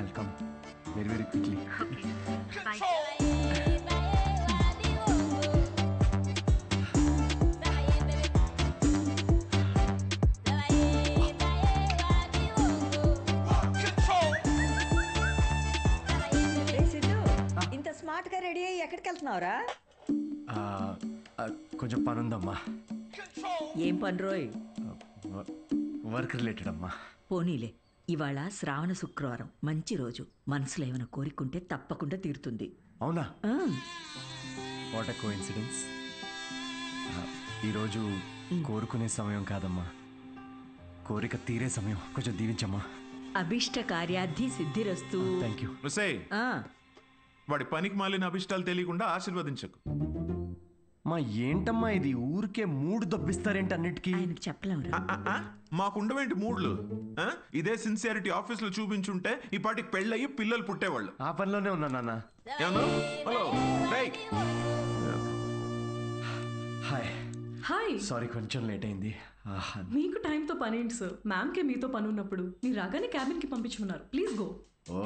I'll come very, very quickly. Okay, bye. ఇంత స్మార్ట్ గా రెడీ అయ్యి ఎక్కడికి వెళ్తున్నావురా? కొంచెం పని ఉందమ్మా. ఏం పని రోయ్? వర్క్ రిలేటెడ్ అమ్మా. పోనీలే, ఇవాళ శ్రావణ శుక్రవారం, మంచి రోజు. మనసులో ఏమైనా కోరికుంటే తప్పకుండా తీరుతుంది. అవునా? What a coincidence. ఈరోజు కోరుకునే సమయం కాదమ్మా, కోరిక తీరే సమయం. కొంచెం దీవించమ్మా. అభిష్ట కార్యార్థి సిద్ధిరస్తు. Thank you. వాడి పనికి మాలిన అభిష్టాలు తెలియకుండా ఆశీర్వదించకు. మా ఏంటమ్మా ఇది, ఊరికే మూడు దొబ్బిస్తారేంటి అన్నిటికీ? చెప్పలేము. మాకుండవేంటి మూడ్లు? ఇదే సిన్సియారిటీ ఆఫీస్ లో చూపించుంటే ఈ పాటికి పెళ్ళయ్యి పిల్లలు పుట్టేవాళ్ళు. ఆ పనిలోనే ఉన్నా నాన్న. Hello, hi. హాయ్. సారీ కొంచెం లేట్ అయింది. మీకు టైంతో పని ఏంటి సార్? మ్యామ్కే మీతో పని ఉన్నప్పుడు మీరు రాగానే క్యాబిన్కి పంపించుకున్నారు. Please go. Oh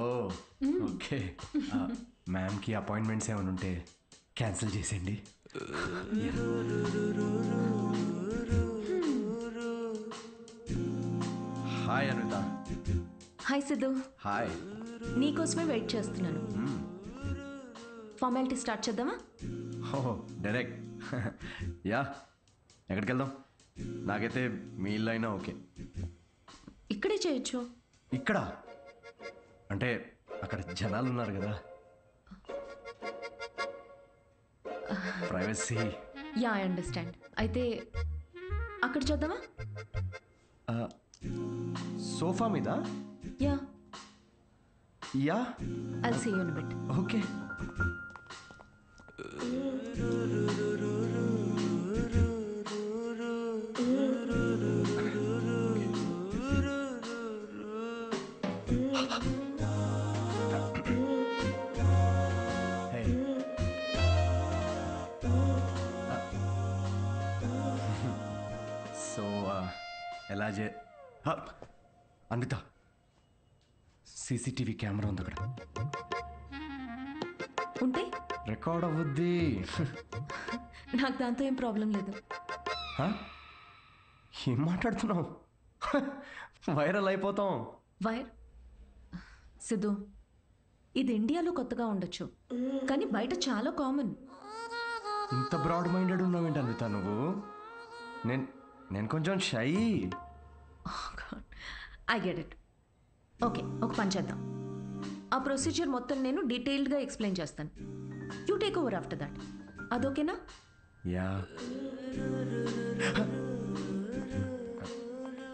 okay. మ్యామ్కి అపాయింట్మెంట్స్ ఏమైనా ఉంటే క్యాన్సిల్ చేసేయండి. Hi Anitha. Hi Siddhu. Hi. నీకోసమే వెయిట్ చేస్తున్నాను. ఫార్మాలిటీ స్టార్ట్ చేద్దామా? ఓహో డైరెక్ట్. యా, ఎక్కడికి వెళ్దాం? నాకైతే మీ ఇల్లు అయినా ఓకే. ఇక్కడే చేయొచ్చు. ఇక్కడ అంటే అక్కడ జనాలు ఉన్నారు కదా, ప్రైవసీ. Yeah, I understand. అయితే అక్కడ చేద్దామా? సోఫా మీద? Yeah. Yeah, I'll see you in a bit. Okay. So ఎలా అన్విత, సీసీటీవీ కెమెరా ఉంది అక్కడ. ఉంటే రికార్డ్ అవ్వద్ది. నాకు దాంతో ఏం ప్రాబ్లం లేదు. ఏం మాట్లాడుతున్నావు? వైరల్ అయిపోతాం. వైర్ సిద్ధు, ఇది ఇండియాలో కొత్తగా ఉండొచ్చు, కానీ బయట చాలా కామన్. ఇంత బ్రాడ్ మైండెడ్ ఉన్నావేంటి అన్విత నువ్వు? నేను కొంచెం shy. I get it. Okay, ఒక పని చేద్దాం. ఆ ప్రొసీజర్ మొత్తం నేను డీటెయిల్డ్గా ఎక్స్ప్లెయిన్ చేస్తాను. You take over after that. అదోకేనా? యా.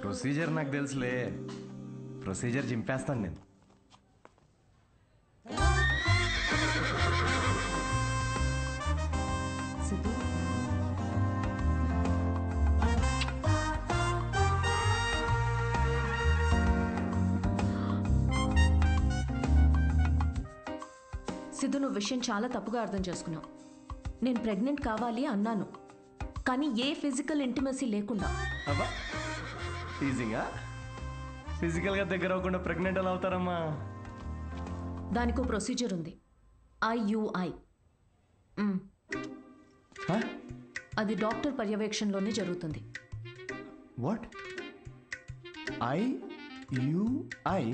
ప్రొసీజర్ నాకు తెలుసులే. ప్రొసీజర్ చింపేస్తాను నేను. సిద్ధు, సిద్ధు, నువ్వు విషయం చాలా తప్పుగా అర్థం చేసుకున్నావు. నేను ప్రెగ్నెంట్ కావాలి అన్నాను, కానీ ఏ ఫిజికల్ ఇంటిమసీ లేకుండా. అబ్బా, ఈజీగా ఫిజికల్గా దగ్గర అవ్వకుండా ప్రెగ్నెంట్ ఎలా అవుతారమ్మా? దానికో ప్రొసీజర్ ఉంది, IUI. అది డాక్టర్ పర్యవేక్షణలోనే జరుగుతుంది. వాట్? IUI?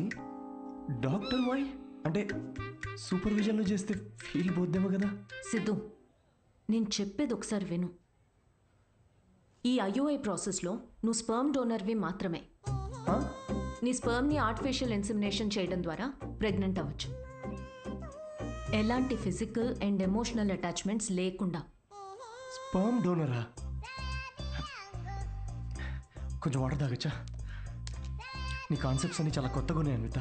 డాక్టర్ వై అంటే సూపర్విజన్లో చేస్తే ఫీల్ పోద్దేమో కదా? సిద్ధు, నేను చెప్పేది ఒకసారి విను. ఈ IUI ప్రాసెస్లో నువ్వు స్పర్మ్ డోనర్వి మాత్రమే. నీ స్పర్మ్ని ఆర్టిఫిషియల్ ఇన్సెమినేషన్ చేయడం ద్వారా ప్రెగ్నెంట్ అవ్వచ్చు, ఎలాంటి ఫిజికల్ అండ్ ఎమోషనల్ అటాచ్మెంట్స్ లేకుండా. స్పర్మ్ డోనరా? కొంచెం వాటర్ తాగచ్చా? నీ కాన్సెప్ట్స్ అన్ని చాలా కొత్తగా ఉన్నాయి అన్విత.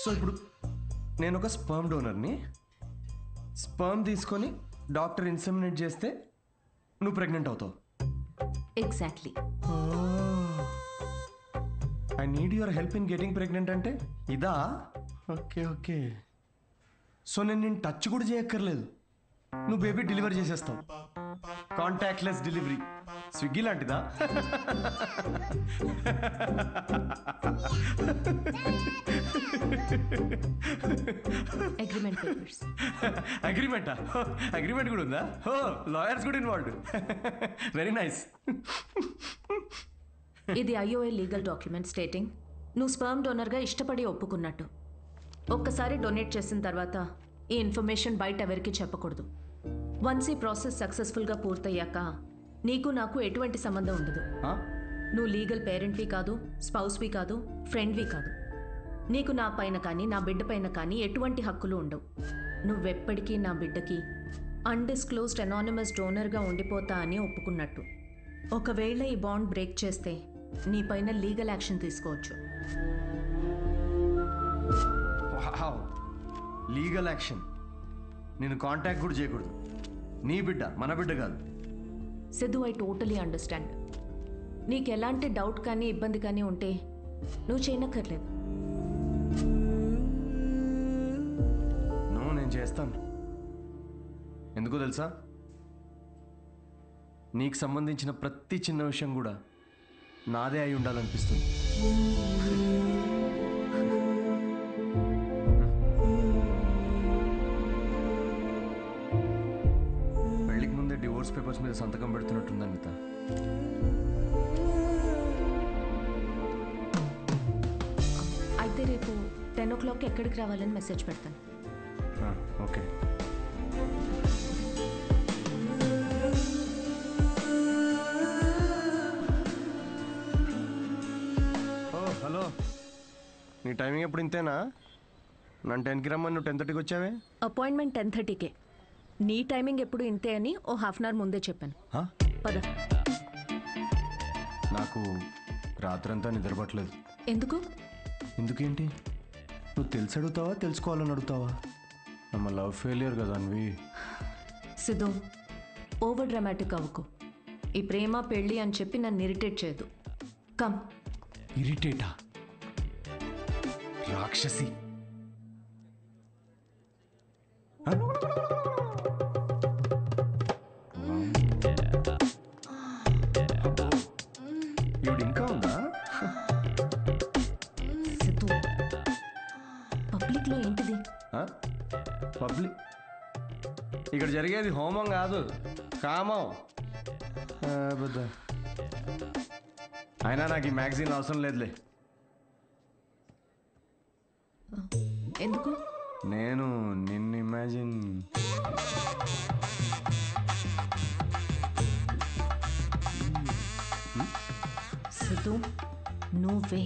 సో ఇప్పుడు నేను ఒక స్పర్మ్ డోనర్ని. స్పర్మ్ తీసుకొని డాక్టర్ ఇన్సెమినేట్ చేస్తే నువ్వు ప్రెగ్నెంట్ అవుతావు. Exactly. I need your help in getting pregnant అంటే ఇదా? Okay okay. సో నేను టచ్ కూడా చేయక్కర్లేదు, నువ్వు బేబీ డెలివరీ చేసేస్తావు. Contactless delivery. స్విగ్గీ లాంటిదా? Agreement papers. అగ్రిమెంటా? అగ్రిమెంట్ కూడా ఉందా? ఓ, లాయర్స్ కూడా ఇన్వాల్వ్డ్. Very nice. ఇది IUI లీగల్ డాక్యుమెంట్ స్టేటింగ్ నువ్వు స్పర్మ్ డోనర్గా ఇష్టపడి ఒప్పుకున్నట్టు. ఒక్కసారి డొనేట్ చేసిన తర్వాత ఈ ఇన్ఫర్మేషన్ బయట ఎవరికి చెప్పకూడదు. వన్స్ ఈ ప్రాసెస్ సక్సెస్ఫుల్గా పూర్తయ్యాక నీకు నాకు ఎటువంటి సంబంధం ఉండదు. నువ్వు లీగల్ పేరెంట్వి కాదు, స్పౌస్వి కాదు, ఫ్రెండ్వి కాదు. నీకు నా పైన కానీ నా బిడ్డ పైన కానీ ఎటువంటి హక్కులు ఉండవు. నువ్వెప్పటికీ నా బిడ్డకి అన్డిస్క్లోజ్డ్ అనానిమస్ డోనర్గా ఉండిపోతా అని ఒప్పుకున్నట్టు. ఒకవేళ ఈ బాండ్ బ్రేక్ చేస్తే నీ పైన లీగల్ యాక్షన్ తీసుకోవచ్చు. Legal action? నేను కాంటాక్ట్ కూడా చేయకూడదు? నీ బిడ్డ మన బిడ్డ కాదు. Siddhu, I totally understand. నీకు ఎలాంటి డౌట్ కానీ ఇబ్బంది కానీ ఉంటే నువ్వు చేయనక్కర్లేదు. నేను చేస్తాను. ఎందుకో తెలుసా? నీకు సంబంధించిన ప్రతి చిన్న విషయం కూడా నాదే అయి ఉండాలనిపిస్తుంది. పెళ్లికి ముందే డివోర్స్ పేపర్స్ మీద సంతకం పెడుతున్నట్టుంది అనిత. అయితే రేపు 10 o'clock ఎక్కడికి రావాలని మెసేజ్ పెడతాను. ఓకే. హలో, నీ టైమింగ్ ఎప్పుడు ఇంతేనా? నన్ను 10కి రమ్మని నువ్వు 10:30కి వచ్చావే? అపాయింట్మెంట్ 10:30కే. నీ టైమింగ్ ఎప్పుడు ఇంతే అని ఓ హాఫ్ అన్ అవర్ ముందే చెప్పాను. పద. నాకు రాత్రంతా నిద్రపట్టలేదు. ఎందుకు? ఎందుకేంటి? నువ్వు తెలిసి అడుగుతావా తెలుసుకోవాలని అడుగుతావా? నమ్మ లవ్ ఫెయిలియర్ కదా అన్వి. సిద్ధు, ఓవర్ డ్రామాటిక్ అవ్వకు. ఈ ప్రేమ పెళ్ళి అని చెప్పి నన్ను ఇరిటేట్ చేయదు. కమ్. ఇరిటేటా? రాక్షసి. ఈవిడ ఇంకా ఉందా? సిద్ధు, పబ్లిక్లో ఏంటిది? పబ్లిక్ ఇక్కడ జరిగేది హోమం కాదు, కామం. అయినా నాకు ఈ మ్యాగజైన్ అవసరం లేదులే. ఎందుకు? నేను నిన్ను ఇమాజిన్ సిద్ధు, నువ్వే.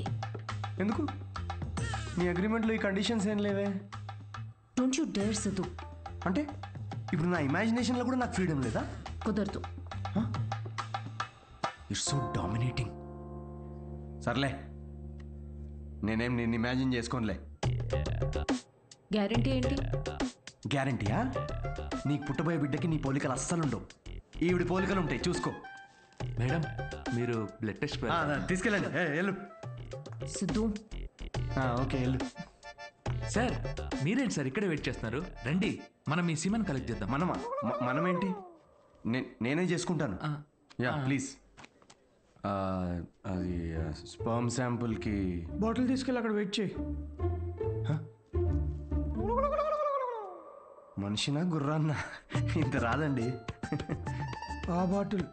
ఎందుకు? నీ అగ్రిమెంట్లో ఈ కండిషన్స్ ఏం లేవే. Don't you dare Siddhu. అంటే ఇప్పుడు నా ఇమాజినేషన్లో కూడా నాకు ఫ్రీడమ్ లేదా? కుదరదు. It's so dominating. సర్లే, నేనేం నిన్ను ఇమాజిన్ చేసుకోనులే. గ్యారంటీ ఏంటి? గ్యారంటీయా? నీకు పుట్టబోయే బిడ్డకి నీ పోలికలు అస్సలు ఉండవు. ఈవిడి పోలికలు ఉంటాయి, చూసుకో. మేడం, మీరు బ్లడ్ టెస్ట్ తీసుకెళ్ళండి. వెళ్ళు సిద్ధు. ఓకే, వెళ్ళు. సార్, మీరేంటి సార్ ఇక్కడే వెయిట్ చేస్తున్నారు? రండి, మనం ఈ సిమన్ కలెక్ట్ చేద్దాం. మనమా? మనమేంటి? నేనే చేసుకుంటాను. Yeah please. అది స్పర్మ్ శాంపుల్కి బాటిల్ తీసుకెళ్ళి అక్కడ వెయిట్ చేయి. మనిషినా గుర్రాన్నా? ఇంత రాదండి. ఆ బాటిల్.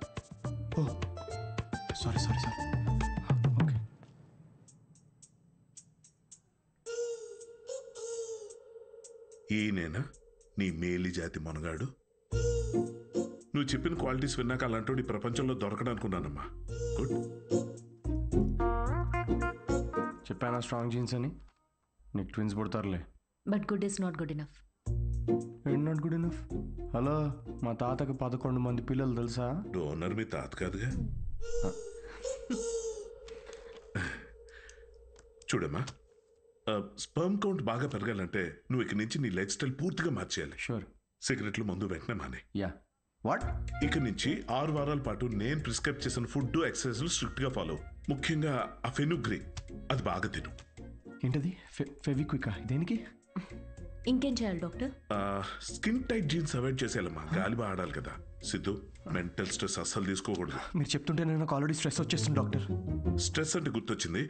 ఓ సారీ సారీ సారీ. ఓకే. ఈయనేనా నీ మేలి జాతి మనగాడు? నువ్వు చెప్పిన క్వాలిటీస్ విన్నాక అలాంటి ఈ ప్రపంచంలో దొరకడనుకున్నానమ్మా. గుడ్. చెప్పానా స్ట్రాంగ్ జీన్స్ అని? నీకు ట్విన్స్ పుడతారులే. But good is not good enough. ఏంటి నాట్ గుడ్ ఇనఫ్? హలో, మా తాతకి 11 మంది పిల్లలు తెలుసా? డోనర్ మీ తాత కాదుగా. చూడమ్మా, స్పర్మ్ కౌంట్ బాగా పెరగాలంటే నువ్వు ఇక్కడి నుంచి నీ లైఫ్ స్టైల్ పూర్తిగా మార్చేయాలి. షూర్. సిగరెట్లు, మందు వెంటనే మానే. యా. వాట్? ఇక నుంచి 6 వారాల పాటు నేను ప్రిస్క్రైబ్ చేసిన ఫుడ్, ఎక్సర్సైజ్లు స్ట్రిక్ట్ గా ఫాలో. ముఖ్యంగా ఆ ఫెనుగ్రీ, అది బాగా తిను. ఏంటది? ఫెవిక్వికా? దేనికి? ఇంకేం చేయాలి doctor? Skin tight jeans avoid చేసేయాలమ్మా. గాలి బాగా ఆడాలి కదా. సిద్ధు, మెంటల్ స్ట్రెస్ అస్సలు తీసుకోకూడదు. మీరు చెప్తుంటే నాకు ఆల్రెడీ స్ట్రెస్ వచ్చేస్తుంది డాక్టర్. స్ట్రెస్ అంటే గుర్తొచ్చింది,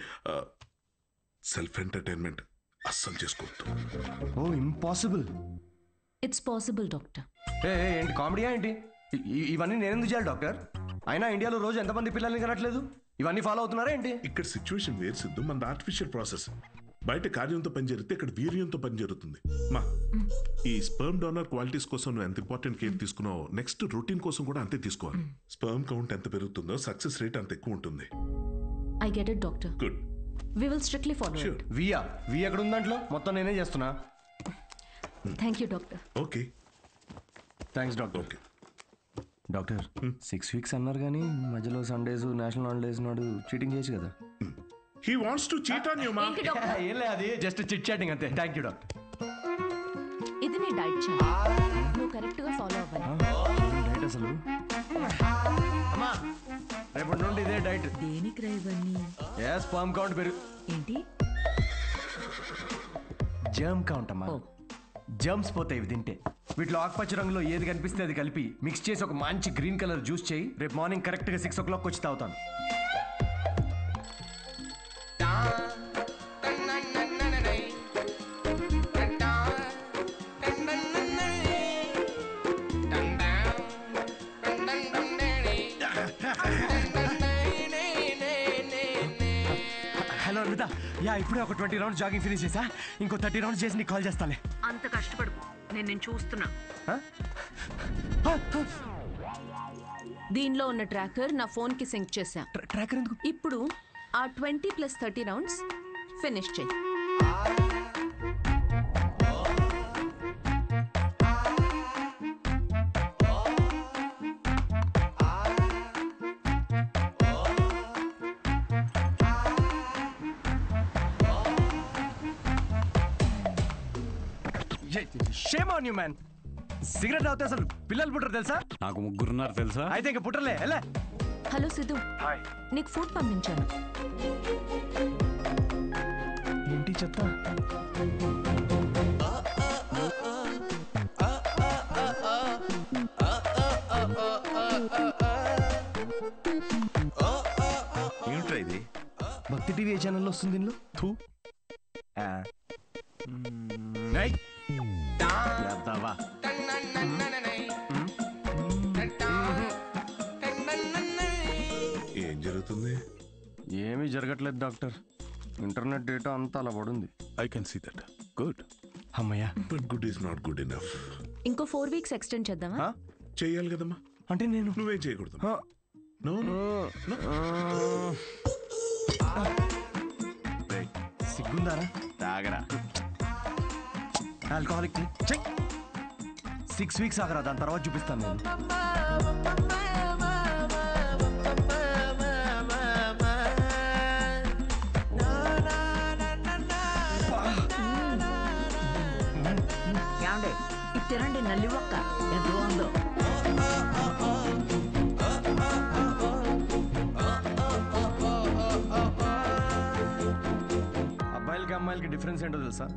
సెల్ఫ్ ఎంటర్టైన్మెంట్ అస్సలు చేసుకోవద్దు. Oh impossible. It's possible doctor. ఏంటి కామెడీయా ఏంటి? ఇవన్నీ నేను ఎందుకు చేయాలి డాక్టర్? అయినా ఇండియాలో రోజు ఎంతమంది పిల్లల్ని కనట్లేదు? ఇవన్నీ ఫాలో అవుతున్నారా ఏంటి? ఇక్కడ సిచ్యువేషన్ వేరు సిద్ధు, మన ఆర్టిఫిషియల్ ప్రాసెస్. బయట కార్యంతో పని జరిగితే ఇక్కడ వీర్యంతో పని జరుగుతుంది. మా ఈ స్పర్మ్ డోనర్ క్వాలిటీస్ కోసం నువ్వు ఎంత ఇంపార్టెంట్ కేర్ తీసుకున్నావో నెక్స్ట్ రొటీన్ కోసం కూడా అంతే తీసుకోవాలి. స్పర్మ్ కౌంట్ ఎంత పెరుగుతుందో సక్సెస్ రేట్ అంత ఎక్కువ ఉంటుంది. I get it doctor. Good. We will strictly follow it. We ఎక్కడ ఉంది దాంట్లో? మొత్తం నేనే చేస్తున్నా. Thank you doctor. Okay, thanks doctor. Okay doctor, 6 weeks అన్నారు కానీ మధ్యలో సండేస్, నేషనల్ హాలిడేస్ నాడు చీటింగ్ చేయొచ్చు కదా? He wants to cheat on you మా. ఏం లేదు, అది జస్ట్ చిట్ చాటింగ్ అంతే. Thank you doctor. ఇది నీ డైట్ చార్ట్, నువ్వు కరెక్ట్గా ఫాలో అవ్వాలి. డైట్ అసలు అమ్మా, రేపటి నుండి ఇదే డైట్. దేనికి రా ఇవన్నీ? స్పర్మ్ కౌంట్ పెరుగు. ఏంటి? జర్మ్ కౌంట్ అమ్మా. జర్మ్స్ పోతాయి ఇవి తింటే. వీటిలో ఆకుపచ్చ రంగులో ఏది కనిపిస్తే అది కలిపి మిక్స్ చేసి ఒక మంచి గ్రీన్ కలర్ జ్యూస్ చేయి. రేపు మార్నింగ్ కరెక్ట్గా 6 o'clock వచ్చి తాగుతాను. అమృత యా ఇప్పుడే ఒక 20 రౌండ్స్ జాగింగ్ ఫినిష్ చేసా ఇంకో 30 రౌండ్స్ చేసి నీకు కాల్ చేస్తాలే. అంత కష్టపడు, నేను చూస్తున్నా. దీనిలో ఉన్న ట్రాకర్ నా ఫోన్కి సింక్ చేశా. ట్రాకర్ ఎందుకు? ఇప్పుడు ఆ 20+30 రౌండ్స్ ఫినిష్ చెయ్యి. Shame on you man. Cigarette తాగితే అసలు పిల్లలు పుట్టరు తెలుసా? నాకు ముగ్గురున్నారు తెలుసా? అయితే ఇంక పుట్టర్లే. ఎలా? హలో సిద్ధు, నీకు ఫుడ్ పంపించాను. ఏంటి చెత్త? ఏమిట్రా ఇది? భక్తి టీవీ ఏ ఛానల్లో వస్తుంది దీనిలో? థూ. ఏం జరుగుతుంది? ఏమీ జరగట్లేదు డాక్టర్. ఇంటర్నెట్ డేటా అంతా అలా పడుంది. I can see that. Good. అమ్మయ్యా. But good is not good enough. ఇంకో 4 వీక్స్ ఎక్స్టెండ్ చేద్దామా? చెయ్యాలి కదమ్మా. అంటే నేను నువ్వేం చేయకూడదు. నో సిగ్గుందారా? తాగరా. ఆల్కహాలిక్ 6 వీక్స్ ఆగరా, దాని తర్వాత చూపిస్తాను నేను. ఏమండి ఇది తినండి, నల్లి ఒక్క ఎంత బాగుందో. అబ్బాయిలకి అమ్మాయిలకి డిఫరెన్స్ ఏంటో తెలుసా?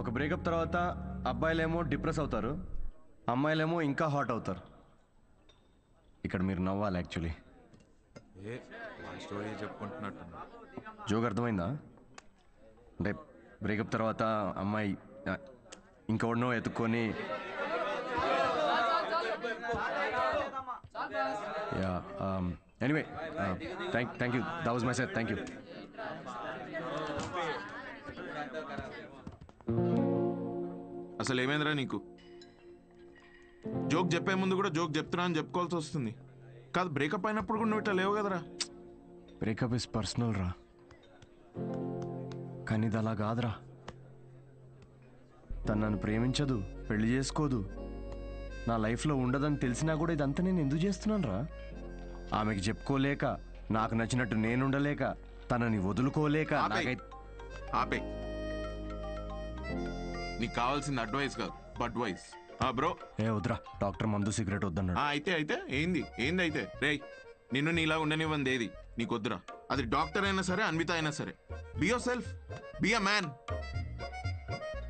ఒక బ్రేకప్ తర్వాత అబ్బాయిలేమో డిప్రెస్ అవుతారు, అమ్మాయిలేమో ఇంకా హాట్ అవుతారు. ఇక్కడ మీరు నవ్వాలి యాక్చువల్లీ. స్టోరీ చెప్పుకుంటున్నట్టు. జోక్ అర్థమైందా? అంటే బ్రేకప్ తర్వాత అమ్మాయి ఇంకెవడనో ఎత్తుక్కొని yeah anyway thank you, that was my set. Thank you. అసలు ఏమైందిరా నీకు? జోక్ చెప్పే ముందు కూడా జోక్ చెప్తున్నా అని చెప్పుకోవాల్సి వస్తుంది. కాదు బ్రేకప్ అయినప్పుడు కూడా నువ్వు ఇట్లా లేవు కదరా. బ్రేకప్ ఇస్ పర్సనల్ రా, కానీ ఇది అలా కాదురా. తను నన్ను ప్రేమించదు, పెళ్లి చేసుకోదు, నా లైఫ్లో ఉండదని తెలిసినా కూడా ఇదంతా నేను ఎందుకు చేస్తున్నాను రా? ఆమెకి చెప్పుకోలేక, నాకు నచ్చినట్టు నేనుండలేక, తనని వదులుకోలేక. ఆపే. నీకు కావాల్సింది అడ్వైస్ కాదు, బడ్వైస్. బ్రో ఏ వద్దురా, డాక్టర్ మందు సిగరెట్ వద్దన్నాడు. అయితే ఏంది అయితే రే, నిన్ను నీలా ఉండనివ్వంది ఏది నీకు వద్దురా. అది డాక్టర్ అయినా సరే, అన్విత అయినా సరే. Be your self, be a man.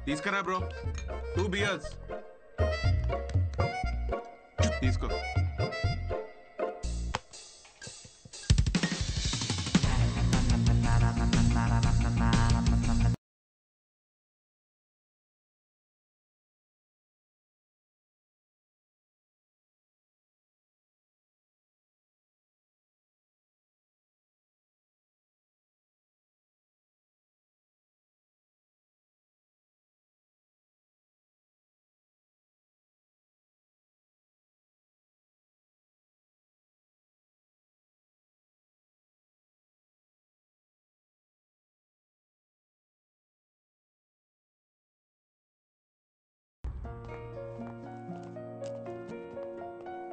తీసుకురా బ్రో 2 beers. తీసుకో.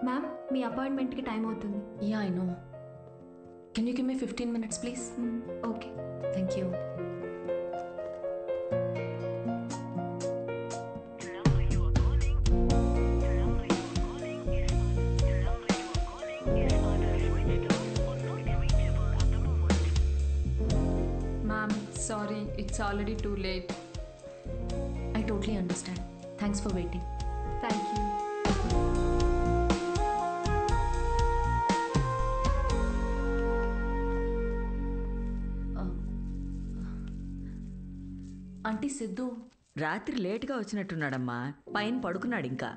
మ్యామ్ మీ అపాయింట్మెంట్కి టైం అవుతుంది. Yeah I know. Can you give me 15 minutes please? Okay, thank you. Ma'am sorry, it's already too late. I totally understand. Thanks for waiting. Thank you. Aunty Siddhu రాత్రి లేటుగా వచ్చినట్టున్నాడమ్మా, పైన పడుకున్నాడు ఇంకా.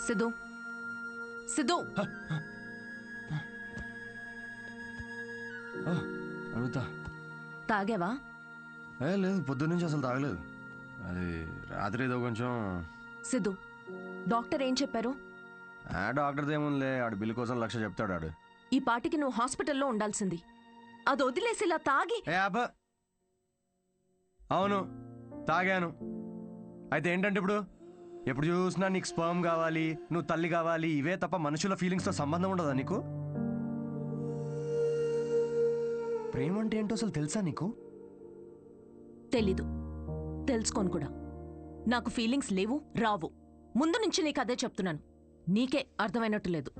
సిద్ధు సిద్ధు అడుగుతా. తాగావా? లేదు, పొద్దున్నుంచి అసలు తాగలేదు. అది రాత్రి ఏదో కొంచెం. సిద్ధు, డాక్టర్ ఏం చెప్పారు? డాక్టర్ది ఏముందిలే, ఆడు బిల్లు కోసం 1,00,000 చెప్తాడు ఆడు. ఈ పాటికి నువ్వు హాస్పిటల్లో ఉండాల్సింది. అది వదిలేసి ఇలా తాగి. అవును, తాగాను. అయితే ఏంటంటే ఇప్పుడు ఎప్పుడు చూసినా నీకు స్పర్మ్ కావాలి, నువ్వు తల్లి కావాలి, ఇవే తప్ప మనుషుల ఫీలింగ్స్తో సంబంధం ఉండదా నీకు? ప్రేమ అంటే ఏంటో అసలు తెలుసా నీకు? తెలీదు, తెలుసుకోను కూడా. నాకు ఫీలింగ్స్ లేవు, రావు. ముందు నుంచి నీకు అదే చెప్తున్నాను. నీకే అర్థమైనట్టు లేదు.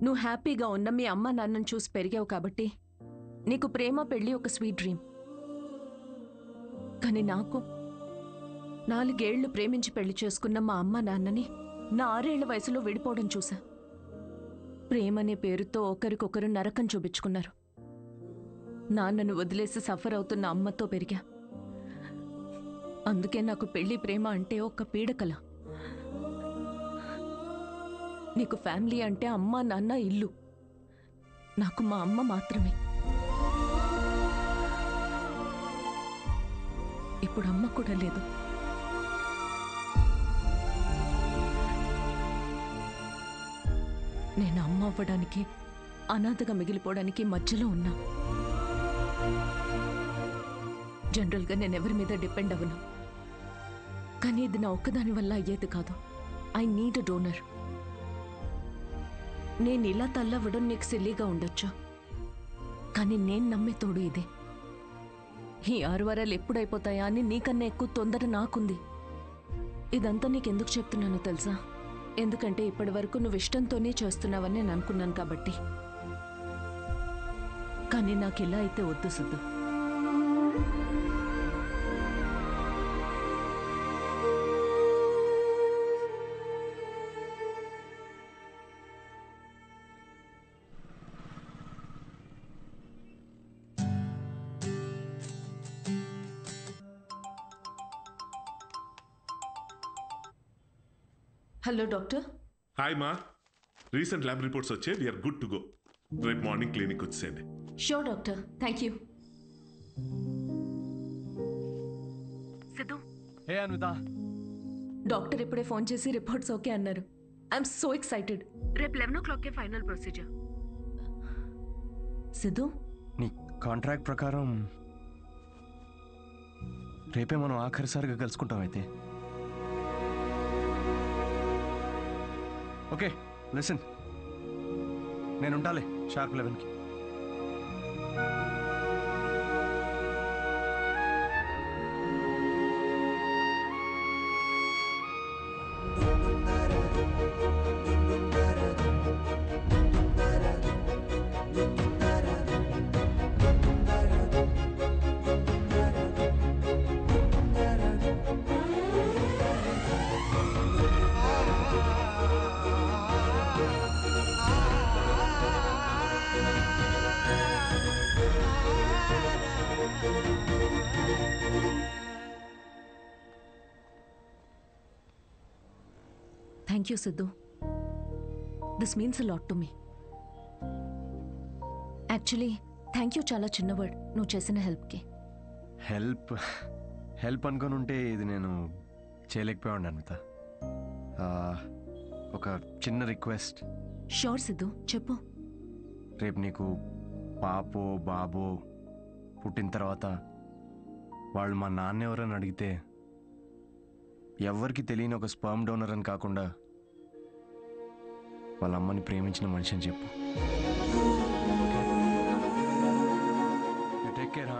నువ్వు హ్యాపీగా ఉన్న మీ అమ్మ నాన్నను చూసి పెరిగావు కాబట్టి నీకు ప్రేమ పెళ్లి ఒక స్వీట్ డ్రీమ్. కానీ నాకు 4 ఏళ్లు ప్రేమించి పెళ్లి చేసుకున్న మా అమ్మ నాన్నని నా 6 ఏళ్ల వయసులో విడిపోవడం చూసా. ప్రేమనే పేరుతో ఒకరికొకరు నరకం చూపించుకున్నారు. నాన్నను వదిలేసి సఫర్ అవుతున్న అమ్మతో పెరిగా. అందుకే నాకు పెళ్లి ప్రేమ అంటే ఒక పీడకల. నీకు ఫ్యామిలీ అంటే అమ్మ నాన్న ఇల్లు. నాకు మా అమ్మ మాత్రమే. ఇప్పుడు అమ్మ కూడా లేదు. నేను అమ్మ అవ్వడానికి, అనాథగా మిగిలిపోవడానికి మధ్యలో ఉన్నా. జనరల్గా నేను ఎవరి మీద డిపెండ్ అవ్వను. కానీ ఇది నా ఒక్కదాని వల్ల అయ్యేది కాదు. I need a donor. నేను ఇలా తల్లవ్వడం నీకు సిల్లీగా ఉండొచ్చు, కానీ నేను నమ్మే తోడు ఇదే. ఈ 6 వారాలు ఎప్పుడైపోతాయా అని నీకన్నా ఎక్కువ తొందర నాకుంది. ఇదంతా నీకెందుకు చెప్తున్నానో తెలుసా? ఎందుకంటే ఇప్పటి వరకు నువ్వు ఇష్టంతోనే చేస్తున్నావని నేను అనుకున్నాను కాబట్టి. కానీ నాకు ఇలా అయితే వద్దు సిద్ధు. Hello doctor. హాయ్ మా, రీసెంట్ ల్యాబ్ రిపోర్ట్స్ వచ్చాయి. We're good to go. రేపు మార్నింగ్ క్లినిక్ వచ్చేయండి. Sure doctor, thank you. Siddhu. Hey Anvitha. Doctor ఇప్పుడే ఫోన్ చేసి రిపోర్ట్స్ ఓకే అన్నారు. I'm so excited. రేపు 11 o'clock ఫైనల్ ప్రొసీజర్. సిద్ధు, నీ కాంట్రాక్ట్ ప్రకారం రేపే మనం ఆఖరిసారిగా కలుసుకుంటాం. అయితే ఓకే, లిసన్, నేను ఉంటాలే షార్ప్ 11కి. Thank you Siddhu. This means a lot to me. Actually thank you చాలా చిన్న వర్డ్ నువ్వు చేసిన హెల్ప్కి. హెల్ప్ అనుకొని ఉంటే ఇది నేను చేయలేకపోయాను అన్విత. ఒక చిన్న రిక్వెస్ట్. షూర్ సిద్ధు, చెప్పు. రేపు నీకు పాపో బాబో పుట్టిన తర్వాత వాళ్ళు మా నాన్న ఎవరని అడిగితే ఎవరికి తెలియని ఒక స్పర్మ్ డోనర్ అని కాకుండా వాళ్ళ అమ్మని ప్రేమించిన మనిషి అని చెప్పు. Take care.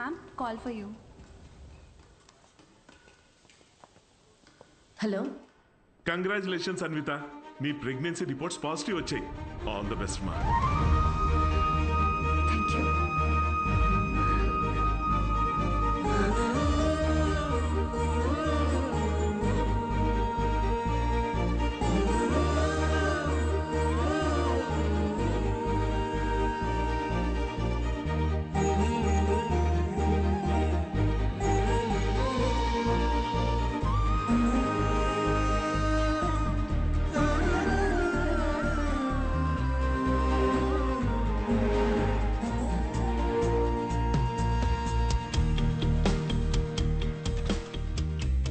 Ma'am call for you. Hello. Congratulations Anvita, నీ ప్రెగ్నెన్సీ రిపోర్ట్స్ పాజిటివ్ వచ్చాయి. ఆల్ ద బెస్ట్ మా. Thank you.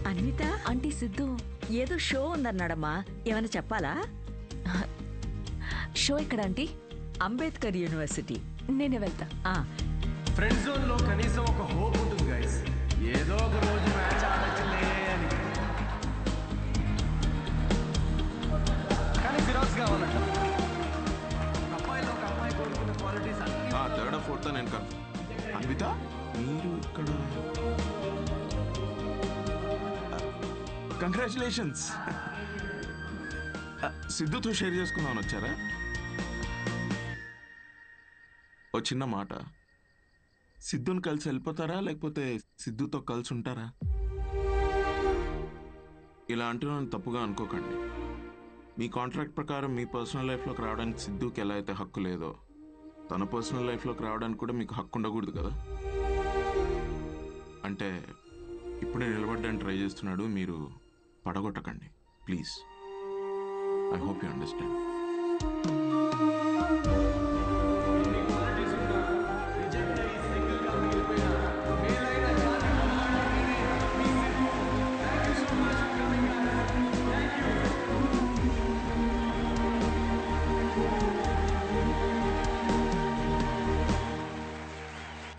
Anvita, aunty Siddhu ఏదో షో ఉందన్నాడమ్మా, ఏమైనా చెప్పాలా? షో ఎక్కడ ఆంటీ? అంబేద్కర్ యూనివర్సిటీ. నేనే వెళ్తా. ఫ్రెండ్ జోన్ లో కనీసం ఒక హోప్ ఉంటుంది గైస్, ఏదో ఒక రోజు మ్యాచ్ ఆడచ్చులే అని. కానీ ఫిరాక్స్ కావాలంట. ఒక అమ్మాయిలో ఒక అమ్మాయి కోరుకున్న క్వాలిటీస్ అన్ని. థర్డ్ ఫోర్త్ నేను అన్విత మీరు ఇక్కడ. కంగ్రాచులేషన్స్. సిద్ధుతో షేర్ చేసుకుందామని వచ్చారా? ఓ చిన్న మాట, సిద్ధుని కలిసి వెళ్ళిపోతారా లేకపోతే సిద్ధుతో కలిసి ఉంటారా? ఇలా అంటున్నాను తప్పుగా అనుకోకండి. మీ కాంట్రాక్ట్ ప్రకారం మీ పర్సనల్ లైఫ్లోకి రావడానికి సిద్ధుకి ఎలా అయితే హక్కు లేదో, తన పర్సనల్ లైఫ్లోకి రావడానికి కూడా మీకు హక్కు ఉండకూడదు కదా. అంటే ఇప్పుడే నిలబడడానికి ట్రై చేస్తున్నాడు, మీరు పడగొట్టకండి please. I hope you understand.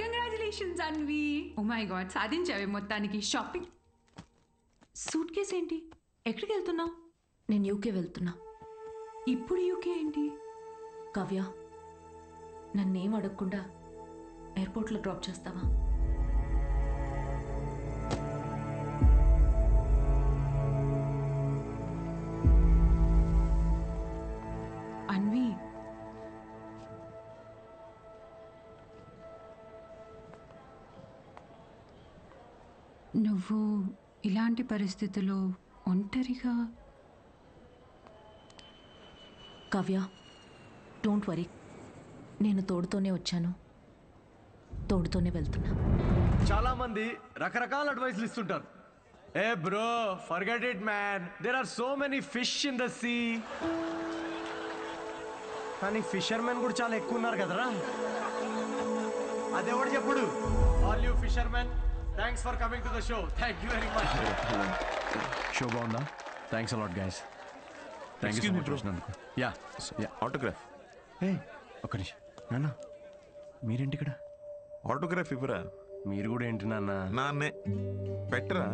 Congratulations Anvi. Oh my god, సాధించావే మొత్తానికి. షాపింగ్. సూట్ కేస్ ఏంటి? ఎక్కడికి వెళ్తున్నావు? నేను యూకే వెళ్తున్నా. ఇప్పుడు యూకే ఏంటి? కావ్య, నన్నేం అడగకుండా ఎయిర్పోర్ట్లో డ్రాప్ చేస్తావా? అన్వి, నువ్వు ఇలాంటి పరిస్థితుల్లో ఒంటరిగా. కావ్య, డోంట్ వరీ, నేను తోడుతోనే వచ్చాను, తోడుతోనే వెళ్తున్నా. చాలా మంది రకరకాల అడ్వైస్లు ఇస్తుంటారు. ఏ bro, forget it man, there are so many fish in the sea. కానీ ఫిషర్మెన్ కూడా చాలా ఎక్కువ ఉన్నారు కదరా. అదెవడు చెప్పుడు? All you fishermen, thanks for coming to the show. Thank you very much. Show బాగుందా? Thanks a lot guys. Thank you so much వచ్చినందుకు. Yeah autograph. ఏ ఒక్క నిమిషం నాన్న, మీరేంటి ఇక్కడ? ఆటోగ్రాఫ్ ఇవ్వరా? మీరు కూడా ఏంటి నాన్న? నాన్నే పెట్టరా.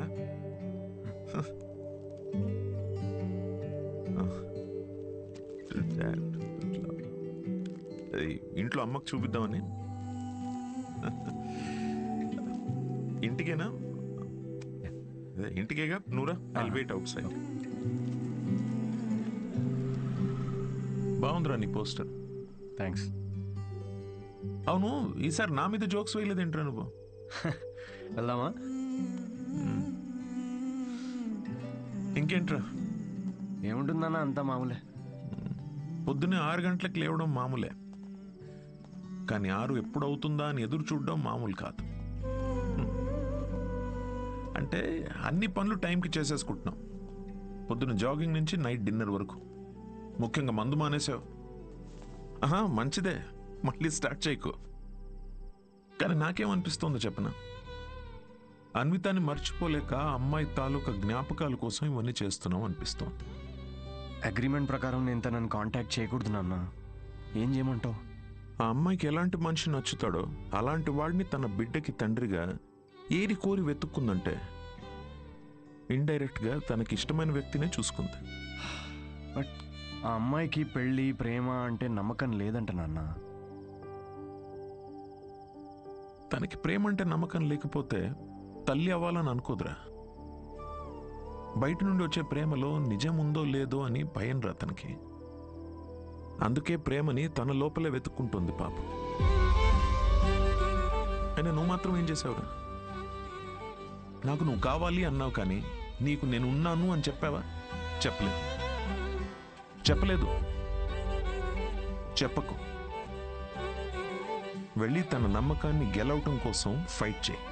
ఇంట్లో అమ్మకు చూపిద్దామని. ఇంటికేనా? ఇంటికేగా నూరా. I wait outside. బాగుందిరా నీ పోస్టర్. థ్యాంక్స్. అవును, ఈసారి నా మీద జోక్స్ వేయలేదేంట్రా నువ్వు? వెళ్దామా? ఇంకేంట్రా? ఏముంటుందన్నా, అంతా మామూలే. పొద్దున్నే 6 గంటలకు లేవడం మామూలే, కానీ 6 ఎప్పుడు అవుతుందా అని ఎదురు చూడడం మామూలు కాదు. అంటే అన్ని పనులు టైంకి చేసేసుకుంటున్నాం. పొద్దున్న జాగింగ్ నుంచి నైట్ డిన్నర్ వరకు. ముఖ్యంగా మందు మానేసావు. మంచిదే, మళ్ళీ స్టార్ట్ చేయకు. కానీ నాకేమనిపిస్తుందో చెప్పనా, అన్వితాన్ని మర్చిపోలేక అమ్మాయి తాలూకా జ్ఞాపకాల కోసం ఇవన్నీ చేస్తున్నావు అనిపిస్తోంది. అగ్రిమెంట్ ప్రకారం నేను తనని కాంటాక్ట్ చేయకూడదు నాన్న. ఏం చేయమంటావు? ఆ అమ్మాయికి ఎలాంటి మనిషి నచ్చుతాడో అలాంటి వాడిని తన బిడ్డకి తండ్రిగా ఏరి కోరి వెతుక్కుందంటే ఇండైరెక్ట్గా తనకి ఇష్టమైన వ్యక్తినే చూసుకుంది. బట్ ఆ అమ్మాయికి పెళ్ళి ప్రేమ అంటే నమ్మకం లేదంట నాన్న. తనకి ప్రేమ అంటే నమ్మకం లేకపోతే తల్లి అవ్వాలని అనుకోదురా. బయట నుండి వచ్చే ప్రేమలో నిజం ఉందో లేదో అని భయం రా తనకి. అందుకే ప్రేమని తన లోపలే వెతుక్కుంటుంది పాపం. అయినా నువ్వు మాత్రం ఏం చేసావురా? నాకు నువ్వు కావాలి అన్నావు, కానీ నీకు నేను ఉన్నాను అని చెప్పావా? చెప్పలేదు. చెప్పకు. వెళ్ళి తన నమ్మకాన్ని గెలవటం కోసం ఫైట్ చేయి.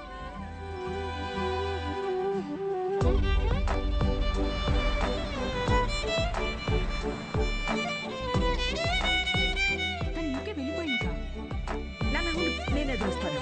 నేనే చూస్తాను.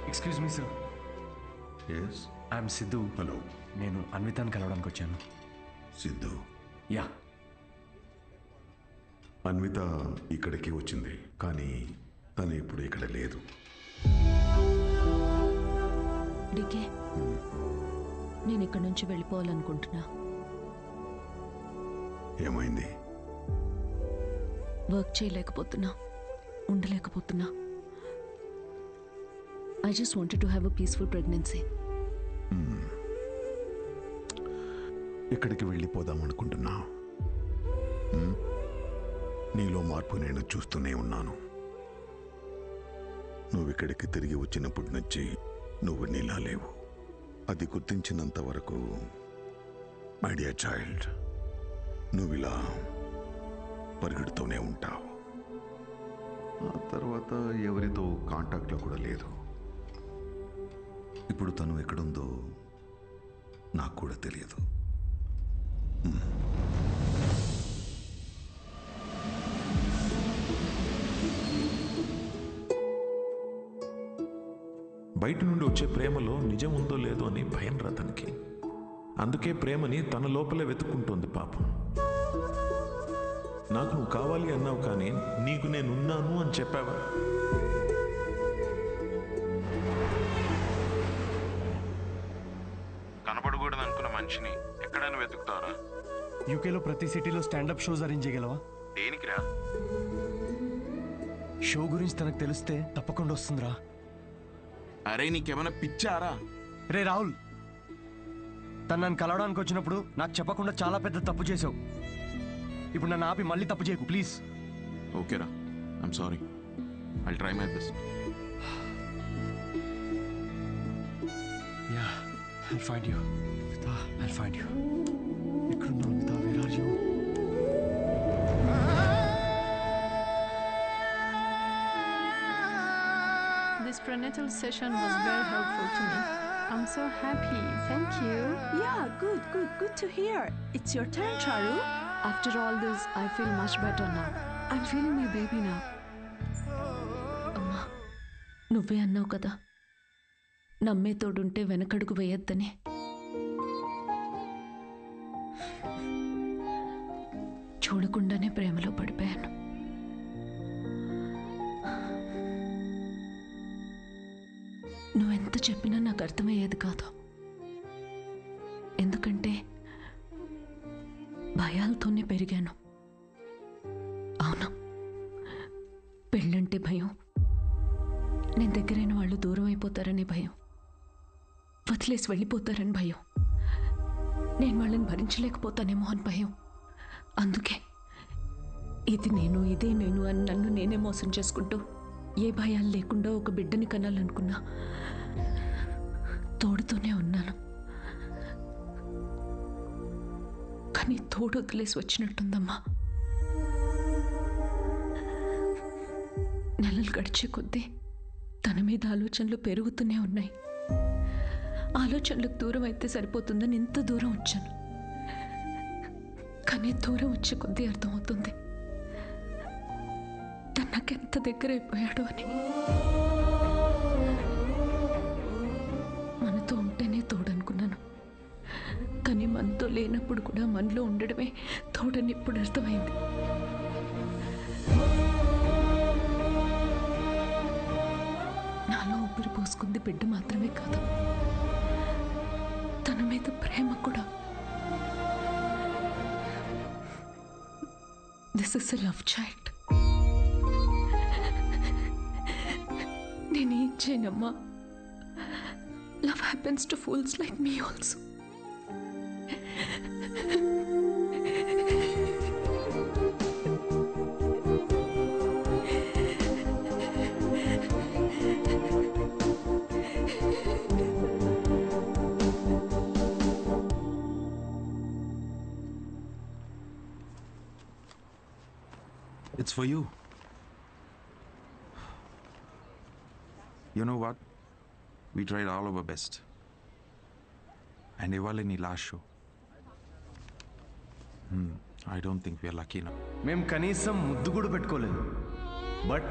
Excuse me sir. I'm Siddhu. Hello. నేను అన్వితాన్ని కలవడానికి వచ్చాను. సిద్ధు? యా. అన్విత ఇక్కడికి వచ్చింది, కానీ తను ఇప్పుడు ఇక్కడ లేదు. డికే, నేను ఇక్కడి నుంచి వెళ్ళిపోవాలనుకుంటున్నా. ఏమైంది? Work చేయలేకపోతున్నా, ఉండలేకపోతున్నా. I just wanted to have a peaceful pregnancy. ఎక్కడికి వెళ్ళిపోదాం అనుకుంటున్నా? నీలో మార్పు నేను చూస్తూనే ఉన్నాను. నువ్వు ఇక్కడికి తిరిగి వచ్చినప్పటి నుంచి నువ్వు నీలా లేవు. అది గుర్తించినంత వరకు మై డియర్ చైల్డ్, నువ్వు ఇలా పరిగెడుతూనే ఉంటావు. ఆ తర్వాత ఎవరితో కాంటాక్ట్లో కూడా లేదు. ఇప్పుడు తను ఎక్కడుందో నాకు కూడా తెలియదు. బయట నుండి వచ్చే ప్రేమలో నిజం ఉందో లేదో అని భయం రా తనకి. అందుకే ప్రేమని తన లోపలే వెతుక్కుంటుంది పాపం. నాకు నువ్వు కావాలి అన్నావు, కానీ నీకు నేనున్నాను అని చెప్పావా? కనబడకూడదు అనుకున్న మనిషిని ఎక్కడైనా వెతుకుతారా? యూకేలో ప్రతి సిటీలో స్టాండప్ షోస్ అరేంజ్ చేయగలవా? దేనికిరా? షో గురించి తనకు తెలిస్తే తప్పకుండా వస్తుందిరా. అరే నీకేమైనా పిచ్చారా? రే రాహుల్, తను నన్ను కలవడానికి వచ్చినప్పుడు నాకు చెప్పకుండా చాలా పెద్ద తప్పు చేసావు. ఇప్పుడు నన్ను ఆపి మళ్ళీ తప్పు చేయకు ప్లీజ్. ఓకేరా, I'm sorry. I'll try my best. Yeah, I'll find you. Vita, I'll find you. ఎక్కడున్నావు Vita? Where are you? This prenatal session was very helpful to me. I'm so happy. Thank you. Yeah, good to hear. It's your turn, Charu. After all this, I feel much better now. I'm feeling my baby now. అమ్మా, నువ్వే అన్నావు కదా, నమ్మే తోడుంటే వెనకడుగు వేయొద్దని. చూడకుండానే ప్రేమలో పడిపోయాను. నువ్వెంత చెప్పినా నాకు అర్థమయ్యేది కాదు. ఎందుకంటే భయాలతోనే పెరిగాను. అవును, పెళ్ళంటే భయం, నేను దగ్గరైన వాళ్ళు దూరం అయిపోతారనే భయం, వదిలేసి వెళ్ళిపోతారని భయం, నేను వాళ్ళని భరించలేకపోతానేమో అని భయం. అందుకే ఇది నేను, ఇదే నేను అని నన్ను నేనే మోసం చేసుకుంటూ ఏ భయాలు లేకుండా ఒక బిడ్డని కనాలనుకున్నా. తోడుతూనే ఉన్నాను, కానీ తోడు వదిలేసి వచ్చినట్టుందమ్మా. నెలలు గడిచే కొద్దీ తన మీద ఆలోచనలు పెరుగుతూనే ఉన్నాయి. ఆలోచనలకు దూరం అయితే సరిపోతుందని ఇంత దూరం వచ్చాను, కానీ దూరం వచ్చే కొద్దీ అర్థమవుతుంది తను నాకెంత దగ్గర అయిపోయాడు అని. మనతో ఉంటేనే లేనప్పుడు కూడా మనలో ఉండడమే తోడని ఇప్పుడు అర్థమైంది. నాలో ఊపిరి పోసుకుంది బిడ్డ మాత్రమే కాదు, తన మీద ప్రేమ కూడా. This is a love child. నేనేం చేయనమ్మా. Love happens to fools like me also. It's for you. You know what? We tried all our best. And ఇవాళ నీ last show. I don't think we are lucky enough. మేము కనీసం ముద్దు కూడా పెట్టుకోలేదు, but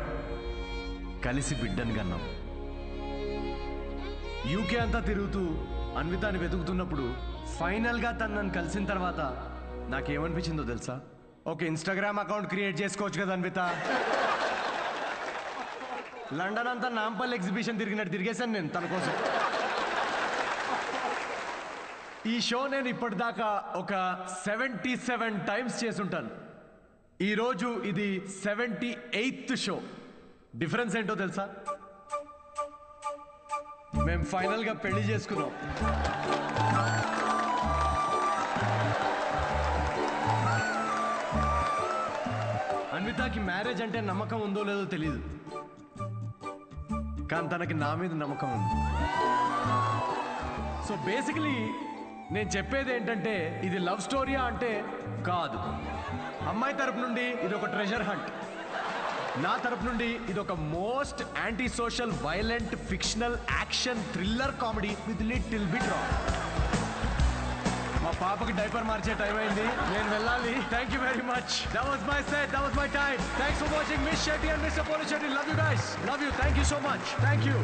కలిసి బిడ్డని కన్నాం. యూకే అంతా తిరుగుతూ అన్వితాని వెతుకుతున్నప్పుడు ఫైనల్గా తను నన్ను కలిసిన తర్వాత నాకేమనిపించిందో తెలుసా? ఒక ఇన్స్టాగ్రామ్ అకౌంట్ క్రియేట్ చేసుకోవచ్చు కదా అన్విత. లండన్ అంతా నాంపల్లి ఎగ్జిబిషన్ తిరిగినట్టు తిరిగేశాను నేను తన కోసం. ఈ షో నేను ఇప్పటిదాకా ఒక 77 టైమ్స్ చేసుంటాను. ఈరోజు ఇది 78th షో. డిఫరెన్స్ ఏంటో తెలుసా? మేము ఫైనల్గా పెళ్లి చేసుకున్నాం. అన్వితాకి మ్యారేజ్ అంటే నమ్మకం ఉందో లేదో తెలీదు, కానీ తనకి నా మీద నమ్మకం ఉంది. సో బేసికలీ నేను చెప్పేది ఏంటంటే, ఇది లవ్ స్టోరీయా అంటే కాదు. అమ్మాయి తరపు నుండి ఇది ఒక ట్రెజర్ హంట్, నా తరపు నుండి ఇది ఒక most anti social violent fictional action thriller comedy with little bit రా. మా పాపకి డైపర్ మార్చే టైం అయింది, నేను వెళ్ళాలి. Thank you very much. That was my set, that was my time. Thanks for watching Miss Shetty and Mister Polishetty. Love you guys, love you. Thank you so much. Thank you.